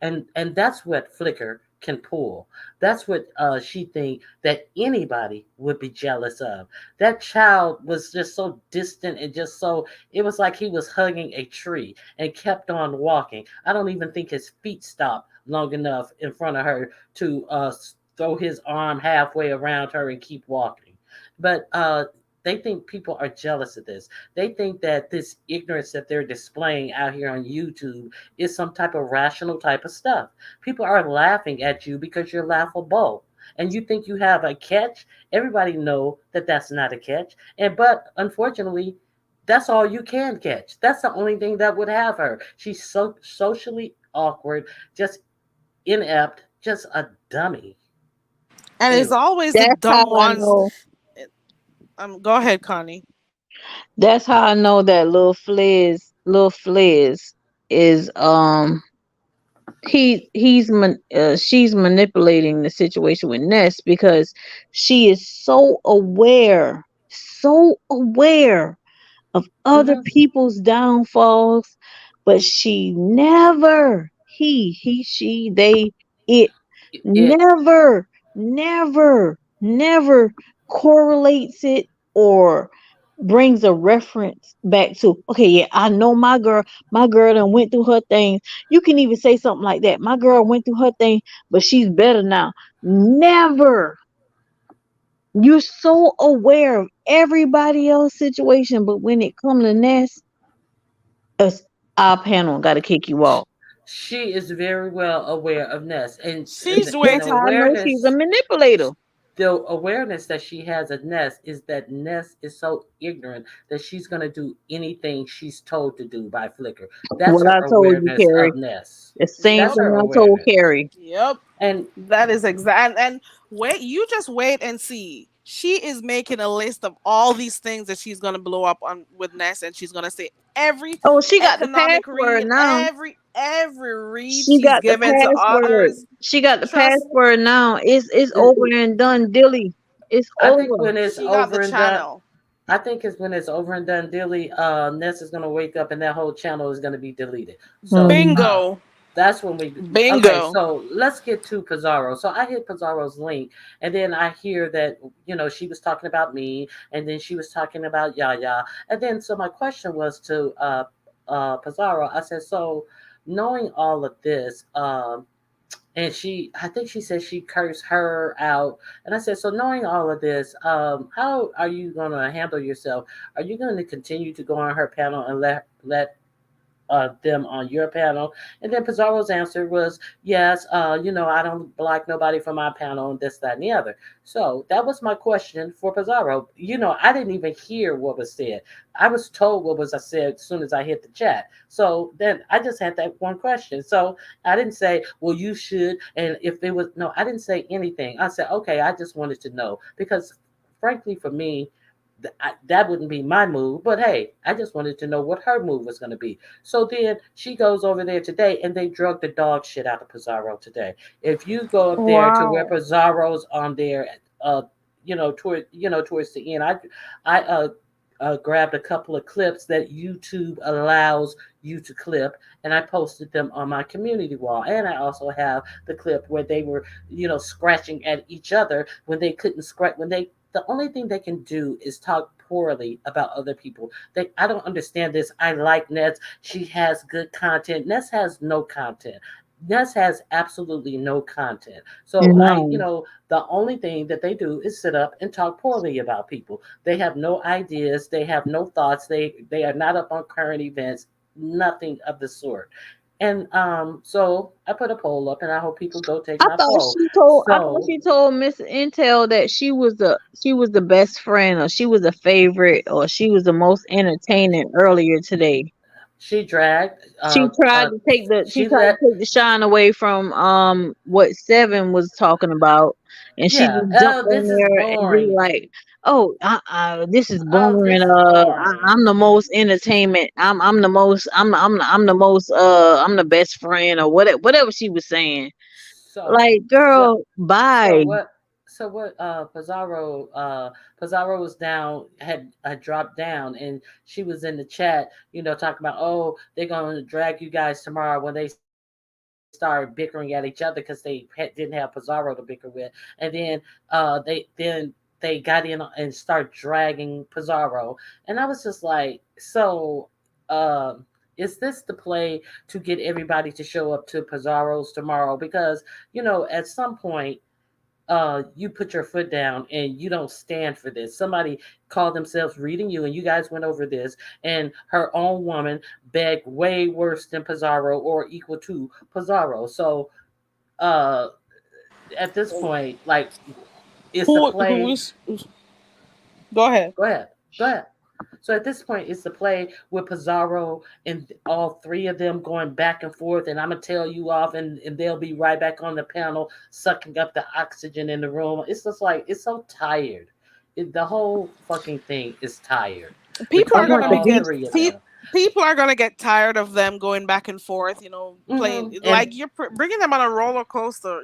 And that's what Flickr can pull. That's what she think that anybody would be jealous of. That child was just so distant and just so it was like he was hugging a tree and kept on walking. I don't even think his feet stopped long enough in front of her to throw his arm halfway around her and keep walking. But they think people are jealous of this. They think that this ignorance that they're displaying out here on YouTube is some type of rational type of stuff. People are laughing at you because you're laughable. And you think you have a catch. Everybody know that that's not a catch. But unfortunately, that's all you can catch. That's the only thing that would have her. She's so socially awkward, just inept, just a dummy. And it's Anyway, always the That's how dumb I ones. know. Go ahead, Connie. That's how I know that little Fliz is she's manipulating the situation with Ness because she is so aware of other hmm people's downfalls, but she never, she, they, it it never, never correlates it or brings a reference back to, okay, yeah, I know my girl done went through her thing. You can even say something like that. My girl went through her thing, but she's better now. Never. You're so aware of everybody else's situation, but when it comes to Ness, us, our panel got to kick you off. she is very well aware of Ness, She's and That's waiting. how I know she's a manipulator. the awareness that she has of Ness is that Ness is so ignorant that she's going to do anything she's told to do by Flickr. That's What her I told you, awareness Carrie. of Ness. The same That's Yep. thing her I told awareness. Carrie. Yep. And That is exact. And wait, you just wait and see. She is making a list of all these things that she's gonna blow up on with Ness, and she's gonna say every Oh, she got the economic password read, now. every read She she's got the given to password. others. She got the Trust, password now. It's it, over and done, Dilly. It's I think over. when it's she got the over and done, channel. I think it's when it's over and done, Dilly, Ness is going to wake up and that whole channel is going to be deleted. So Hmm. Bingo. that's when we. Okay, Bingo. so let's get to Pizarro. So I hit Pizarro's link, and then I hear that she was talking about me, and then she was talking about Yaya, and then so my question was to Pizarro. I said, so knowing all of this, and I think she said she cursed her out. And I said, so knowing all of this, how are you going to handle yourself? Are you going to continue to go on her panel and let them on your panel? And then Pizarro's answer was, yes, I don't like nobody from my panel and this, that, and the other. So that was my question for Pizarro. I didn't even hear what was said. I was told what was I said as soon as I hit the chat. So then I just had that one question. So I didn't say, well, you should. And if it was, no, I didn't say anything. I said, okay, I just wanted to know because frankly, for me, that wouldn't be my move, but hey, I just wanted to know what her move was going to be. So then she goes over there today, and they drug the dog shit out of Pizarro today. If you go up there to where Wow. Pizarro's on there, towards the end, I grabbed a couple of clips that YouTube allows you to clip, and I posted them on my community wall. And I also have the clip where they were, scratching at each other when they couldn't scratch when they the only thing they can do is talk poorly about other people. I don't understand this. I like Nets. She has good content. Nets has no content. Nets has absolutely no content. So No. the only thing that they do is sit up and talk poorly about people. They have no ideas. They have no thoughts. They are not up on current events. Nothing of the sort. And so I put a poll up, and I hope people go take I my thought poll. she told I thought So she told Miss Intel that she was the best friend, or she was a favorite, or she was the most entertaining earlier today. she dragged. She tried to take the she She tried to let. take the shine away from what Seven was talking about, and she Yeah. just jumped Oh, on this is there and be boring. like, "Oh, this is Oh, boring. this is boring. I'm the most entertainment. I'm the most. I'm the most. I'm the best friend, or whatever she was saying. So Like, what? girl, So bye." what? So what? Pizarro was down, had dropped down, and she was in the chat, talking about, oh, they're gonna drag you guys tomorrow when they started bickering at each other because didn't have Pizarro to bicker with, and then they got in and start dragging Pizarro, and I was just like, so, is this the play to get everybody to show up to Pizarro's tomorrow? Because at some point, you put your foot down and you don't stand for this. Somebody called themselves reading you, and you guys went over this, and her own woman begged way worse than Pizarro or equal to Pizarro. So, uh, at this point, like, it's the Who play. is? Go ahead. Go ahead. Go ahead. So at this point, it's the play with Pizarro and all three of them going back and forth, and I'm gonna tell you off, and they'll be right back on the panel, sucking up the oxygen in the room. It's just like it's so tired. The whole fucking thing is tired People I are between want gonna to be all be. get three of pe- them. people are gonna get tired of them going back and forth. Playing And like you're bringing them on a roller coaster.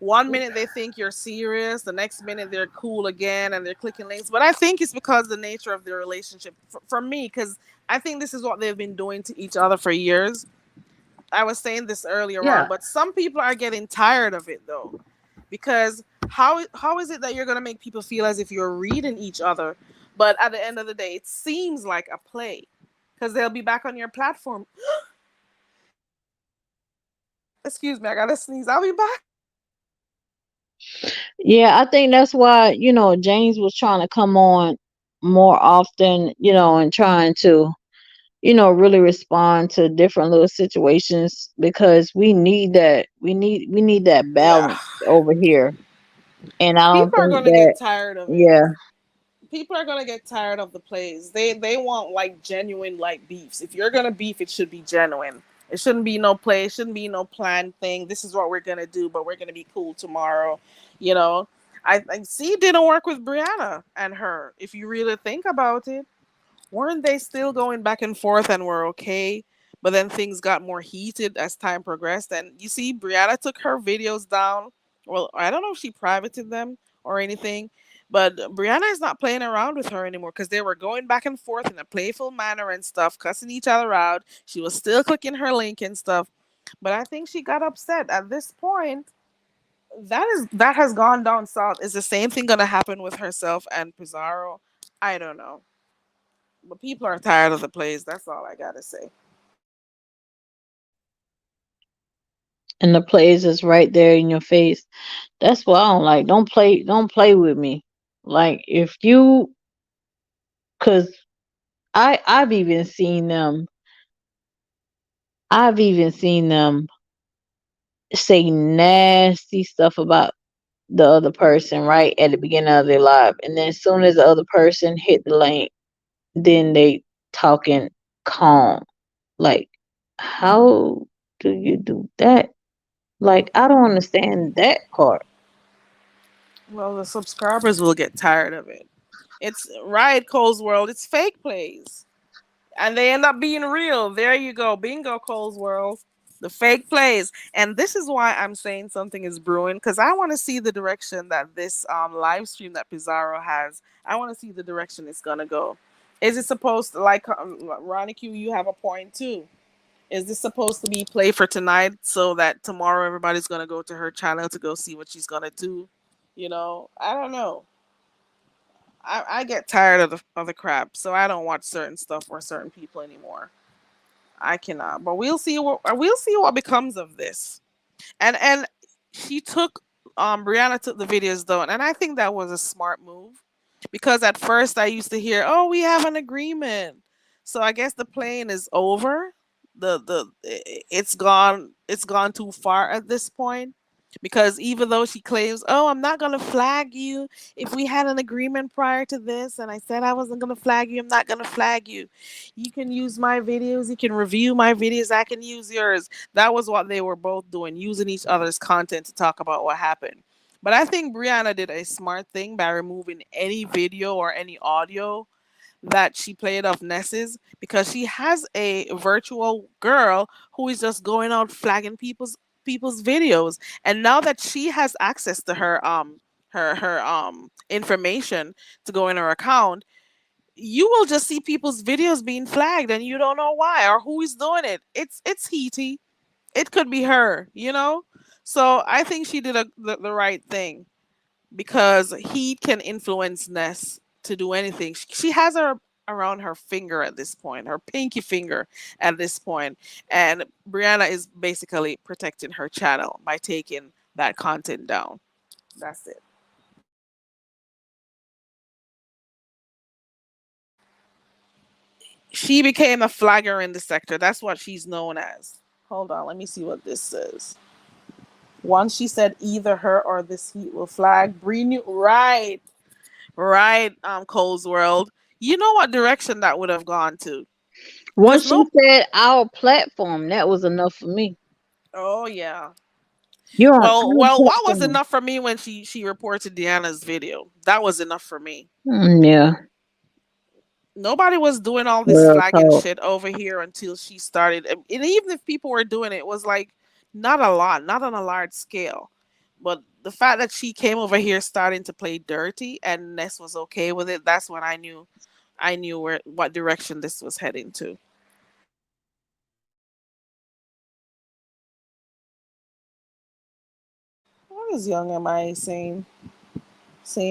One minute they think you're serious, the next minute they're cool again, and they're clicking links. But I think it's because the nature of their relationship. For me, because I think this is what they've been doing to each other for years. I was saying this earlier on, yeah, but some people are getting tired of it though, because how is it that you're gonna make people feel as if you're reading each other, but at the end of the day, it seems like a play, because they'll be back on your platform. Excuse me, I gotta sneeze. I'll be back. Yeah, I think that's why James was trying to come on more often, and trying to really respond to different little situations, because we need that Yeah, balance over here. And I don't people are think gonna that. get tired of it. Yeah. People are gonna get tired of the plays. They want like genuine like beefs. If you're gonna beef, it should be genuine. It shouldn't be no play. It shouldn't be no planned thing. This is what we're gonna do, but we're gonna be cool tomorrow. You know, I see it didn't work with Brianna and her. If you really think about it, weren't they still going back and forth and were okay? But then things got more heated as time progressed. And you see, Brianna took her videos down. Well, I don't know if she privated them or anything, but Brianna is not playing around with her anymore because they were going back and forth in a playful manner and stuff, cussing each other out. She was still clicking her link and stuff. But I think she got upset at this point. That has gone down south. Is the same thing gonna happen with herself and Pizarro? I don't know. But people are tired of the plays. That's all I gotta say. and the plays is right there in your face. That's what I don't like. Don't play with me. Like if you, cause I've even seen them. I've even seen them say nasty stuff about the other person right at the beginning of their life, and then as soon as the other person hit the lane, then they talking calm. Like, how do you do that? Like, I don't understand that part. Well, the subscribers will get tired of it. It's right, Cole's World. It's fake plays, and they end up being real. There you go, bingo, Cole's World. The fake plays, and this is why I'm saying something is brewing because I want to see the direction that this live stream that Pizarro has. I want to see the direction it's gonna go. Is it supposed to like Ronnie Q? You have a point too. Is this supposed to be play for tonight so that tomorrow everybody's gonna go to her channel to go see what she's gonna do? I don't know. I get tired of the crap, so I don't watch certain stuff or certain people anymore. I cannot. But we'll see what becomes of this. And she took Brianna took the videos down, and I think that was a smart move because at first I used to hear, "Oh, we have an agreement," so I guess the plane is over. It's gone too far at this point because even though she claims, "Oh, I'm not gonna flag you if we had an agreement prior to this," and I said I wasn't gonna flag you, I'm not gonna flag you. You can use my videos, you can review my videos, I can use yours. That was what they were both doing, using each other's content to talk about what happened. But I think Brianna did a smart thing by removing any video or any audio that she played of Ness's because she has a virtual girl who is just going out flagging people's videos. And now that she has access to her information to go in her account, you will just see people's videos being flagged and you don't know why or who is doing it. It's Heaty. It could be her. So I think she did the right thing because he can influence Ness to do anything. She has her around her finger at this point, her pinky finger at this point, and Brianna is basically protecting her channel by taking that content down. That's it. She became a flagger in the sector. That's what she's known as. Hold on, let me see what this says. Once she said either her or this heat will flag. Bree knew right. Right, Cole's World. You know what direction that would have gone to. Because Once she no, said our platform, that was enough for me. oh yeah. You're on Well, our what was platform. enough for me when she reported Deanna's video? That was enough for me. Yeah, Nobody was doing all this real flagging talk. shit over here until she started. And even if people were doing it, it was like not a lot, not on a large scale. But the fact that she came over here starting to play dirty and Ness was okay with it, that's when I knew what direction this was heading to. What is young MIA saying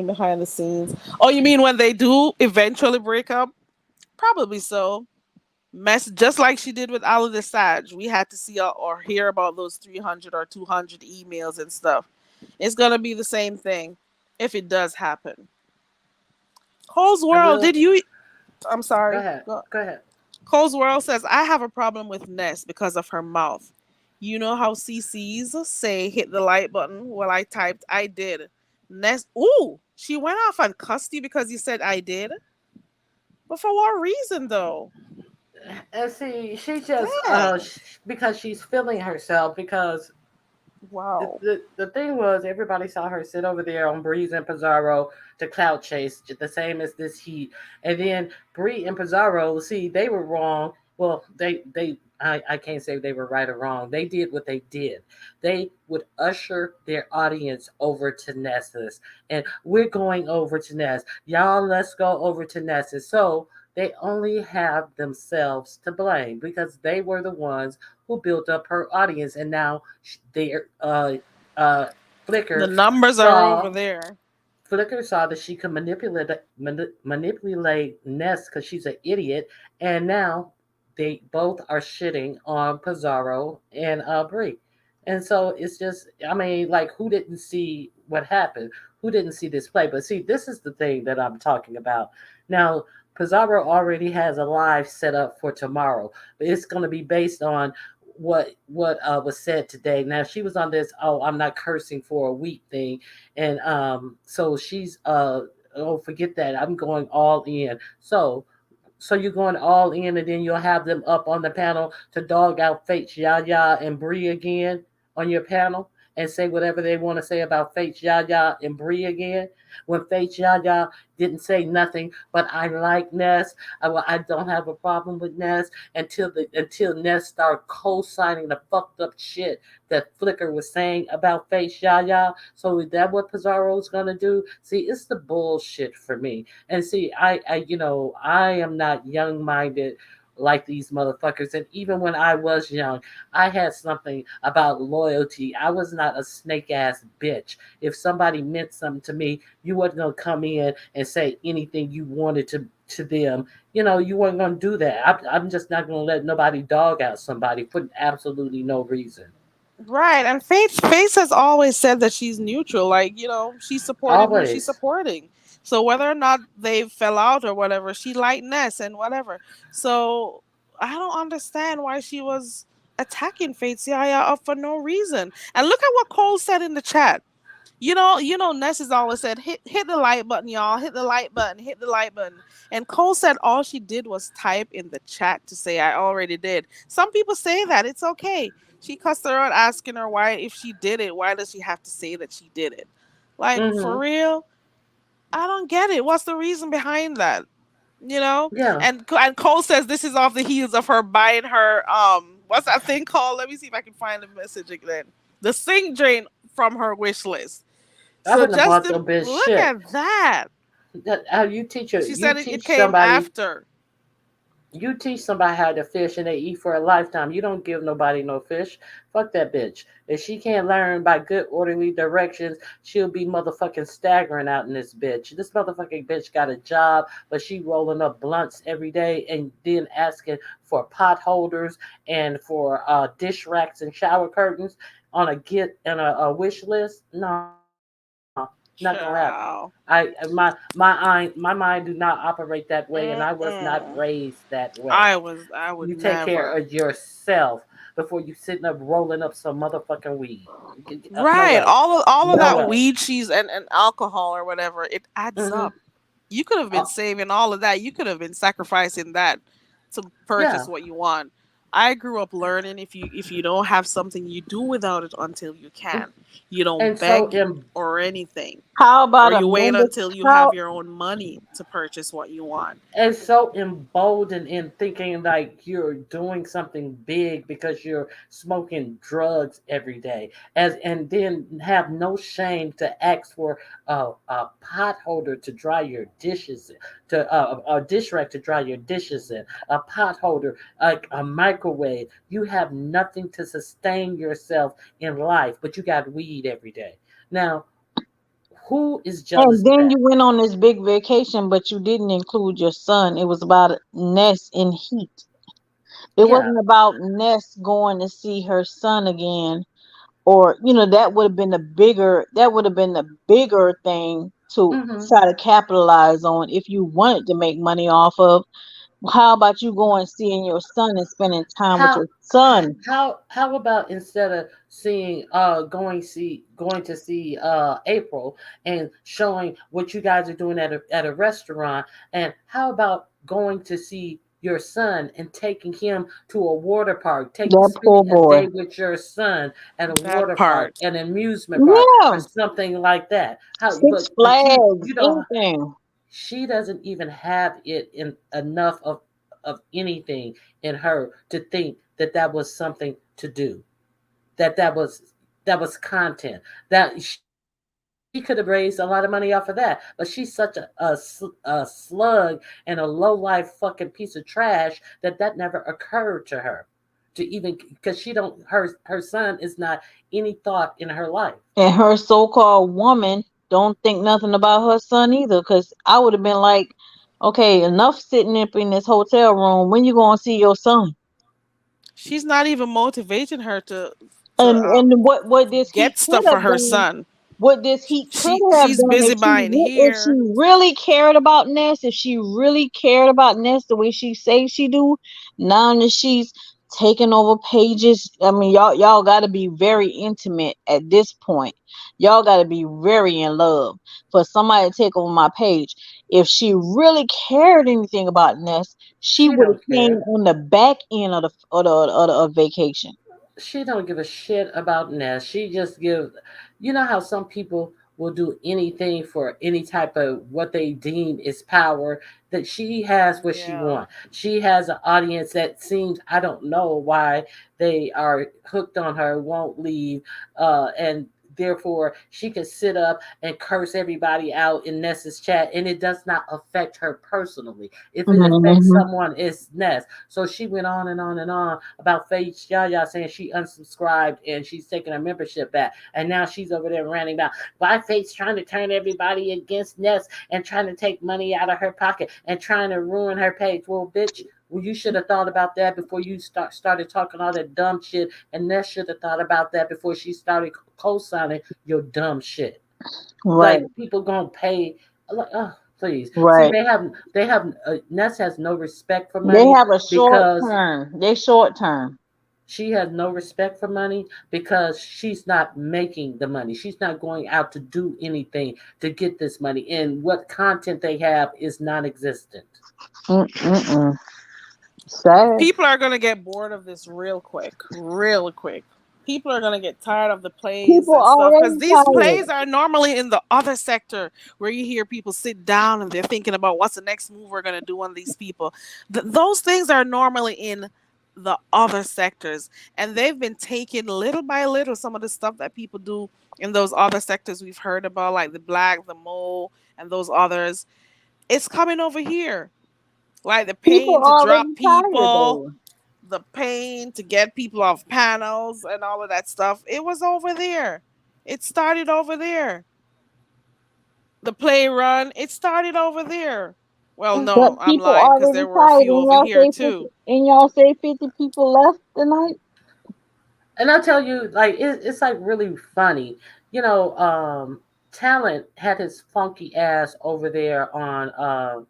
behind the scenes? Oh, you mean when they do eventually break up? Probably so. Mess just like she did with Ali Desage. We had to see or hear about those 300 or 200 emails and stuff. It's gonna be the same thing if it does happen. Cole's I World, will. did you? I'm Go sorry. ahead. Go ahead. Cole's World says I have a problem with Ness because of her mouth. You know how CCs say hit the like button? Well, I typed I did. Ness, ooh, she went off on Custy because you said I did. But for what reason though? And see, she just Dang. because she's feeling herself because Wow. the thing was everybody saw her sit over there on Breeze and Pizarro to clout chase the same as this heat, and then Bree and Pizarro, see, they were wrong. Well, I can't say they were right or wrong. They did what they did. They would usher their audience over to Nessus, and we're going over to Ness. Y'all, let's go over to Nessus. So they only have themselves to blame because they were the ones who built up her audience, and now their uh, The Flickr numbers are over saw there. Flickr saw that she could manipulate Ness because she's an idiot, and now they both are shitting on Pizarro and Brie. And so it's just, I mean, like, who didn't see what happened? Who didn't see this play? But see, this is the thing that I'm talking about. Now, Pizarro already has a live set up for tomorrow, but it's going to be based on what was said today. Now, she was on this, oh, I'm not cursing for a week thing. And so she's, oh, forget that. I'm going all in. So you're going all in, and then you'll have them up on the panel to dog out Fates Yaya and Bree again on your panel and say whatever they want to say about Fates Yaya and Bree again. When Fates Yaya didn't say nothing, but I like Ness. I don't have a problem with Ness until Ness started co-signing the fucked up shit that Flicker was saying about Fates Yaya. So is that what Pizarro's gonna do? See, it's the bullshit for me. And see, I am not young minded like these motherfuckers. And even when I was young, I had something about loyalty. I was not a snake ass bitch. If somebody meant something to me, you wasn't gonna come in and say anything you wanted to them. You weren't gonna do that. I'm just not gonna let nobody dog out somebody for absolutely no reason. Right, and Face has always said that she's neutral. Like, she's supporting who she's Always. supporting. So whether or not they fell out or whatever, she liked Ness and whatever. So I don't understand why she was attacking Faith Yaya for no reason. And look at what Cole said in the chat. Ness has always said, hit the like button, y'all. Hit the like button, hit the like button. And Cole said all she did was type in the chat to say, I already did. Some people say that. It's okay. She cussed her out asking her why, if she did it, why does she have to say that she did it? Like, for Mm-hmm. real? I don't get it. What's the reason behind that? Yeah. And Cole says this is off the heels of her buying her what's that thing called? Let me see if I can find the message again. The sink drain from her wish list. I So wouldn't have bought Justin, them bitch look shit. at that. That how you teach She you said it teach came somebody after. you teach somebody how to fish and they eat for a lifetime. You don't give nobody no fish. Fuck that bitch. If she can't learn by good orderly directions, she'll be motherfucking staggering out in this bitch. This motherfucking bitch got a job, but she rolling up blunts every day and then asking for pot holders and for dish racks and shower curtains on a wish list. No, not gonna happen. Ciao. My mind do not operate that way, and I was not Mm-mm. raised that way. I You would take care never. of yourself before you sitting up rolling up some motherfucking weed. No Right. way, All of no that way. weed she's and alcohol or whatever, it adds Hmm. up. You could have been saving all of that. You could have been sacrificing that to purchase Yeah, what you want. I grew up learning if you don't have something, you do without it until you can. You don't and so beg or anything. How Or about a you wait member? until you have How your own money to purchase what you want. and so emboldened in thinking like you're doing something big because you're smoking drugs every day, as and then have no shame to ask for a pot holder to dry your dishes in, to a dish rack to dry your dishes in, a pot holder, like a microwave. You have nothing to sustain yourself in life, but you got weed every day. Now, who is and jealous of then that? you went on this big vacation, but you didn't include your son. It was about Ness in heat. It Yeah. wasn't about Ness going to see her son again, or that would have been the bigger thing to Mm-hmm. try to capitalize on if you wanted to make money off of. How about you going seeing your son and spending time with How your son? how about instead of seeing going to see April and showing what you guys are doing at a restaurant, and how about going to see your son and taking him to a water park, That poor spending a boy. day with your son at a That water park, part. an amusement park, or Yeah, something like that. How Six but Flags, you don't anything. she doesn't even have it in enough of anything in her to think that that was something to do, that was content, that she could have raised a lot of money off of that, but she's such a slug and a low life fucking piece of trash that never occurred to her to even, because she don't her son is not any thought in her life. And her so-called woman don't think nothing about her son either. Cause I would have been like, okay, enough sitting up in this hotel room. When you gonna see your son? She's not even motivating her to to And what this he get could stuff for have her done, son. what this he could have She's done busy buying if she here. really cared about Ness, if she really cared about Ness the way she say she do, now that she's taking over pages, I mean y'all got to be very intimate at this point. Y'all got to be very in love for somebody to take over my page. If she really cared anything about Ness, she She would have don't came care. on the back end of the vacation. She don't give a shit about Ness. She just give, you know how some people will do anything for any type of what they deem is power, that she has what she Yeah. wants. She has an audience that seems, I don't know why they are hooked on her, won't leave, and therefore she can sit up and curse everybody out in Ness's chat, and it does not affect her personally. If it affects Hmm. someone, it's Ness. So she went on and on and on about Faith Yaya saying she unsubscribed and she's taking her membership back. And now she's over there ranting about why Faith's trying to turn everybody against Ness and trying to take money out of her pocket and trying to ruin her page. Well, bitch, well, you should have thought about that before you started talking all that dumb shit. And Ness should have thought about that before she started co-signing your dumb shit. Right, Like people gonna pay. Like, oh, please. See, right. they have. Ness has no respect for They money have a short because term. They short term. she has no respect for money because she's not making the money. She's not going out to do anything to get this money. And what content they have is non existent. Mm-mm. Sad. People are gonna get bored of this real quick, real quick. People are gonna get tired of the plays People and stuff because already these plays tired. are normally in the other sector where you hear people sit down and they're thinking about what's the next move we're gonna do on these people. Those things are normally in the other sectors, and they've been taking little by little some of the stuff that people do in those other sectors we've heard about, like the black, the mole, and those others. It's coming over here, like the People pain to drop already tired people, though. the pain to get people off panels and all of that stuff. It was over there. It started over there. The play run, it started over there. Well, But no, I'm people lying because already there were a tired. few And over y'all here say 50, too. and y'all say 50 people left tonight. And I tell you, like it's like really funny. You know, Talent had his funky ass over there on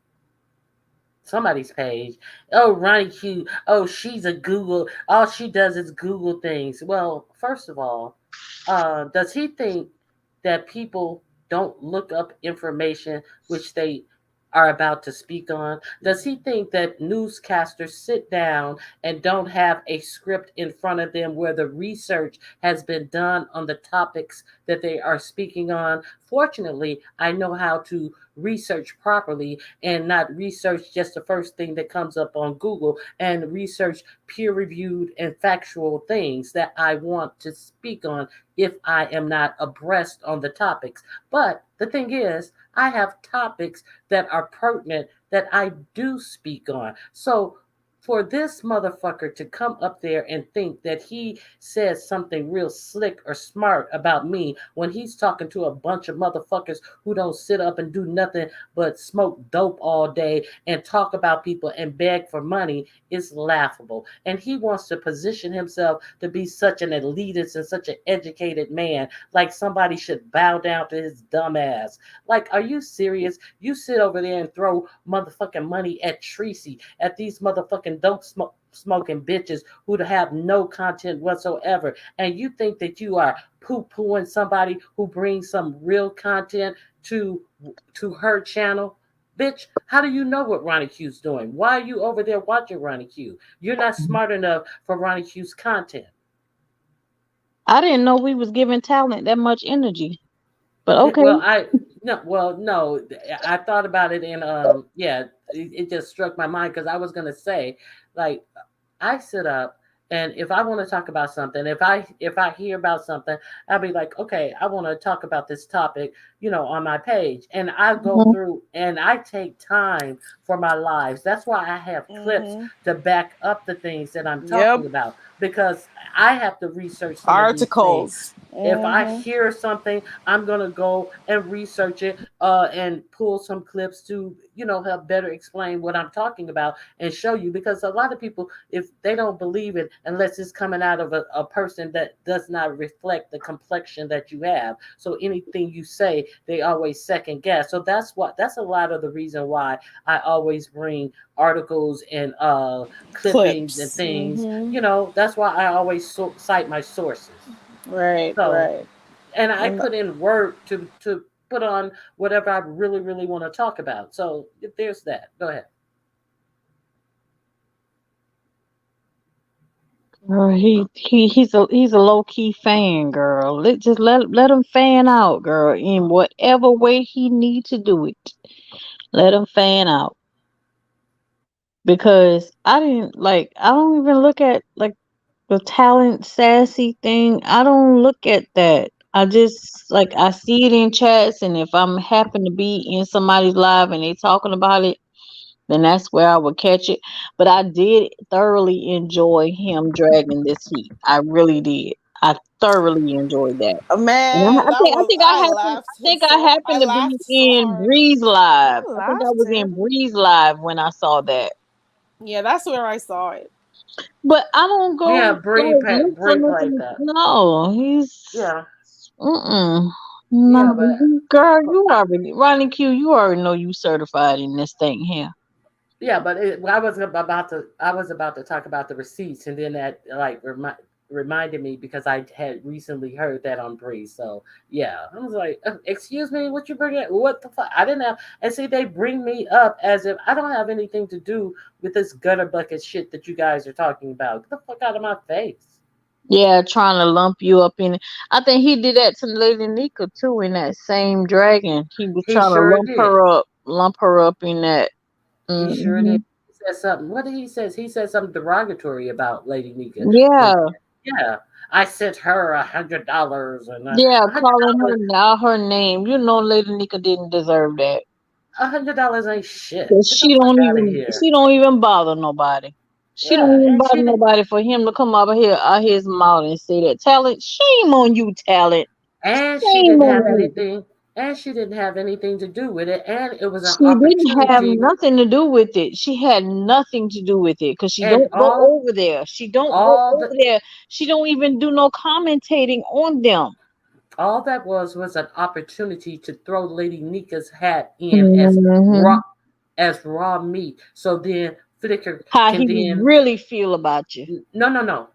somebody's page. Oh, Ronnie Q. Oh, she's a Google. All she does is Google things. Well, first of all, does he think that people don't look up information which they are about to speak on? Does he think that newscasters sit down and don't have a script in front of them where the research has been done on the topics that they are speaking on? Fortunately, I know how to research properly and not research just the first thing that comes up on Google, and research peer reviewed and factual things that I want to speak on if I am not abreast on the topics. But the thing is, I have topics that are pertinent that I do speak on. So for this motherfucker to come up there and think that he says something real slick or smart about me when he's talking to a bunch of motherfuckers who don't sit up and do nothing but smoke dope all day and talk about people and beg for money is laughable. And he wants to position himself to be such an elitist and such an educated man, like somebody should bow down to his dumb ass. Like, are you serious? You sit over there and throw motherfucking money at Tracy, at these motherfucking dope smoking bitches who have no content whatsoever, and you think that you are poo-pooing somebody who brings some real content to her channel. Bitch, how do you know what Ronnie Q's doing? Why are you over there watching Ronnie Q? You're not smart enough for Ronnie Q's content. I didn't know we was giving Talent that much energy. But okay. Well, I no, well, no, I thought about it, and yeah, it just struck my mind because I was gonna say, like, I sit up, and if I want to talk about something, if I hear about something, I'll be like, okay, I want to talk about this topic. on my page, and I go Mhm. through and I take time for my lives. That's why I have clips Mhm. to back up the things that I'm Yep. talking about, because I have to research some of these things. Articles. If I Mhm. hear something, I'm gonna go and research it, and pull some clips to, help better explain what I'm talking about and show you. Because a lot of people, if they don't believe it unless it's coming out of a person that does not reflect the complexion that you have, so anything you say, they always second guess. So that's a lot of the reason why I always bring articles and clippings and Clips. things. Mhm. That's why I always cite my sources. Right. So, Right. and I And put in work to put on whatever I really really want to talk about. So there's that. Go ahead. Girl, he's a low key fan, girl. Let him fan out, girl, in whatever way he need to do it. Let him fan out, because I don't even look at like the talent sassy thing. I don't look at that. I just like I see it in chats, and if I'm happen to be in somebody's live and they talking about it, then that's where I would catch it. But I did thoroughly enjoy him dragging this heat. I really did. I thoroughly enjoyed that. And man, that I was think I laughed I I happened to be laughed so in hard. Breeze I Live. I think I laughed was it. in Breeze Live when I saw that. Yeah, that's where I saw it. But I don't Yeah, go like look for Bree played nothing. that. No, he's Yeah, no, yeah, but girl, you already Ronnie Q. You already know you certified in this thing here. yeah, but I was about to talk about the receipts, and then that like reminded me because I had recently heard that on Bree. So yeah, I was like, excuse me, what you bringing? What the fuck? I didn't have. And see, they bring me up as if I don't have anything to do with this gutter bucket shit that you guys are talking about. Get the fuck out of my face. Yeah, trying to lump you up in it. I think he did that to Lady Nika too in that same dragon. He was He trying to sure did. lump her up in that. He sure did. Hmm. He said something. What did he say? He said something derogatory about Lady Nika. And Yeah, yeah, I sent her $100, and yeah, calling $100. her out her name. You know, Lady Nika didn't deserve that. $100 ain't shit. 'Cause Get the fuck out of here. she don't even bother nobody. She don't Yeah, even and bother she did, nobody for him to come over here out his mouth and say that. Talent, shame on you, Talent. and she Shame didn't on have you. anything, and she didn't have anything to do with it, and it was an She didn't have opportunity, nothing to do with it. She had nothing to do with it because she and don't go over there. She don't go all over the there. She don't even do no commentating on them. all that was an opportunity to throw Lady Nika's hat in Hmm. raw meat. So then Flicker How can he then really feel about you. no.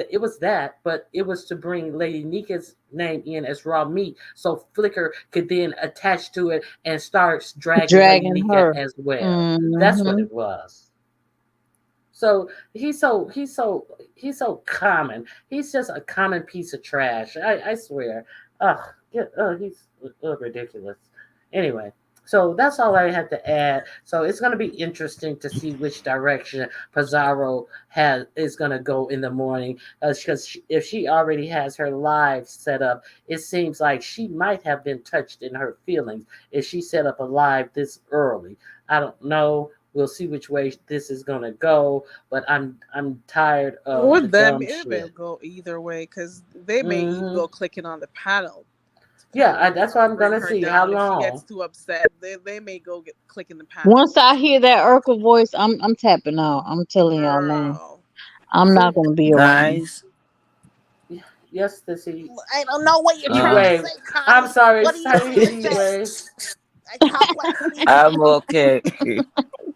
It was that, but it was to bring Lady Nika's name in as raw meat, so Flicker could then attach to it and starts dragging Lady Dragging Nika her. as well. That's what Hmm. it was. So he's so common. He's just a common piece of trash. I swear. He's ridiculous. Anyway, so that's all I had to add. So it's going to be interesting to see which direction Pizarro has is going to go in the morning. Because if she already has her live set up, it seems like she might have been touched in her feelings if she set up a live this early. I don't know. We'll see which way this is gonna go, but I'm tired of the With them, dumb it may shit. go either way because they may even Hmm. go clicking on the panel to Yeah, kind of that's what I'm bring gonna her see. How down. If she gets long? too upset, they may go get clicking the panel. Once I hear that Urkel voice, I'm tapping out. I'm telling y'all now. Girl, I'm not See, gonna be around. Guys, yes, the see I don't know what you're D trying uh, to wave. say, I'm Connie. sorry, What are you sorry trying to D say? wave. I talk like Cece. I'm okay.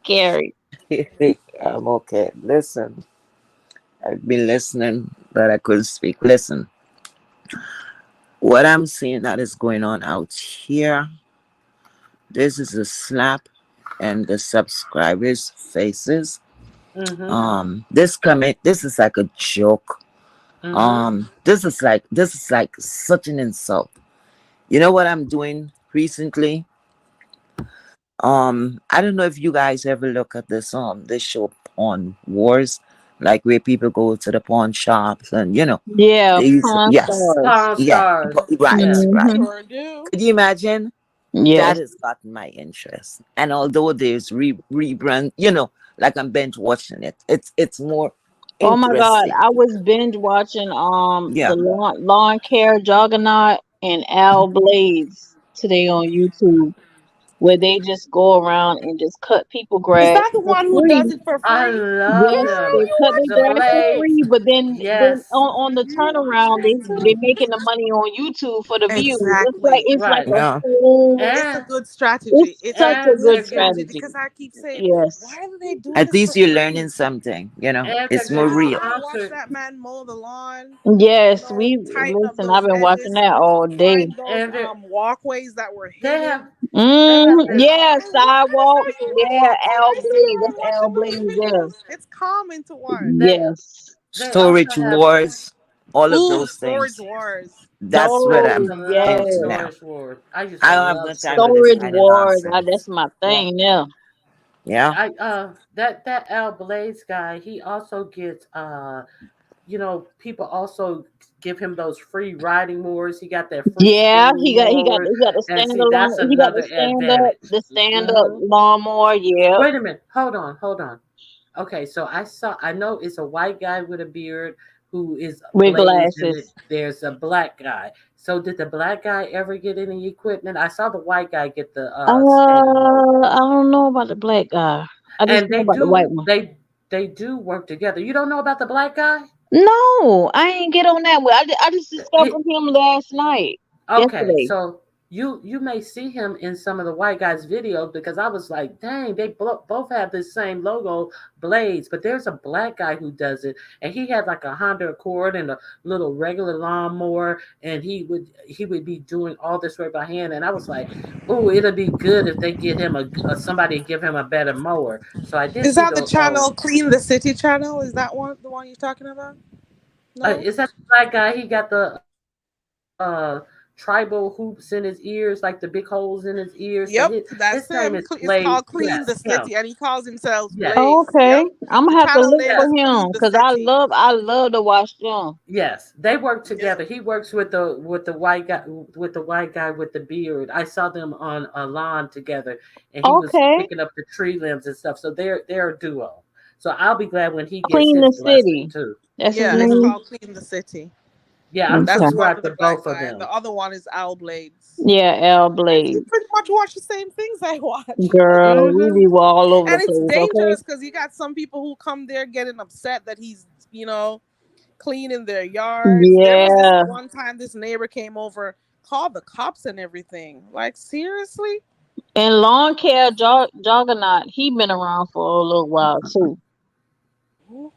Gary. I'm okay. Listen, I've been listening, but I couldn't speak. Listen, what I'm seeing that is going on out here, this is a slap and the subscribers' faces. Mm-hmm. This is like a joke. Mm-hmm. This is like such an insult. You know what I'm doing recently? I don't know if you guys ever look at this show Pawn Wars. like where people go to the pawn shops and Yeah, these. Pawn Yes, Stars. Pawn yeah, Stars. right, Yeah. right. Hmm. Sure do. Could you imagine? That Yes. has gotten my interest. And although there's rebrand, like I'm binge watching it, it's more Oh my God, interesting. I was binge watching the Yeah. lawn care juggernaut and Al Blades today on YouTube, where they just go around and just cut people Is grass that the for one who free. does it for I free? love Yes, Girl, them. they you cut watch their The grass that for too? Blades. free, but then Yes. on the You watch turnaround, that they too? making the money on YouTube for the views. Exactly. It's like Right. a Yeah. whole. It's a And good strategy. It's It's a such a and good good they're strategy getting strategy. because I keep saying, Yes, why are they doing At this for least you're free? learning something. and they're It's more getting Girl, real. I watch sponsored. that man mow the lawn, yes. We tighten up listen. I've those been watching edges, that all day. find those And walkways that were they have hidden. they have this. Girl, Yeah, that is how sidewalks. you Yeah, watch Al movies. I sit Blaze. around That's Al watching those Blaze. Yeah. videos. It's calming to watch. They Yes. they also Storage have. wars, all of Ooh, those Storage things. Wars. That's I what used Oh I'm to love into yes. now. Storage Wars. I used to I don't have love no time for Storage this Storage kind of Wars. Wars. nonsense. That's my Yeah. thing now. Yeah. I that Al Blaze guy, he also gets people also give him those free riding mowers. He got that free Yeah, spinning mower. he got the And stand see, alone. that's He got the another stand up advantage. Hmm. lawnmower. Yeah, Wait a minute. Hold on. Okay, so I know it's a white guy with a beard who is with blazed, and glasses. there's a black guy. So did the black guy ever get any equipment? I saw the white guy get the standing mower. I don't know about the black guy. I just And know about the white one. they do work together. You don't know about the black guy? No, I ain't get on that one. I just discovered him last night, Okay, yesterday. so you may see him in some of the white guys' videos because I was like, dang, they both have this same logo, Blades, but there's a black guy who does it, and he had like a Honda Accord and a little regular lawnmower, and he would be doing all this work by hand, and I was like, oh, it'll be good if they get him a somebody to give him a better mower. So I did Is see that the the channel Clean the City channel? Is that the one you're talking about? No? is that the black guy? He got the tribal hoops in his ears, like the big holes in his ears. But his Yep, name is that's him. Blade. It's called Yes, Clean the him. City, and he calls himself Yes, Blaze. Okay, Yep, I'm the gonna have to channel look name for is yes, him Clean the because City. I love to watch them. yes. They work Yep. together. He works with the white guy with the beard. I saw them on a lawn together, and he was Okay, picking up the tree limbs and stuff. So they're a duo. So I'll be glad when he gets clean his the blessing city. too. That's his Yeah, it's Hmm. name. called Clean the City. Yeah, I'm That's the Okay. one subscribed with the to black both of guy, and them. the other one is Owl Blades. Yeah, L You Blade. pretty much watch the same things I watch. Girl, we Hmm. be all over the And it's place. Okay. dangerous because you got some people who come there getting upset that he's, cleaning their yards. There was this Yeah, one time this neighbor came over, called the cops and everything. Like, seriously? and Juggernaut. He been around for a little while too.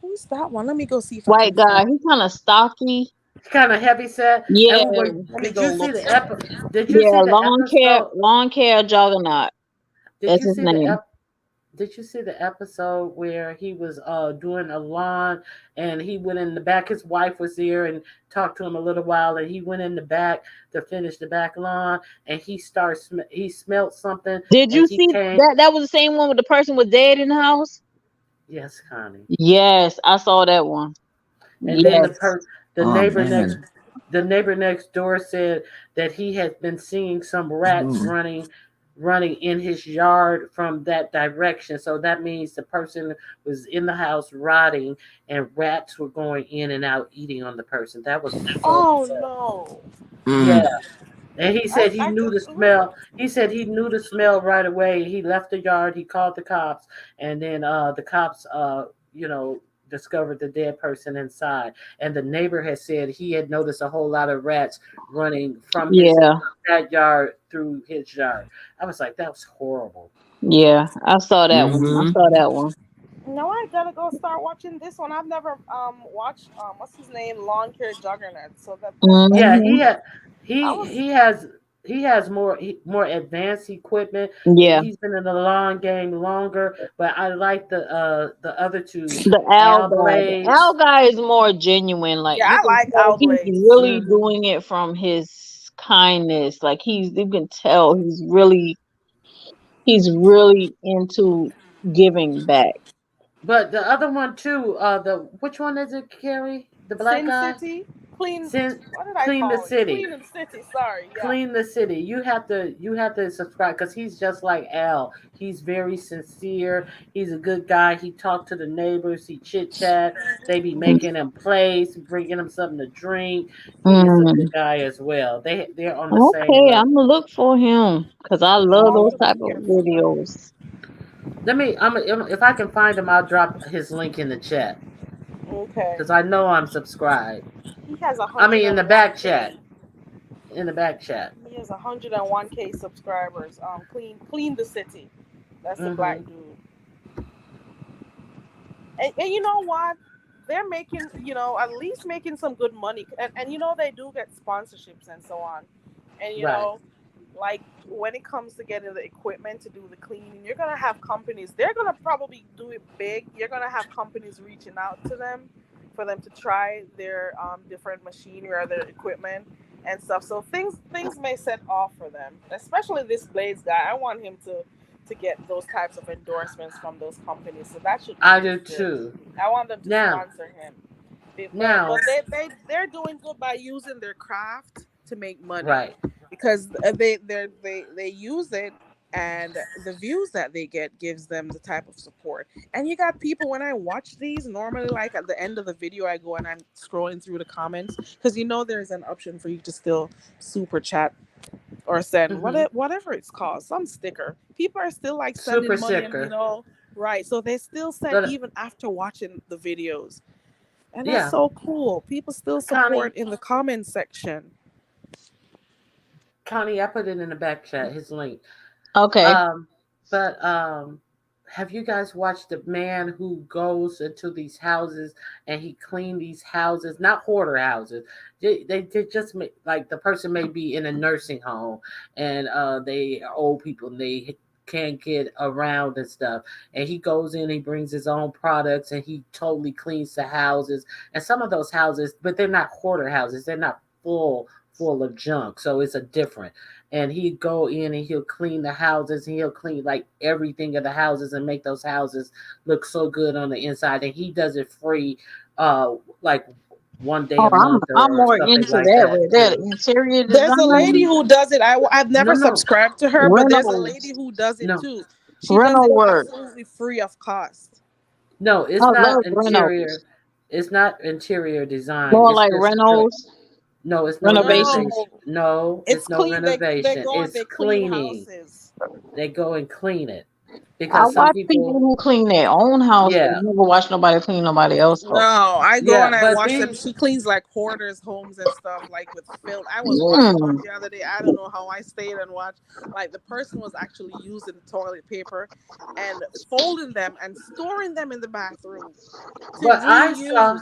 Who's that one? Let me go see if I can White guy. find. He kind of stocky. Kind of heavy set. Yeah, And Let me did go you see look the for him. Did you yeah. see the episode? Long hair Juggernaut. Did That's you his see the name. ep- Did you see the episode where he was doing a lawn and he went in the back? His wife was there and talked to him a little while, and he went in the back to finish the back lawn, and he smelled something, Did and you he see came. that? That was the same one with the person was dead in the house. Yes, Connie. Yes, I saw that one. And then Yes. the Oh neighbor next man. the neighbor next door said that he had been seeing some rats Mm. running in his yard from that direction. So that means the person was in the house rotting, and rats were going in and out eating on the person. That was so Oh sad. no. Yeah. Mm. And he I said he I knew could. the smell. He said he knew the smell right away. He left the yard. He called the cops, and then the cops, discovered the dead person inside. And the neighbor had said he had noticed a whole lot of rats running from his Yeah. that yard through his yard. I was like, that was horrible. Yeah. I saw that one. I Mm-hmm. saw that one. No, I gotta go start watching this one. I've never watched what's his name, Lawn Care Juggernaut. So that's Yeah, Hmm. I was. he has more advanced equipment. Yeah. He's been in the long game longer, but I like the other two, The Al Al guy. The Blades. Al guy is more genuine. Like Yeah, you I can like tell Owl he's Blades. really Hmm. doing it from his kindness. Like you can tell he's really into giving back. But the other one too, the which one is it, Carrie? The black Sin guy? City, clean. Sin, What did I clean the call it? city. Clean and City. Sorry. Yeah. Clean the city. You have to subscribe because he's just like Al. He's very sincere. He's a good guy. He talked to the neighbors. He chit chat. They be making him plays, bringing him something to drink. He is a good Mm. guy as well. They're on the same Okay, level. I'm gonna look for him because I He's love those awesome type to of hear from. videos. Let me. If I can find him, I'll drop his link in the chat Okay. because I know I'm subscribed. He has a I hundred mean, in and the one back chat. k. In the back chat. He has 101K subscribers. Clean the city. That's the Mm-hmm. black dude. And you know what? They're making, at least making some good money. And they do get sponsorships and so on. And Right. like when it comes to getting the equipment to do the cleaning, you're gonna have companies. They're gonna probably do it big. You're gonna have companies reaching out to them for them to try their different machinery or their equipment and stuff. So things may set off for them, especially this Blades guy. I want him to get those types of endorsements from those companies. So that should be I his do good. too. I want them to Now, sponsor him. But now, they're doing good by using their craft to make money right. because they use it, and the views that they get gives them the type of support. And you got people, when I watch these, normally like at the end of the video I go and I'm scrolling through the comments because there's an option for you to still super chat or send Mm-hmm. whatever it's called, some sticker. People are still like Super sending money, and sicker. right, so they still send But even after watching the videos. And that's yeah, so cool. People still Connie, support in the comment section. Connie, I put it in the back chat. His link. Okay. Um, but have you guys watched the man who goes into these houses and he clean these houses? Not hoarder houses. They just make, like, the person may be in a nursing home and they are old people and they can't get around and stuff. And he goes in, he brings his own products and he totally cleans the houses. And some of those houses, but they're not hoarder houses. They're not full of junk. So it's a different, and he'd go in and he'll clean the houses and he'll clean like everything of the houses and make those houses look so good on the inside, and he does it free, like one day Oh, a I'm month I'm or more something into like that that with that too. interior There's a lady design, who does it. I've No, never no, subscribed to her, but there's a lady rentals, who does it no, too. She does rental it work. absolutely free of cost. no, I it's not love rentals. interior. It's not interior design. More It's like just rentals, no, it's no renovation. renovation. No, No, it's it's no clean. They renovation. go and It's they clean cleaning. houses. They go and clean it I because some watch people people, who clean their own house, but yeah, never watch nobody clean nobody else's house. No, I go yeah, and I but watch them. these, She cleans like hoarders' homes and stuff, like with filth. I was watching one Mm. the other day. I don't know how I stayed and watched. Like the person was actually using toilet paper and folding them and storing them in the bathroom to but I saw reuse.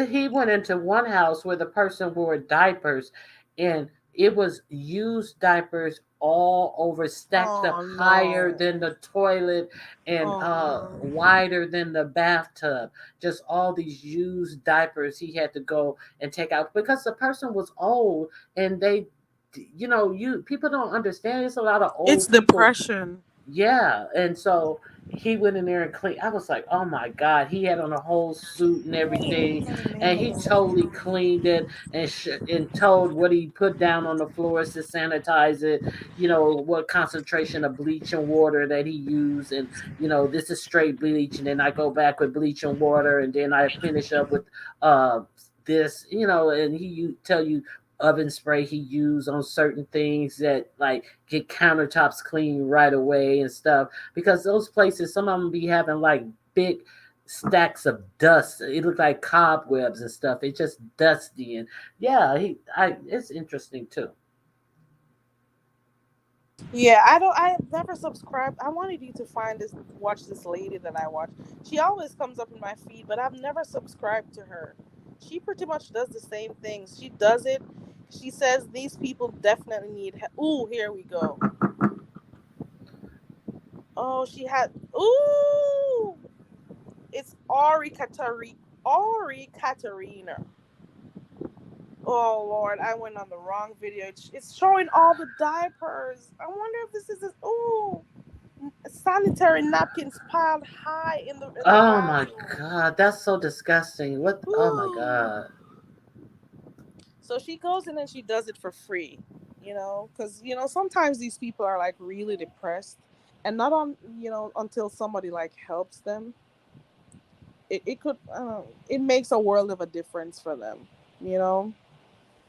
he went into one house where the person wore diapers, and it was used diapers all over, stacked up Oh higher no! than the toilet and Oh no! wider than the bathtub. Just all these used diapers he had to go and take out because the person was old, and you people don't understand. It's a lot of It's old people. depression. Yeah, and so he went in there and cleaned. I was like, oh my god, he had on a whole suit and everything, and he totally cleaned it and told what he put down on the floors to sanitize it. What concentration of bleach and water that he used, and this is straight bleach, and then I go back with bleach and water, and then I finish up with uh this, and tell you oven spray he used on certain things that like get countertops clean right away and stuff, because those places, some of them be having like big stacks of dust. It looked like cobwebs and stuff. It's just dusty, and yeah, it's interesting too. Yeah, I don't. I have never subscribed. I wanted you to watch this lady that I watch. She always comes up in my feed, but I've never subscribed to her. She pretty much does the same things. She does it. She says these people definitely need help. Ooh, here we go. Oh, she had. Ooh, it's Ori Katarina. Oh Lord, I went on the wrong video. It's showing all the diapers. I wonder if this is. Ooh, sanitary napkins piled high in the Oh my bathroom. god, that's so disgusting. What? Oh my Ooh. god. So she goes in and she does it for free, because sometimes these people are like really depressed, and not on until somebody like helps them, it could it makes a world of a difference for them, you know,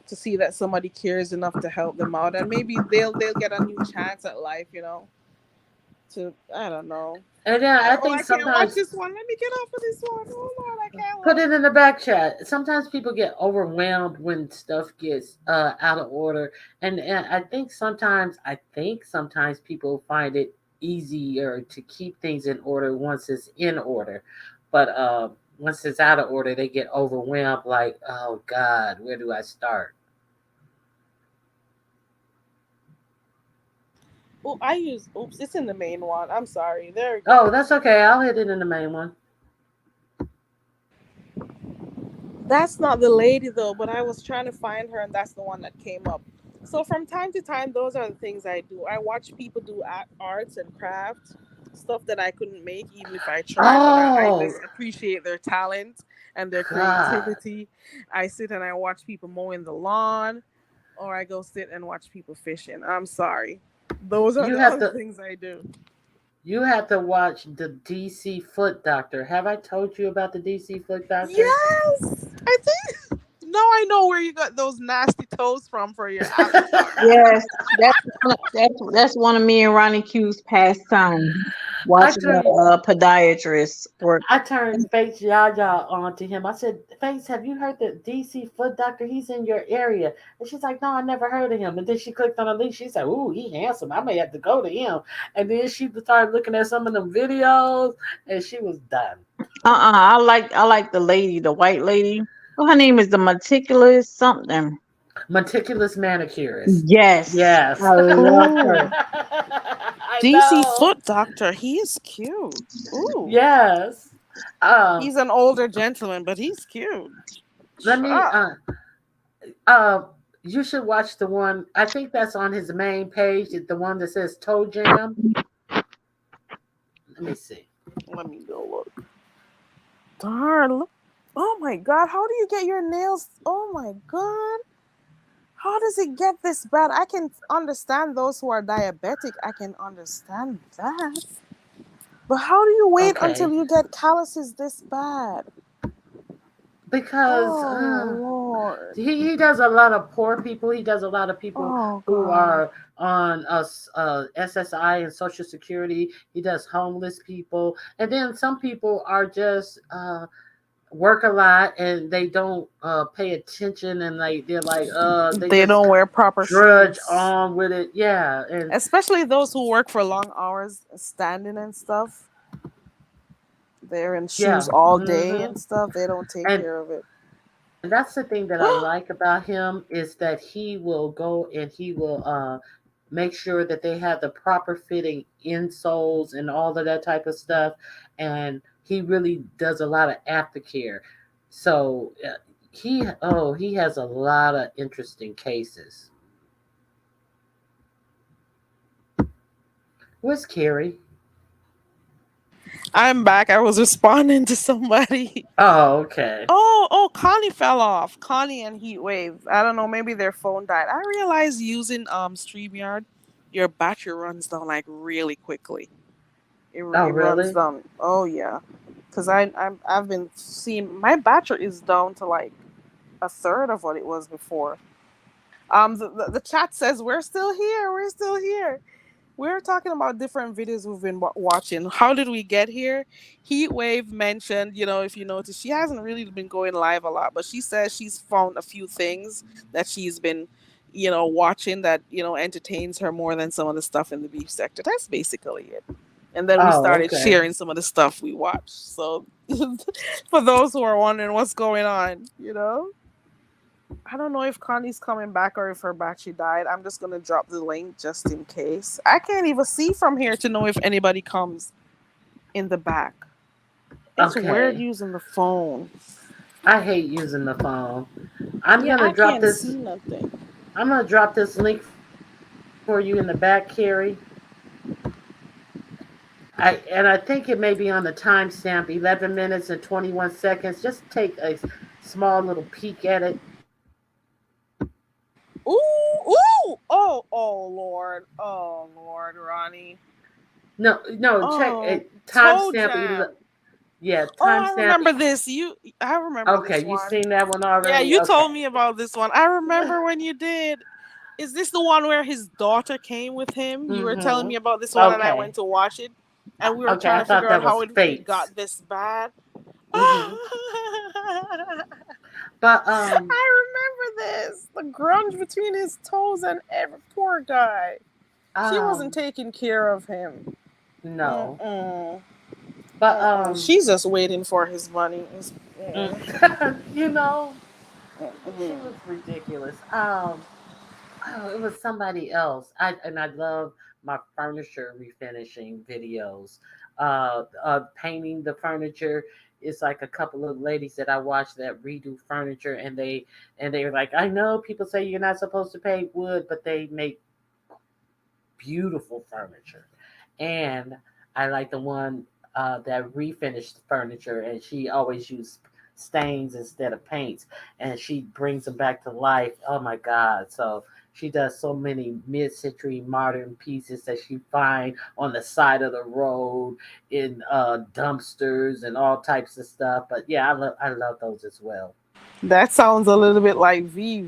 to see that somebody cares enough to help them out, and maybe they'll get a new chance at life, to I don't know. And then I Oh, think I can't watch sometimes this one. Let me get off of this one. Oh Lord, I can't put watch it in it. the back chat. Sometimes people get overwhelmed when stuff gets out of order, and I think sometimes people find it easier to keep things in order once it's in order, but once it's out of order, they get overwhelmed. Like, oh God, where do I start? Oh, I use. Oops, it's in the main one. I'm sorry. There we Oh, go. that's okay. I'll hit it in the main one. That's not the lady though, but I was trying to find her, and that's the one that came up. So from time to time, those are the things I do. I watch people do arts and crafts, stuff that I couldn't make even if I tried, but I Oh just appreciate their talent and their God, creativity. I sit and I watch people mowing the lawn, or I go sit and watch people fishing. I'm sorry. Those are you the have other to things I do. you have to watch the DC Foot Doctor. Have I told you about the DC Foot Doctor? Yes, I think. Now I know where you got those nasty toes from for your avatar. Yes, that's one of me and Ronnie Q's pastime. I Watching turned the podiatrist work. I turned Face Yaya on to him. I said, Face, have you heard the DC Foot Doctor? He's in your area. And she's like, no, I never heard of him. And then she clicked on a link. She said, ooh, he handsome. I may have to go to him. And then she started looking at some of them videos, and she was done. I like the lady, the white lady. Oh, her name is the meticulous something. Meticulous manicurist. Yes, Yes. I love her. Oh, I DC know. Foot Doctor. He is cute. Ooh, Yes. Um, he's an older gentleman, but he's cute. let me Ah, uh you should watch the one. I think that's on his main page, the one that says Toe Jam. Let me see. let me go look. Darn, look. Oh my God, how do you get your nails? Oh my God. How does it get this bad? I can understand those who are diabetic. I can understand that. But how do you wait Okay. until you get calluses this bad? Because Oh Lord. he does a lot of poor people. He does a lot of people Oh who God. are on SSI and Social Security. He does homeless people. And then some people are just work a lot and they don't pay attention, and they're like they They just don't wear proper drudge shoes. on with it. Yeah. And Especially those who work for long hours standing and stuff. They're in shoes yeah. all day Hmm. and stuff. They don't take and care of it. and that's the thing that I like about him, is that he will go and he will make sure that they have the proper fitting insoles and all of that type of stuff, and he really does a lot of aftercare. So he has a lot of interesting cases. Where's Carrie? I'm back. I was responding to somebody. Oh, okay. Oh, Connie fell off. Connie and Heatwave. I don't know. Maybe their phone died. I realized using Streamyard, your battery runs down like really quickly. Oh, It runs really? down. Oh yeah, because I've been seeing my battery is down to like a third of what it was before. The chat says we're still here. We're still here. We're talking about different videos we've been watching. How did we get here? Heatwave mentioned, if you notice, she hasn't really been going live a lot, but she says she's found a few things that she's been, watching that, entertains her more than some of the stuff in the beef sector. That's basically it. And then we Oh, started okay. sharing some of the stuff we watched. So, for those who are wondering what's going on, I don't know if Connie's coming back or if her battery died. I'm just gonna drop the link just in case. I can't even see from here to know if anybody comes in the back. It's weird Okay. using the phone. I hate using the phone. I'm Yeah, gonna I drop can't this. see nothing. I'm gonna drop this link for you in the back, Carrie. I think it may be on the timestamp, 11 minutes and 21 seconds. Just take a small little peek at it. Ooh, ooh, oh Lord, Ronnie. No, no, check Oh, it. toe Timestamp. jam. Yeah, Oh, I timestamp. remember this. I remember this Okay, you one. seen that one Yeah, already? you Okay. told me about this one. I remember when you did. Is this the one where his daughter came with him? You were telling Mm-hmm. me about this one, and I Okay. went to watch it, and we were Okay, I trying to thought figure out that how was it Fates. got this bad. Mm-hmm. But I remember this. The grunge between his toes and every poor guy. She wasn't um taking care of him. no. Mm-mm. But Mm-mm. She's just waiting for his money. you know, she Mm-mm. was ridiculous. Oh, it was somebody else. I love my furniture refinishing videos. Painting the furniture. It's like a couple of ladies that I watch that redo furniture, and they're like, I know people say you're not supposed to paint wood, but they make beautiful furniture. And I like the one that refinished furniture, and she always used stains instead of paints, and she brings them back to life. Oh my God! So she does so many mid-century modern pieces that she find on the side of the road in dumpsters and all types of stuff. But yeah, I love those as well. That sounds a little bit like V.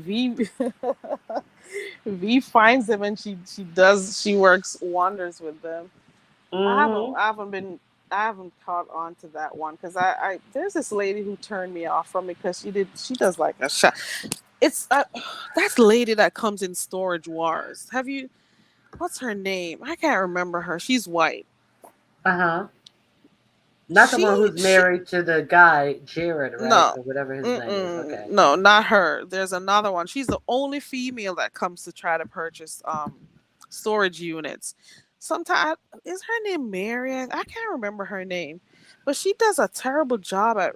V finds them and she works wonders with them. Hmm. I haven't been I haven't caught on to that one because I there's this lady who turned me off from it because she does like a shot. It's that's lady that comes in Storage Wars. Have you? What's her name? I can't remember her. She's white. Uh huh. Not the She one who's she married to the guy Jared, right, no. or whatever his name is. Okay. No, not her. There's another one. She's the only female that comes to try to purchase storage units. Sometimes is her name Marian? I can't remember her name, but she does a terrible job at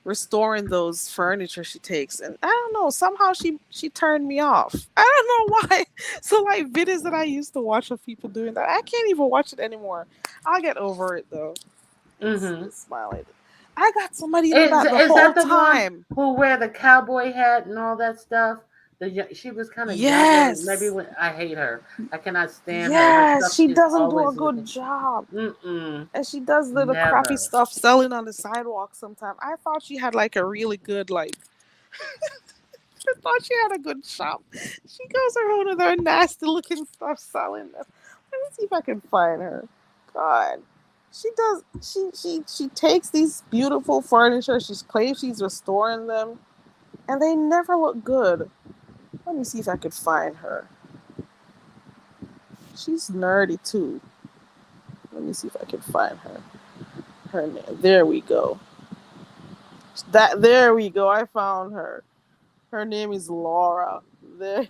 restoring those furniture she takes, and I don't know. Somehow she turned me off. I don't know why. So like videos that I used to watch of people doing that, I can't even watch it anymore. I'll get over it though. Mm-hmm. It's smiling. I got somebody in the Is back the is whole that the one time. who wear the cowboy hat and all that stuff? She was kind of younger. Maybe Yes. when I hate her, I cannot stand her. Her Yes. stuff She is doesn't do a always good looking. job. Mm-mm. And she does little crappy Never. stuff selling on the sidewalk sometimes. I thought she had like a really good like I thought she had a good shop. She goes around with her nasty looking stuff selling them. Let me see if I can find her. God. She does she takes these beautiful furniture, she claims she's restoring them, and they never look good. Let me see if I could find her. She's nerdy too. Let me see if I can find her. Her name. There we go. There we go. I found her. Her name is Laura. There.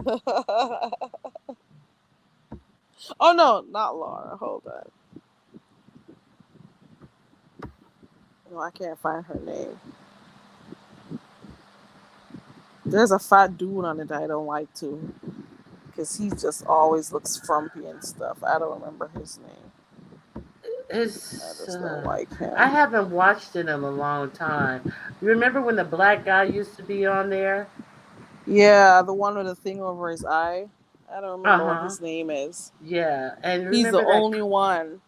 Oh no, not Laura. Hold on. No, I can't find her name. There's a fat dude on it that I don't like too, because he just always looks frumpy and stuff. I don't remember his name. I It's just don't like I him. haven't watched it in a long time. Remember when the black guy used to be on there? Yeah, the one with the thing over his eye. I don't Uh remember what huh. his name is. Yeah, and He's the remember that? only one.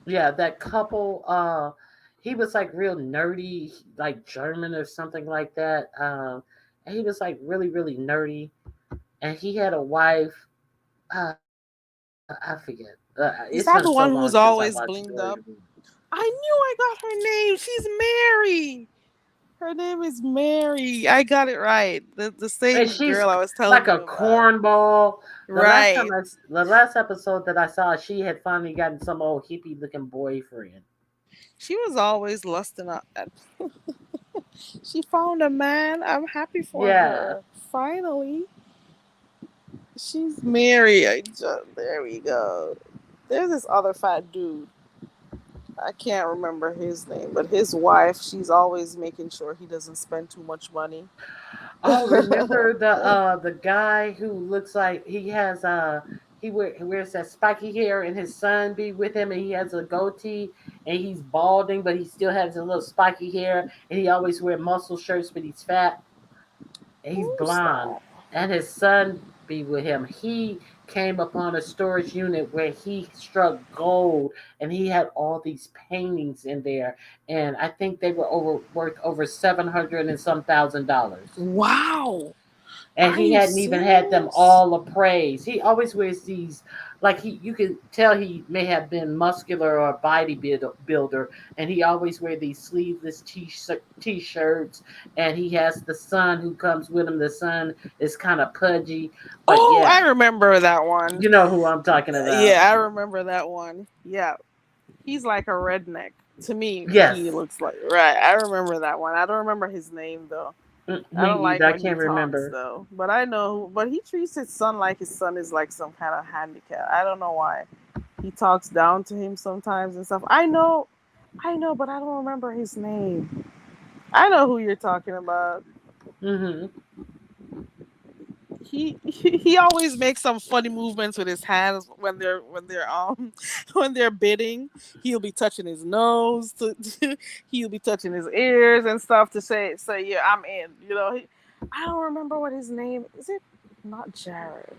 Yeah, that couple. He was like real nerdy, like German or something like that. And he was like really, really nerdy, and he had a wife. I forget. It's been so Is long that the since I one who's watched always Diverging. blinged up? I knew I got her name. She's Mary. Her name is Mary. I got it right. The And same she's girl I was telling like a you about. cornball. Right. The last episode that I saw, she had finally gotten some old hippie looking boyfriend. She was always lusting at. She found a man. I'm happy for Yeah. her. Finally. She's Mary. There we go. There's this other fat dude. I can't remember his name, but his wife, she's always making sure he doesn't spend too much money. Oh, remember the guy who looks like he has wears that spiky hair, and his son be with him, and he has a goatee, and he's balding, but he still has a little spiky hair, and he always wear muscle shirts, but he's fat and he's Who's blonde, that? and his son be with him. He came upon a storage unit where he struck gold, and he had all these paintings in there, and I think they were over worth over 700 and some $1,000. Wow. And Are he you hadn't even had them serious? all appraised. He always wears these, like he, you can tell he may have been muscular or a builder, and he always wear these sleeveless t-shirts. And he has the son who comes with him. The son is kind of pudgy, but Oh, yeah, I remember that one. you know who I'm talking about. Yeah, I remember that one. Yeah. He's like a redneck. To me, he Yes. looks like right. I remember that one. I don't remember his name though. I Me don't like either. I when he can't talks remember. though. But I know. But he treats his son like his son is like some kind of handicap. I don't know why. He talks down to him sometimes and stuff. I know, but I don't remember his name. I know who you're talking about. Hmm. He always makes some funny movements with his hands when they're bidding. He'll be touching his nose he'll be touching his ears and stuff to say yeah, I'm in. I don't remember what his name is. It not Jared?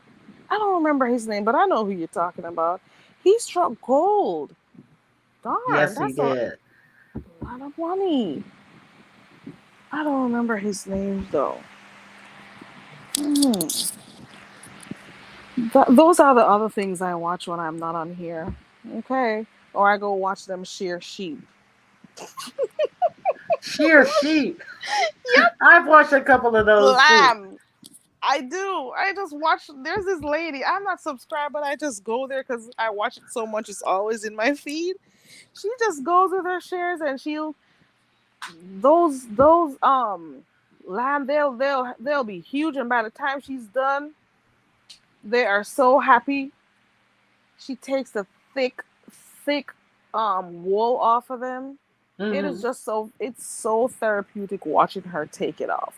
I don't remember his name, but I know who you're talking about. He struck gold. Darn, Yes, he that's a did. lot of money. I don't remember his name though. Hmm. Those are the other things I watch when I'm not on here. Okay. Or I go watch them shear sheep. Shear sheep. Yep. I've watched a couple of those too. Lamb. I do. I just watch. There's this lady. I'm not subscribed, but I just go there because I watch it so much. It's always in my feed. She just goes with her shares and she'll those lamb. They'll be huge, and by the time she's done, they are so happy. She takes the thick wool off of them. Hmm. It's so therapeutic watching her take it off.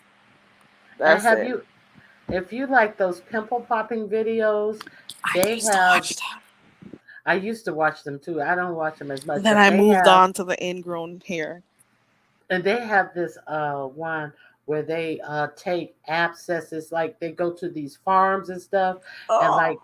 And That's have it. you, if you like those pimple popping videos, I they used to have. watch them. I used to watch them too. I don't watch them as much, Then but I they moved have, on to the ingrown hair. and they have this one where they take abscesses, like they go to these farms and stuff, and Oh. like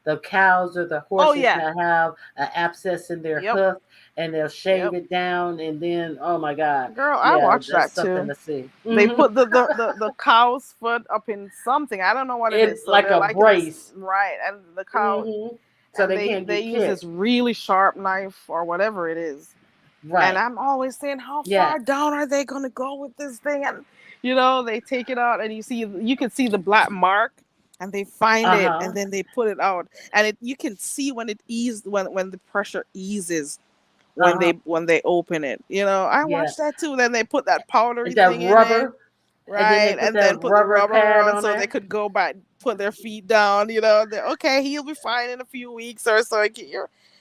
the cows or the Oh horses yeah. that have an abscess in their Yep. hoof, and they'll shave Yep. it down, and then oh my god, Girl, I yeah, watched that's that something too. to see. They Hmm. put the cow's foot up in something. I don't know what it In is. So like they're a like in this brace. right, and the cow Hmm. So and they they can't they get use this kicked. really sharp knife or whatever it is. And Right. I'm always saying, how far Yes. down are they gonna go with this thing? And they take it out, and you can see the black mark, and they find Uh it, huh. and then they put it out, and you can see when it eased when the pressure eases Uh huh. when they open it. I Yeah. watched that too. Then they put that powdery That thing in it, rubber, and then they right, put and that then put the rubber rubber pad on on so they there. could go back, put their feet down. They're okay. He'll be fine in a few weeks or so.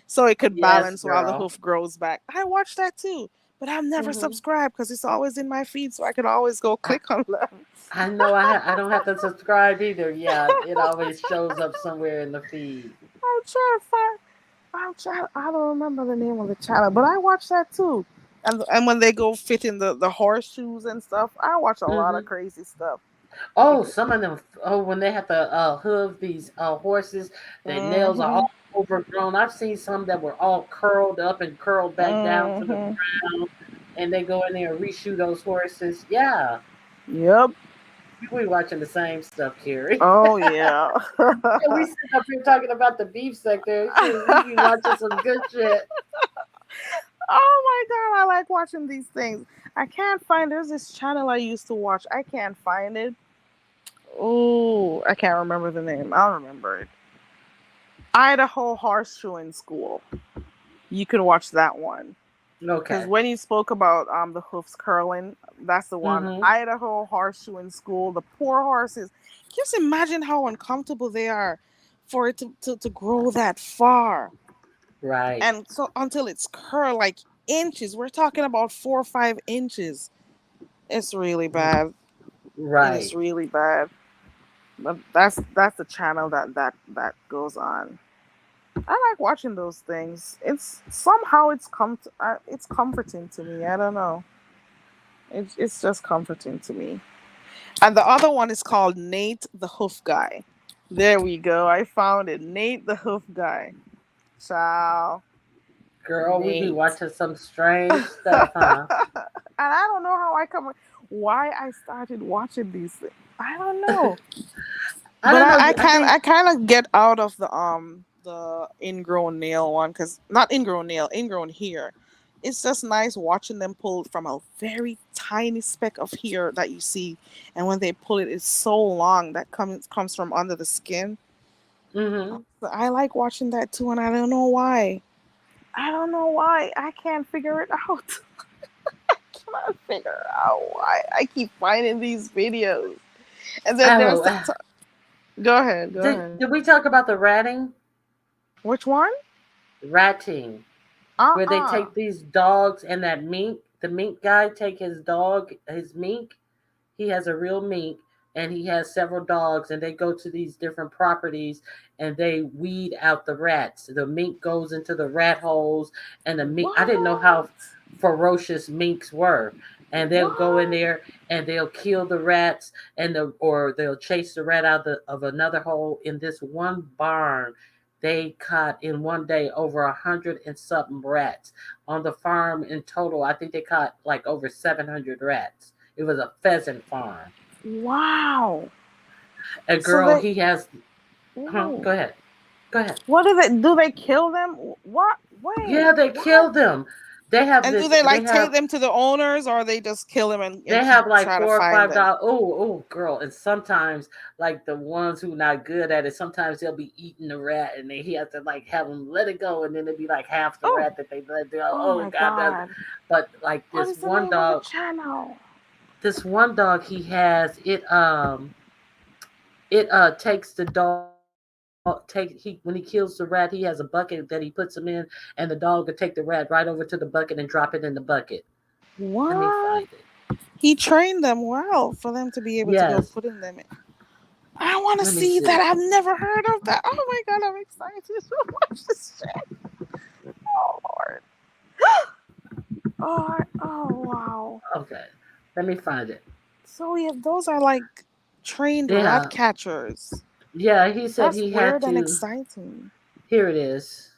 So it could Yes, balance while the girl. hoof grows back. I watched that too, but I'm never Hmm. subscribed because it's always in my feed, so I can always go I, click on them. I know I don't have to subscribe either. Yeah, it always shows up somewhere in the feed. I'm trying to find. I don't remember the name of the channel, but I watch that too. And when they go fit in the horseshoes and stuff, I watch a lot of Hmm. crazy stuff. Oh, some of them. Oh, when they have to hoof these horses, the nails are Mm-hmm. all overgrown. I've seen some that were all curled up and curled back down to the Mm-hmm. ground, and they go in there and reshoe those horses. Yeah, Yep. we watching the same stuff, Carrie. Oh yeah. Yeah, we sitting up here talking about the beef sector. Shoot, we be watching some good shit. Oh my god, I like watching these things. I can't find. There's this channel I used to watch. I can't find it. Oh, I can't remember the name. I'll remember it. Idaho Horseshoeing School. You can watch that one because Okay. when you spoke about the hoofs curling, that's the one. Mm-hmm. Idaho Horseshoeing School. The poor horses. Just imagine how uncomfortable they are for it to grow that far. Right. And so until it's curled like inches, we're talking about 4 or 5 inches. It's really bad. It is Right. really bad. But that's the channel that goes on. I like watching those things. It's somehow it's comforting to me. I don't know. It's just comforting to me. And the other one is called Nate the Hoof Guy. There we go. I found it. Nate the Hoof Guy. Ciao. Girl, we be Nate. watching some strange And stuff, huh? I don't know how why I started watching these things. I don't know. I But don't know. I I think. kind of get out of the ingrown nail one, because not ingrown nail, ingrown hair. It's just nice watching them pull from a very tiny speck of hair that you see, and when they pull it, it's so long that comes from under the skin. Hmm. But I like watching that too, and I don't know why. I don't know why. I can't figure it out. Cannot figure out why I keep finding these videos. And then there's Oh, go ahead, go did ahead. we talk about the ratting? Which one? Ratting, Uh where they uh take these dogs and that mink. The mink guy take his dog, his mink. He has a real mink, and he has several dogs, and they go to these different properties and they weed out the rats. The mink goes into the rat holes, and the mink. I didn't know how What? ferocious minks were, and they'll go in What? there and they'll kill the rats, or they'll chase the rat out of another hole. In this one barn, they caught in one day over 100 and something rats on the farm. In total, I think they caught like over 700 rats. It was a pheasant farm. Wow. A So girl, they he has. Huh? ooh. Go ahead. Go ahead. What do they kill them? What? Yeah, Wait, they what? kill them. They have And do this. they They like take have. them to the owners, or they just kill them and They keep have like trying to four or find five them? dollars. Oh, oh, girl, and sometimes like the ones who not good at it, sometimes they'll be eating the rat, and then he has to like have them let it go, and then it'd be like half the Oh, rat that they let go. oh Oh my God, that. God. But like What is the name of the channel? he has it. It takes the dog. Take he when he kills the rat, he has a bucket that he puts him in, and the dog will take the rat right over to the bucket and drop it in the bucket. Let me find What? it. He trained them well for them to be able to go Yes. put in them. I want to Let me see see. that. I've never heard of that. Oh my God, I'm excited to watch this shit. Oh Lord. Oh wow. Okay. Let me find it. So yeah, those are like trained rat Yeah. catchers. Yeah, he said That's he had weird and to. exciting. Here it is.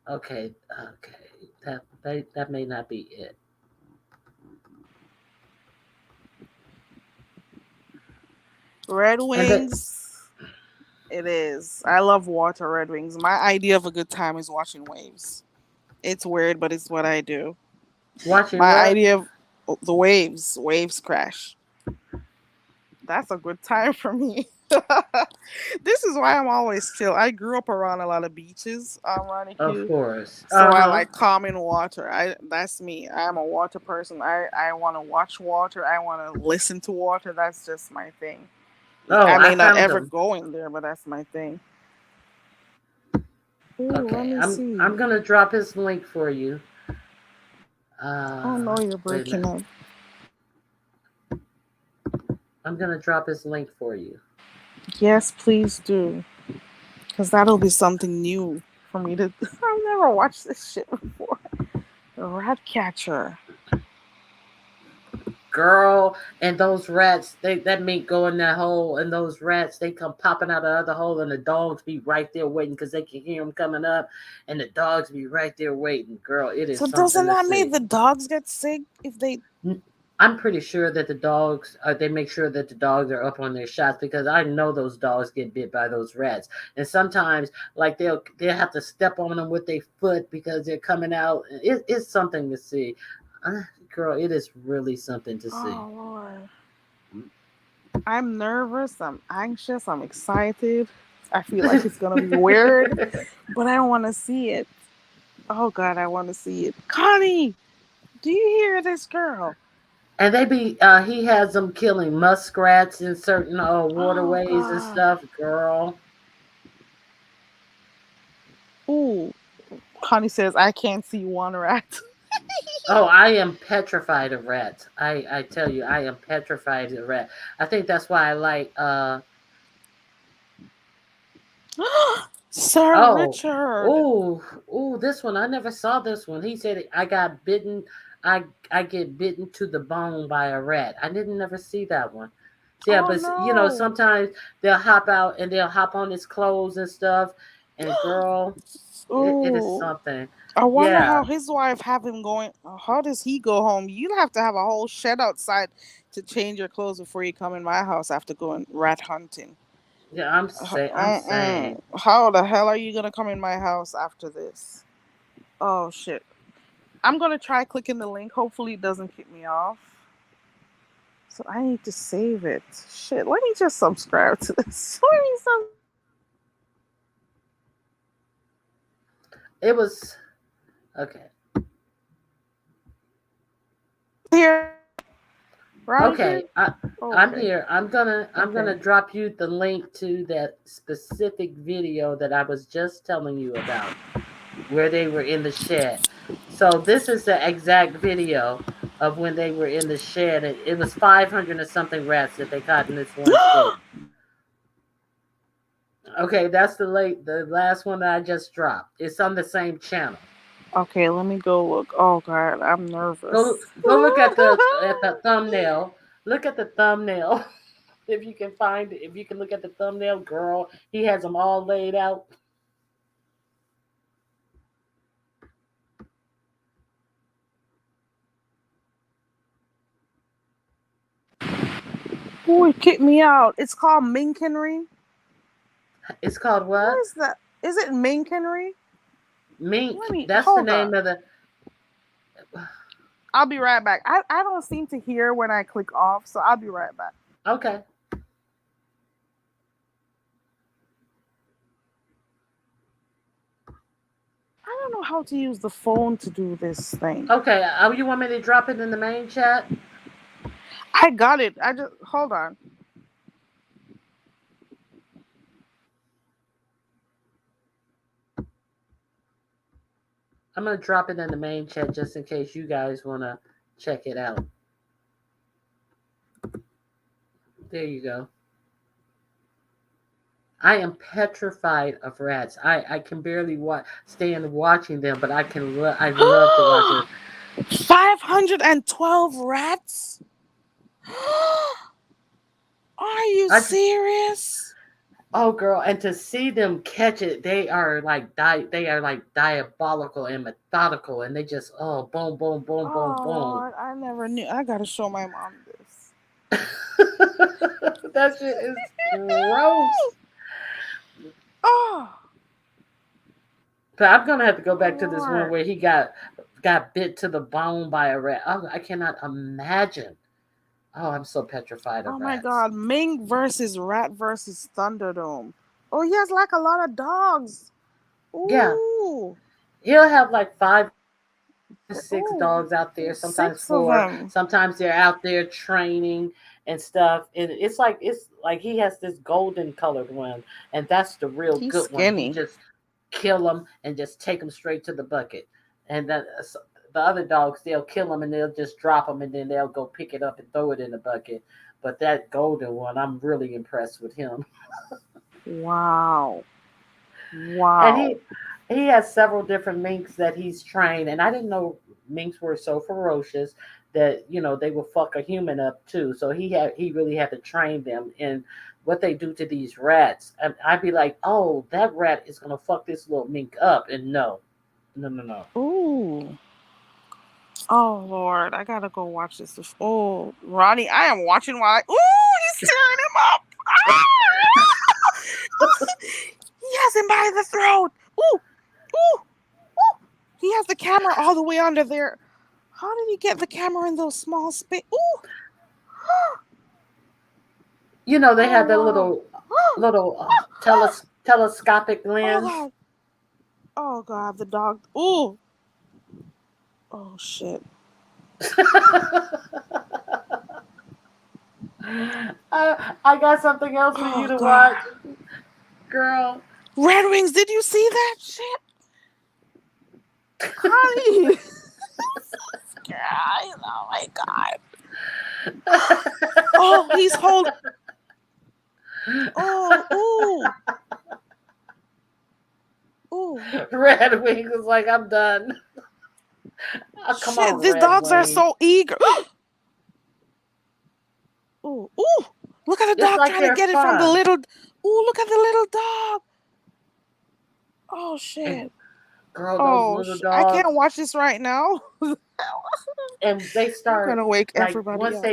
Okay. Okay. That may not be it. Red And that Wings. It is. I love water Red Wings. My idea of a good time is watching waves. It's weird, but it's what I do. watching My what? idea of the waves crash. That's a good time for me. This is why I'm always chill. I grew up around a lot of beaches, Ronnie Of Q. course. So Uh I huh. like calm in water. That's me. I'm a water person. I want to watch water. I want to listen to water. That's just my thing. Oh, I I may not found ever them. go in there, but that's my thing. Ooh, let Okay. me I'm see. gonna drop his link for you. Oh no, you're Wait a breaking minute. up. I'm gonna drop his link for you. Yes, please do, because that'll be something new for me to. I've never watched this shit before. The rat catcher. Girl, and those rats, they that meat go in that hole, and those rats they come popping out of the other hole, and the dogs be right there waiting because they can hear them coming up, and the dogs be right there waiting. Girl, it is So something doesn't to that make see. the dogs get sick if they? I'm pretty sure that the dogs, they make sure that the dogs are up on their shots because I know those dogs get bit by those rats, and sometimes like they'll have to step on them with their foot because they're coming out. It's something to see. Uh, Girl, it is really something to see. Oh Lord. I'm nervous. I'm anxious. I'm excited. I feel like it's gonna be weird, but I want to see it. Oh God, I want to see it. Connie, do you hear this girl? And he has them killing muskrats in certain Oh waterways and God. stuff, girl. Ooh, Connie says I can't see one rat. Oh, I am petrified of rats. I tell you, I am petrified of rats. I think that's why I like Sir Oh, Richard. oh, this one I never saw this one. He said I got bitten. I get bitten to the bone by a rat. I didn't never see that one. Yeah, Oh but no. sometimes they'll hop out and they'll hop on his clothes and stuff. And girl, it is Ooh. something. I wonder Yeah, how his wife have him going. How does he go home? You'd have to have a whole shed outside to change your clothes before you come in my house after going rat hunting. yeah. I'm saying. How the hell are you gonna come in my house after this? Oh shit. I'm gonna try clicking the link. Hopefully it doesn't kick me off. So I need to save it. Shit. Let me just subscribe to this. Let me It was okay. here. Ronnie here? Okay, Oh, I'm okay. here. I'm gonna Okay. drop you the link to that specific video that I was just telling you about, where they were in the shed. So this is the exact video of when they were in the shed. It was 500 and something rats that they caught in this one shed. Okay, that's the last one that I just dropped. It's on the same channel. Okay, let me go look. Oh god, I'm nervous. Go look at the thumbnail. Look at the thumbnail. If you can find it, if you can look at the thumbnail, girl, he has them all laid out. Ooh, it kicked me out. It's called Minkenry. It's called What what? is that? Is it Minkenry? Let Mink. me That's the hold name on. of the. I'll be right back. I don't seem to hear when I click off, so I'll be right back. Okay. I don't know how to use the phone to do this thing. Okay. You want me to drop it in the main chat? I got it. I just hold on. I'm gonna drop it in the main chat just in case you guys wanna check it out. There you go. I am petrified of rats. I can barely stand watching them, but I love to watch it. 512 rats? Are you I just, serious? oh girl, and to see them catch it, they are like diabolical and methodical, and they just boom boom boom boom Oh boom. Lord, I never knew. I gotta show my mom this. That shit is gross. Oh, But I'm gonna have to go back to oh this one Lord. where he got bit to the bone by a rat. Oh, I cannot imagine. Oh, I'm so petrified Oh of my rats. god, Mink versus Rat versus Thunderdome. Oh, he has like a lot of dogs. Yeah, Ooh, he'll have like 5 to 6 ooh, dogs out there, sometimes six of 4. them. Sometimes they're out there training and stuff. And it's like he has this golden colored one, and that's the real He's good one. He skinny. just kill them and just take them straight to the bucket. And then the other dogs, they'll kill them and they'll just drop them, and then they'll go pick it up and throw it in the bucket. But that golden one, I'm really impressed with him. Wow, And wow. he has several different minks that he's trained, and I didn't know minks were so ferocious that they will fuck a human up too. So he really had to train them in what they do to these rats. And I'd be like, oh, that rat is gonna fuck this little mink up, and no, no, no, no. Ooh. Oh Lord, I gotta go watch this. Oh, Ronnie, I am watching while I. Ooh, he's tearing him up. He has him by the throat. Ooh, ooh, ooh. He has the camera all the way under there. How did he get the camera in those small space? Ooh. They Oh have that wow. little telescopic Oh lens. god. Oh god, the dog. Ooh. Oh shit. I got something else for you Oh to god. watch, girl. Red Wings, did you see that shit? Honey. Guys, oh my god. Oh, he's holding. Oh, ooh. Ooh. Red Wing was like, I'm done. Oh, come on, Shit, these Red dogs are Wing. so eager. Ooh, ooh. Look at the It's dog like trying to they're get it from the fun. little. Ooh, look at the little dog. Oh, And shit. girl, those Oh, little I dogs, can't watch this right now. and they I'm start gonna wake like everybody once up.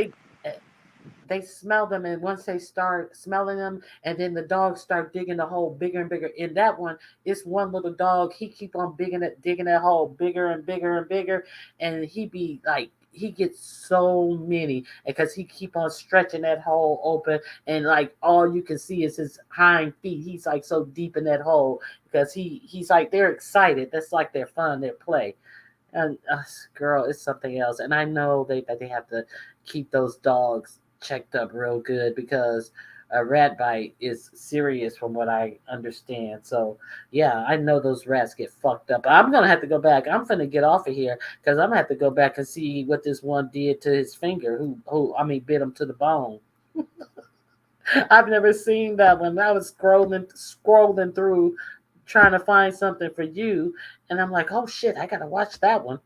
they smell them, and once they start smelling them, and then the dogs start digging the hole bigger and bigger. In that one, it's one little dog. He keep on digging that hole bigger and bigger and bigger, and he be like. He gets so many because he keep on stretching that hole open, and like all you can see is his hind feet. He's like so deep in that hole because he's like they're excited. That's like their fun, their play. And girl, it's something else. And I know that they have to keep those dogs checked up real good because a rat bite is serious from what I understand. So yeah, I know those rats get fucked up. I'm gonna have to go back. I'm gonna get off of here because I'm gonna have to go back and see what this one did to his finger. Who I mean, bit him to the bone. I've never seen that one. I was scrolling through trying to find something for you, and I'm like, oh shit, I gotta watch that one.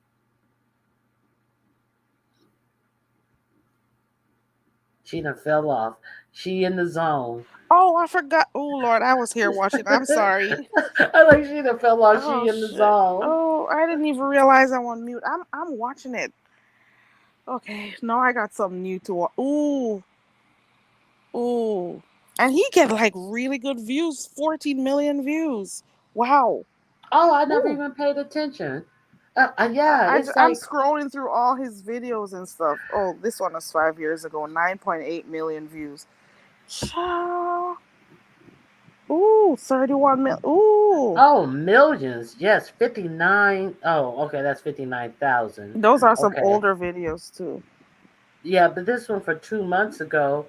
She done fell off. She in the zone. Oh, I forgot. Oh, Lord, I was here watching. I'm sorry. I like she done fell off. Oh She in the shit. zone. Oh, I didn't even realize I'm on mute. I'm watching it. Okay, now I got something new to watch. Ooh, ooh, and he get like really good views. 14 million views. Wow. Oh, I never Ooh. even paid attention. Yeah, it's I'm like, scrolling through all his videos and stuff. Oh, this one was 5 years ago. 9.8 million views. Child. Ooh, 31 million. Ooh. oh, millions. Yes, 59. Oh, okay, that's 59,000. Those are some Okay. older videos too. Yeah, but this one for 2 months ago,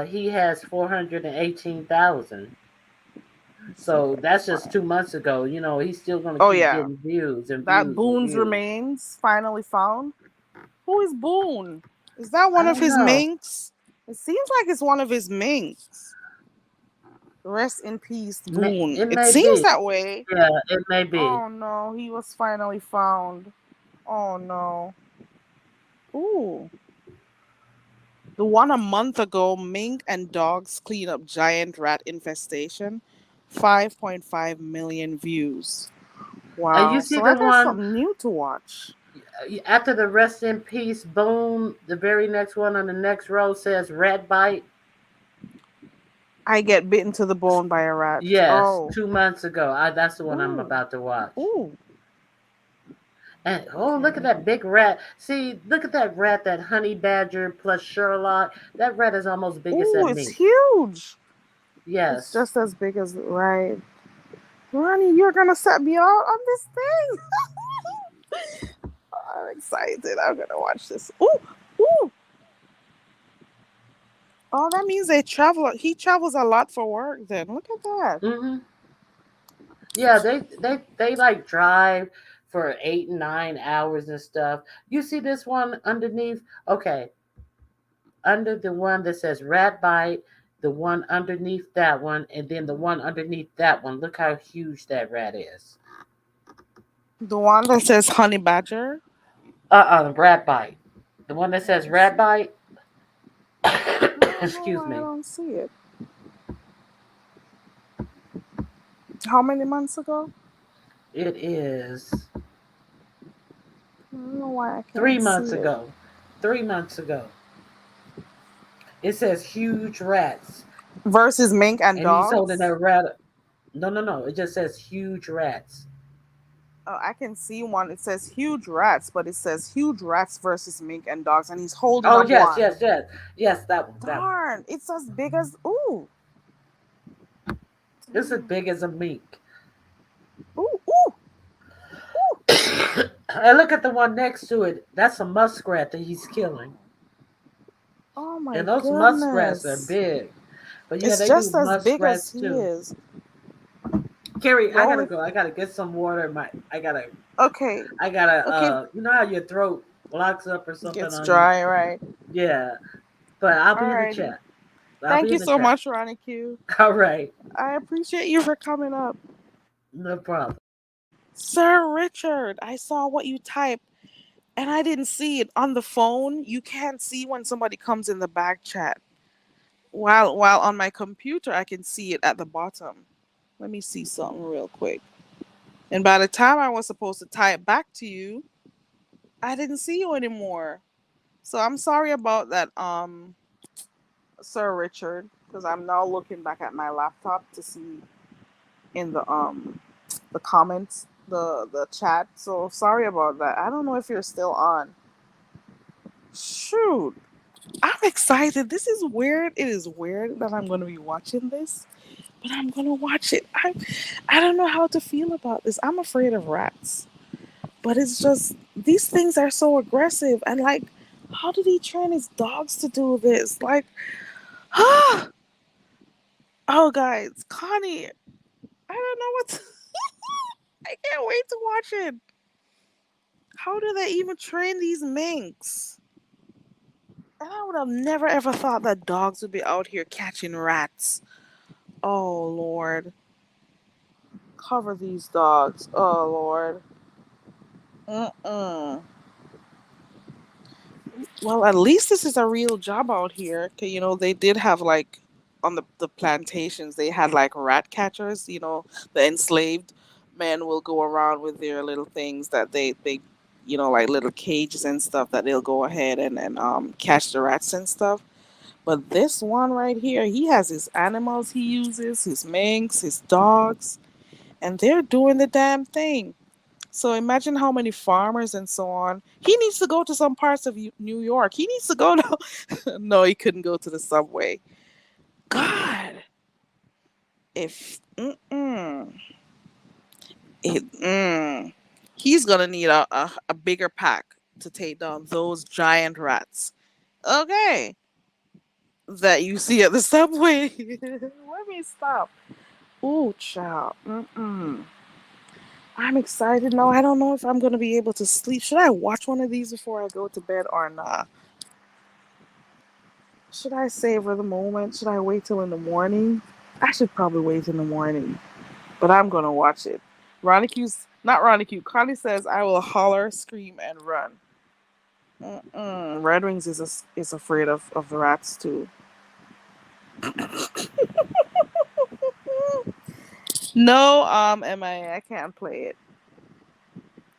he has 418,000. Let's see if So I can that's just find. 2 months ago. He's still going to Oh keep yeah, getting views and that views and Boone's views. remains finally found. Who is Boone? Is that I one of don't his know. minks? It seems like it's one of his minks. Rest in peace, Boone. It It may seems be. that way. Yeah, it may be. Oh no, he was finally found. Oh no. Ooh. The one a month ago, mink and dogs clean up giant rat infestation. 5.5 million views. And you Wow. see So I the got one something new to watch. after the rest in peace boom, the very next one on the next row says rat bite. I get bitten to the bone by a rat. Yes, Oh. 2 months ago. That's the one I'm Ooh. about to watch. Ooh. And oh, look at Okay. that big rat. See, look at that rat, that honey badger plus Sherlock. That rat is almost big as Ooh, that it's mink. huge. It's Yes. just as big as right. Ronnie, you're gonna set me out on this thing. I'm excited. I'm gonna watch this. Ooh, ooh. Oh, that means they travel. He travels a lot for work. Then look at that. Mhm. Yeah, they like drive for 8 and 9 hours and stuff. You see this one underneath? Okay, under the one that says rat bite, the one underneath that one, and then the one underneath that one. Look how huge that rat is. The one that says honey badger. Rat bite. The one that Let says me rat see. bite. I don't know Excuse why I me. don't see it. How many months ago? It is I don't know why I three can't see months it. ago. 3 months ago. It says huge rats, Versus mink and and he's holding dogs. a rat. No, no, no. It just says huge rats. Oh, I can see one. It says huge rats, but it says huge rats versus mink and dogs, and he's holding Oh up yes, one. yes, yes, yes. That one. That one. Darn, it's as big as ooh, It's as big as a mink. ooh, ooh, ooh. And look at the one next to it. That's a muskrat that he's killing. Oh my And those muskrats are goodness! big. But yeah, It's they do just as big as muskrats he too. is. Carrie, The I gotta only go. I gotta get some water. okay, I gotta. okay, You know how your throat locks up or something gets on you? dry, right? Yeah. But I'll be in the Alrighty. chat. I'll Thank be you in the so chat. much, Ronnie Q. All right. I appreciate you for coming up. No problem. Sir Richard, I saw what you typed and I didn't see it on the phone. You can't see when somebody comes in the back chat. While on my computer, I can see it at the bottom. Let me see something real quick. And by the time I was supposed to type back to you, I didn't see you anymore. So I'm sorry about that, Sir Richard, because I'm now looking back at my laptop to see in the comments, the chat. So sorry about that. I don't know if you're still on. Shoot. I'm excited. This is weird. It is weird that I'm going to be watching this, but I'm going to watch it. I don't know how to feel about this. I'm afraid of rats. But it's just these things are so aggressive and like how did he train his dogs to do this? Like oh guys, Connie, I don't know what to, I can't wait to watch it. How do they even train these minks? And I would have never ever thought that dogs would be out here catching rats. Oh Lord. Cover these dogs. Oh Lord. Mm-mm. Well, at least this is a real job out here. 'Kay, you know, they did have like on the plantations, they had like rat catchers. You know, the enslaved men will go around with their little things that they you know, like little cages and stuff that they'll go ahead and catch the rats and stuff. But this one right here, he has his animals he uses, his minks, his dogs, and they're doing the damn thing. So imagine how many farmers and so on. He needs to go to some parts of New York. He needs to go to. No, he couldn't go to the subway. God, if he's gonna need a bigger pack to take down those giant rats. Okay, that you see at the subway. Let me stop. Ooh, child. I'm excited now. I don't know if I'm gonna be able to sleep. Should I watch one of these before I go to bed or not? Should I savor the moment? Should I wait till in the morning? I should probably wait in the morning, but I'm gonna watch it. Ronnie Q's not Ronnie Q. Connie says I will holler, scream, and run. Red Wings is afraid of the rats too. No, MIA, I can't play it.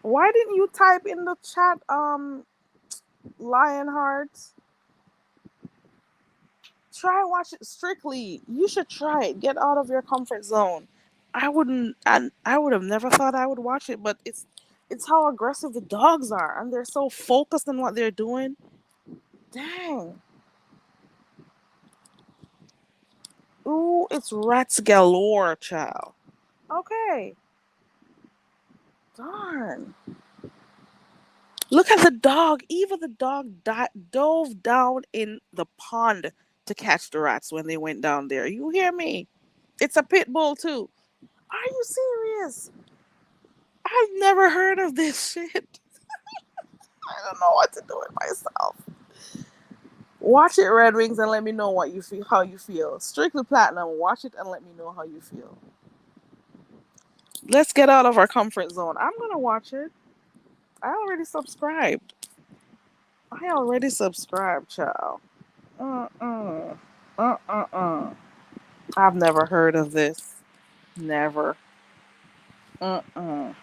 Why didn't you type in the chat, Lionheart? Try watch it strictly. You should try it. Get out of your comfort zone. I wouldn't. I would have never thought I would watch it, but it's how aggressive the dogs are, and they're so focused on what they're doing. Dang. Ooh, it's rats galore, child. Okay. Darn. Look at the dog. Eva the dog dove down in the pond to catch the rats when they went down there. You hear me? It's a pit bull too. Are you serious? I've never heard of this shit. I don't know what to do with myself. Watch it, Red Wings, and let me know what you feel. How you feel? Strictly Platinum. Watch it and let me know how you feel. Let's get out of our comfort zone. I'm gonna watch it. I already subscribed. I already subscribed, child. Uh-uh. Uh-uh-uh. I've never heard of this. Never. Uh-uh.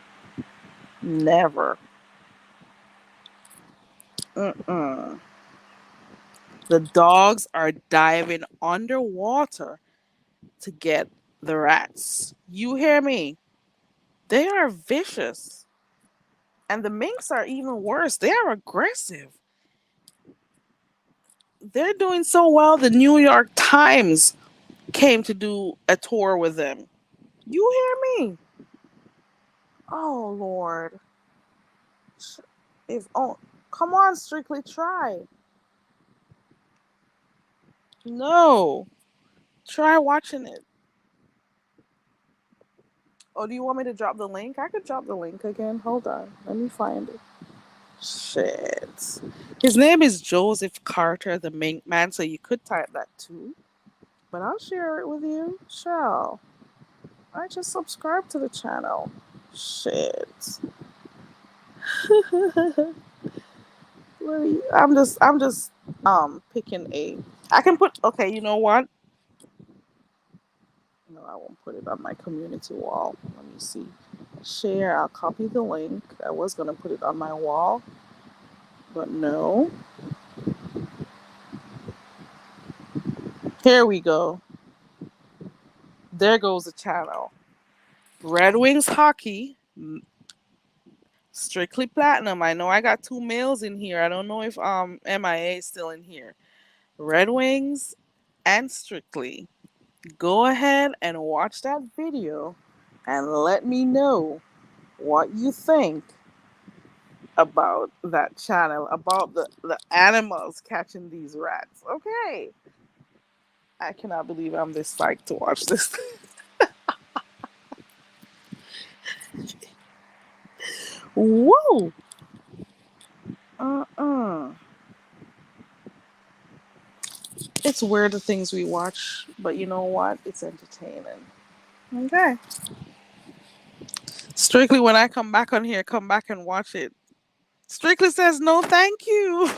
Never. Uh-uh. The dogs are diving underwater to get the rats. You hear me? They are vicious. And the minks are even worse. They are aggressive. They're doing so well, the New York Times came to do a tour with them. You hear me? Oh, Lord. If oh, come on, Strictly try. No. Try watching it. Oh, do you want me to drop the link? I could drop the link again. Hold on. Let me find it. Shit. His name is Joseph Carter, the Mink Man, so you could type that too. But I'll share it with you. Shall. I just subscribed to the channel. Shit. I'm just picking a. I can put. Okay, you know what? No, I won't put it on my community wall. Let me see. Share. I'll copy the link. I was gonna put it on my wall, but no. Here we go. There goes the channel. Red Wings hockey. Strictly platinum. I know I got two males in here. I don't know if MIA is still in here. Red Wings and Strictly. Go ahead and watch that video and let me know what you think about that channel, about the animals catching these rats. Okay. I cannot believe I'm this psyched to watch this. Whoa. Uh-uh. It's weird the things we watch, but you know what? It's entertaining. Okay. Strictly, when I come back on here, come back and watch it. Strictly says no, thank you.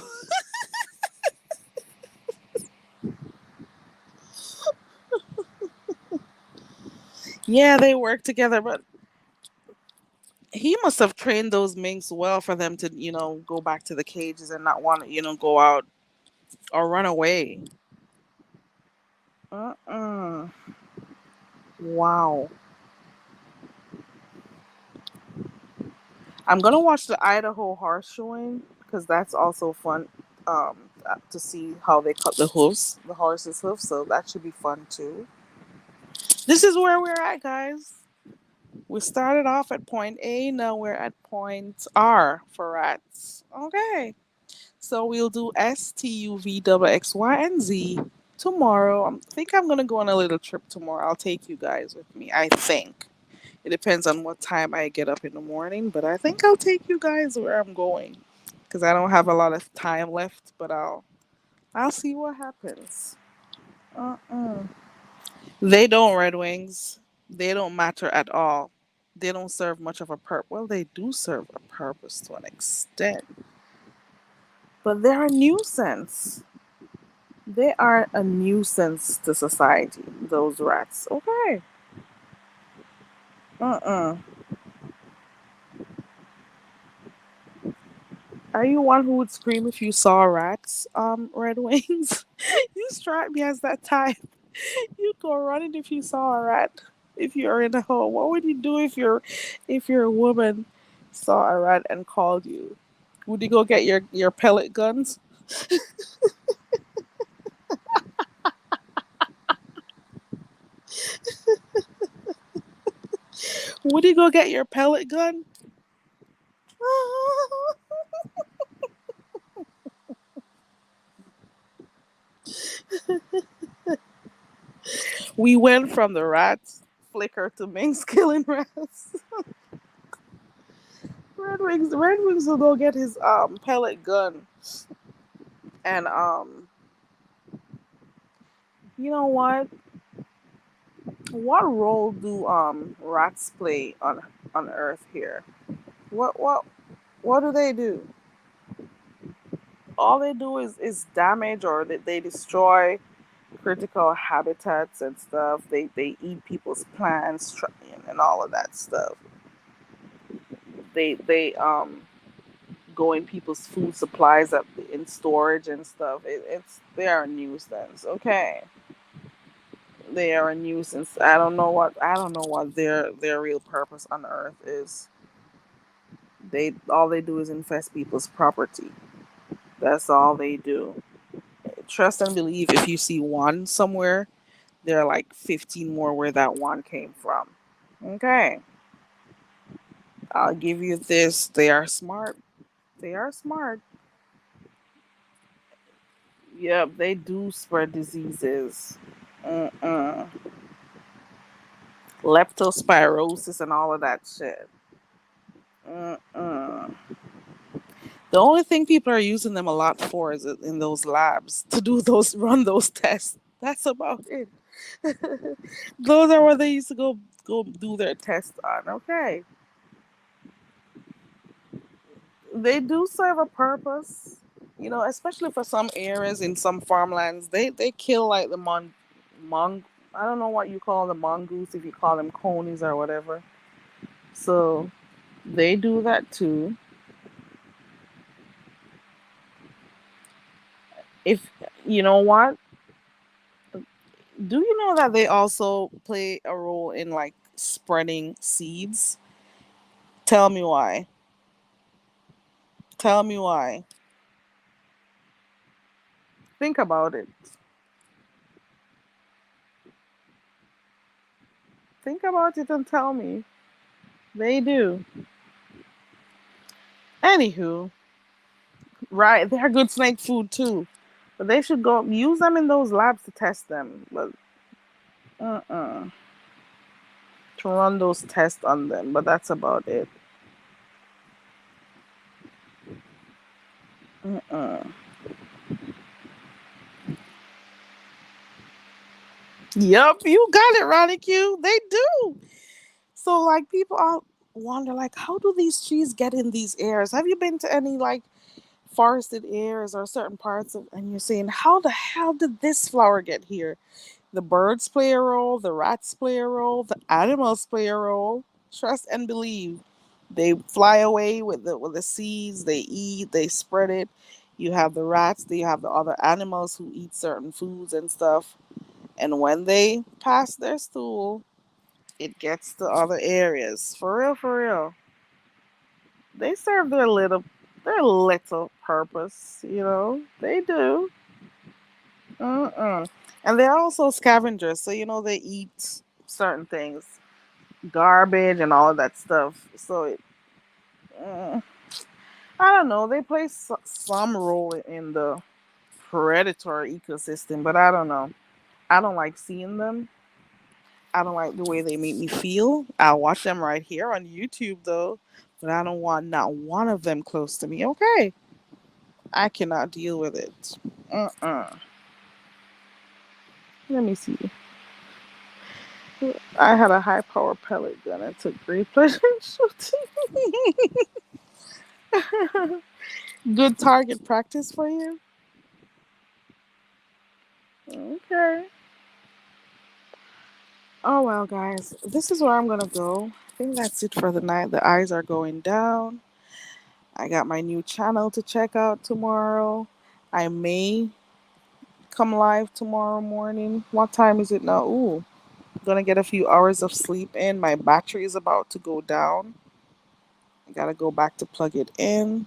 Yeah, they work together, but he must have trained those minks well for them to, go back to the cages and not want to, go out or run away. Uh-uh. Wow. I'm gonna watch the Idaho horse showing because that's also fun. To see how they cut the horse's hoofs. So that should be fun too. This is where we're at, guys. We started off at point A. Now we're at point R for rats. Okay. So we'll do S T U V W X Y and Z tomorrow. I think I'm gonna go on a little trip tomorrow. I'll take you guys with me. I think. It depends on what time I get up in the morning, but I think I'll take you guys where I'm going because I don't have a lot of time left. But I'll see what happens. Uh-uh. They don't, Red Wings. They don't matter at all. They don't serve much of a purpose. Well, they do serve a purpose to an extent, but they're a nuisance. They are a nuisance to society. Those rats. Okay. Uh-uh. Are you one who would scream if you saw rats, Red Wings? You strike me as that type. You'd go running if you saw a rat. If you're in a home, what would you do if your woman saw a rat and called you? Would you go get your pellet guns? Would you go get your pellet gun? We went from the rats flicker to Minx killing rats. Red Wings will go get his pellet gun. And you know what? What role do rats play on Earth here? What do they do? All they do is damage, or they destroy critical habitats and stuff. They eat people's plants and all of that stuff. They go in people's food supplies up in storage and stuff. They are a nuisance. Okay, they are a nuisance. I don't know what their real purpose on Earth is. All they do is infest people's property. That's all they do. Trust and believe. If you see one somewhere, there are like 15 more where that one came from. Okay, I'll give you this. They are smart. They are smart. Yep, they do spread diseases. Mm-mm. Leptospirosis and all of that shit. Mm-mm. The only thing people are using them a lot for is in those labs to do those run those tests. That's about it. Those are what they used to go do their test on. Okay, they do serve a purpose. Especially for some areas in some farmlands, they kill like the mon. I don't know what you call the mongoose, if you call them conies or whatever. So they do that too. If you know what, do you know that they also play a role in like spreading seeds? Tell me why. Tell me why. Think about it. Think about it and tell me. They do. Anywho, right? They're good snake food too. But they should go use them in those labs to test them. But uh-uh. To run those tests on them. But that's about it. Uh-uh. Yup, you got it, Ronnie Q. They do. So like people all wonder like how do these trees get in these airs? Have you been to any like forested areas or certain parts of and you're saying how the hell did this flower get here? The birds play a role, the rats play a role, the animals play a role. Trust and believe. They fly away with the seeds, they eat, they spread it. You have the rats, you have the other animals who eat certain foods and stuff. And when they pass their stool, it gets to other areas. For real, for real. They serve their little purpose. They do. Mm-mm. And they're also scavengers, so they eat certain things, garbage and all of that stuff. So mm, I don't know. They play some role in the predatory ecosystem, but I don't know. I don't like seeing them. I don't like the way they make me feel. I'll watch them right here on YouTube though, but I don't want not one of them close to me. Okay, I cannot deal with it. Uh-uh. Let me see. I had a high power pellet gun and took great pleasure in shooting. Good target practice for you. Okay. Oh well, guys, this is where I'm gonna go. I think that's it for the night. The eyes are going down. I got my new channel to check out tomorrow. I may come live tomorrow morning. What time is it now? Ooh, gonna get a few hours of sleep in. My battery is about to go down. I gotta go back to plug it in.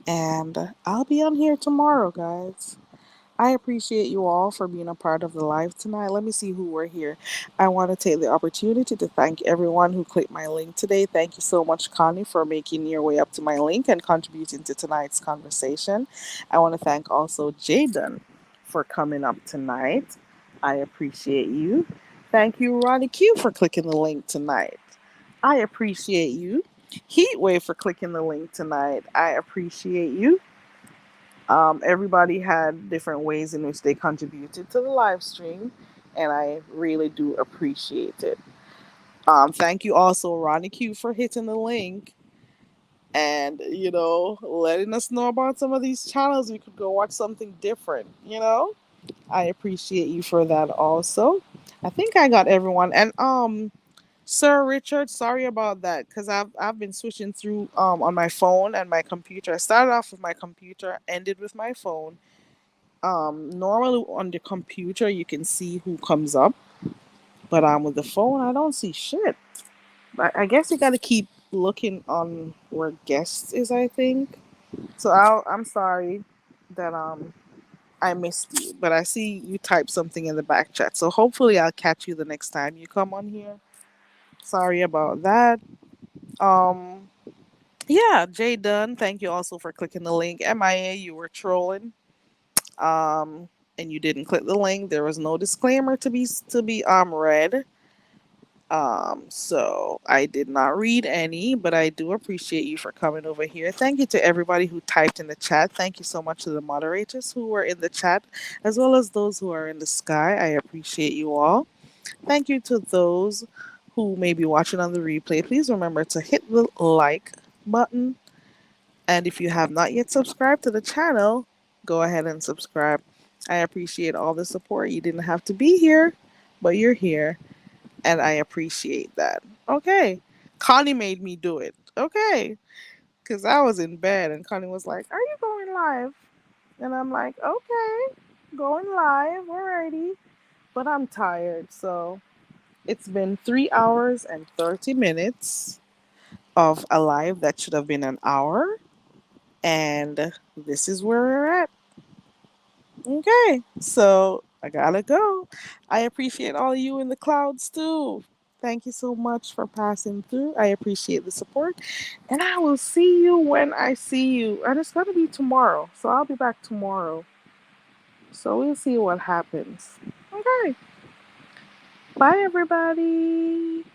And I'll be on here tomorrow, guys. I appreciate you all for being a part of the live tonight. Let me see who we're here. I want to take the opportunity to thank everyone who clicked my link today. Thank you so much, Connie, for making your way up to my link and contributing to tonight's conversation. I want to thank also Jaden for coming up tonight. I appreciate you. Thank you, Ronnie Q, for clicking the link tonight. I appreciate you. Heatwave for clicking the link tonight. I appreciate you. Everybody had different ways in which they contributed to the live stream, and I really do appreciate it. Thank you also, Ronnie Q, for hitting the link and letting us know about some of these channels. We could go watch something different. I appreciate you for that also. I think I got everyone, and Sir Richard, sorry about that because I've been switching through on my phone and my computer. I started off with my computer, ended with my phone. Normally on the computer you can see who comes up, but with the phone I don't see shit. But I guess you got to keep looking on where guests is. I think so. I'm sorry that I missed you, but I see you type something in the back chat. So hopefully I'll catch you the next time you come on here. Sorry about that. Um, yeah, Jay Dunn, thank you also for clicking the link. MIA, you were trolling. Um, and you didn't click the link. There was no disclaimer to be read. So I did not read any, but I do appreciate you for coming over here. Thank you to everybody who typed in the chat. Thank you so much to the moderators who were in the chat, as well as those who are in the sky. I appreciate you all. Thank you to those who may be watching on the replay. Please remember to hit the like button. And if you have not yet subscribed to the channel, go ahead and subscribe. I appreciate all the support. You didn't have to be here, but you're here and I appreciate that. Okay. Connie made me do it. Okay. Because I was in bed and Connie was like, "Are you going live?" And I'm like, "Okay, going live. Alrighty." But I'm tired. So it's been 3 hours and 30 minutes of a live that should have been an hour. And this is where we're at. Okay, so I gotta go. I appreciate all of you in the clouds too. Thank you so much for passing through. I appreciate the support. And I will see you when I see you. And it's gonna be tomorrow. So I'll be back tomorrow. So we'll see what happens. Okay. Bye everybody.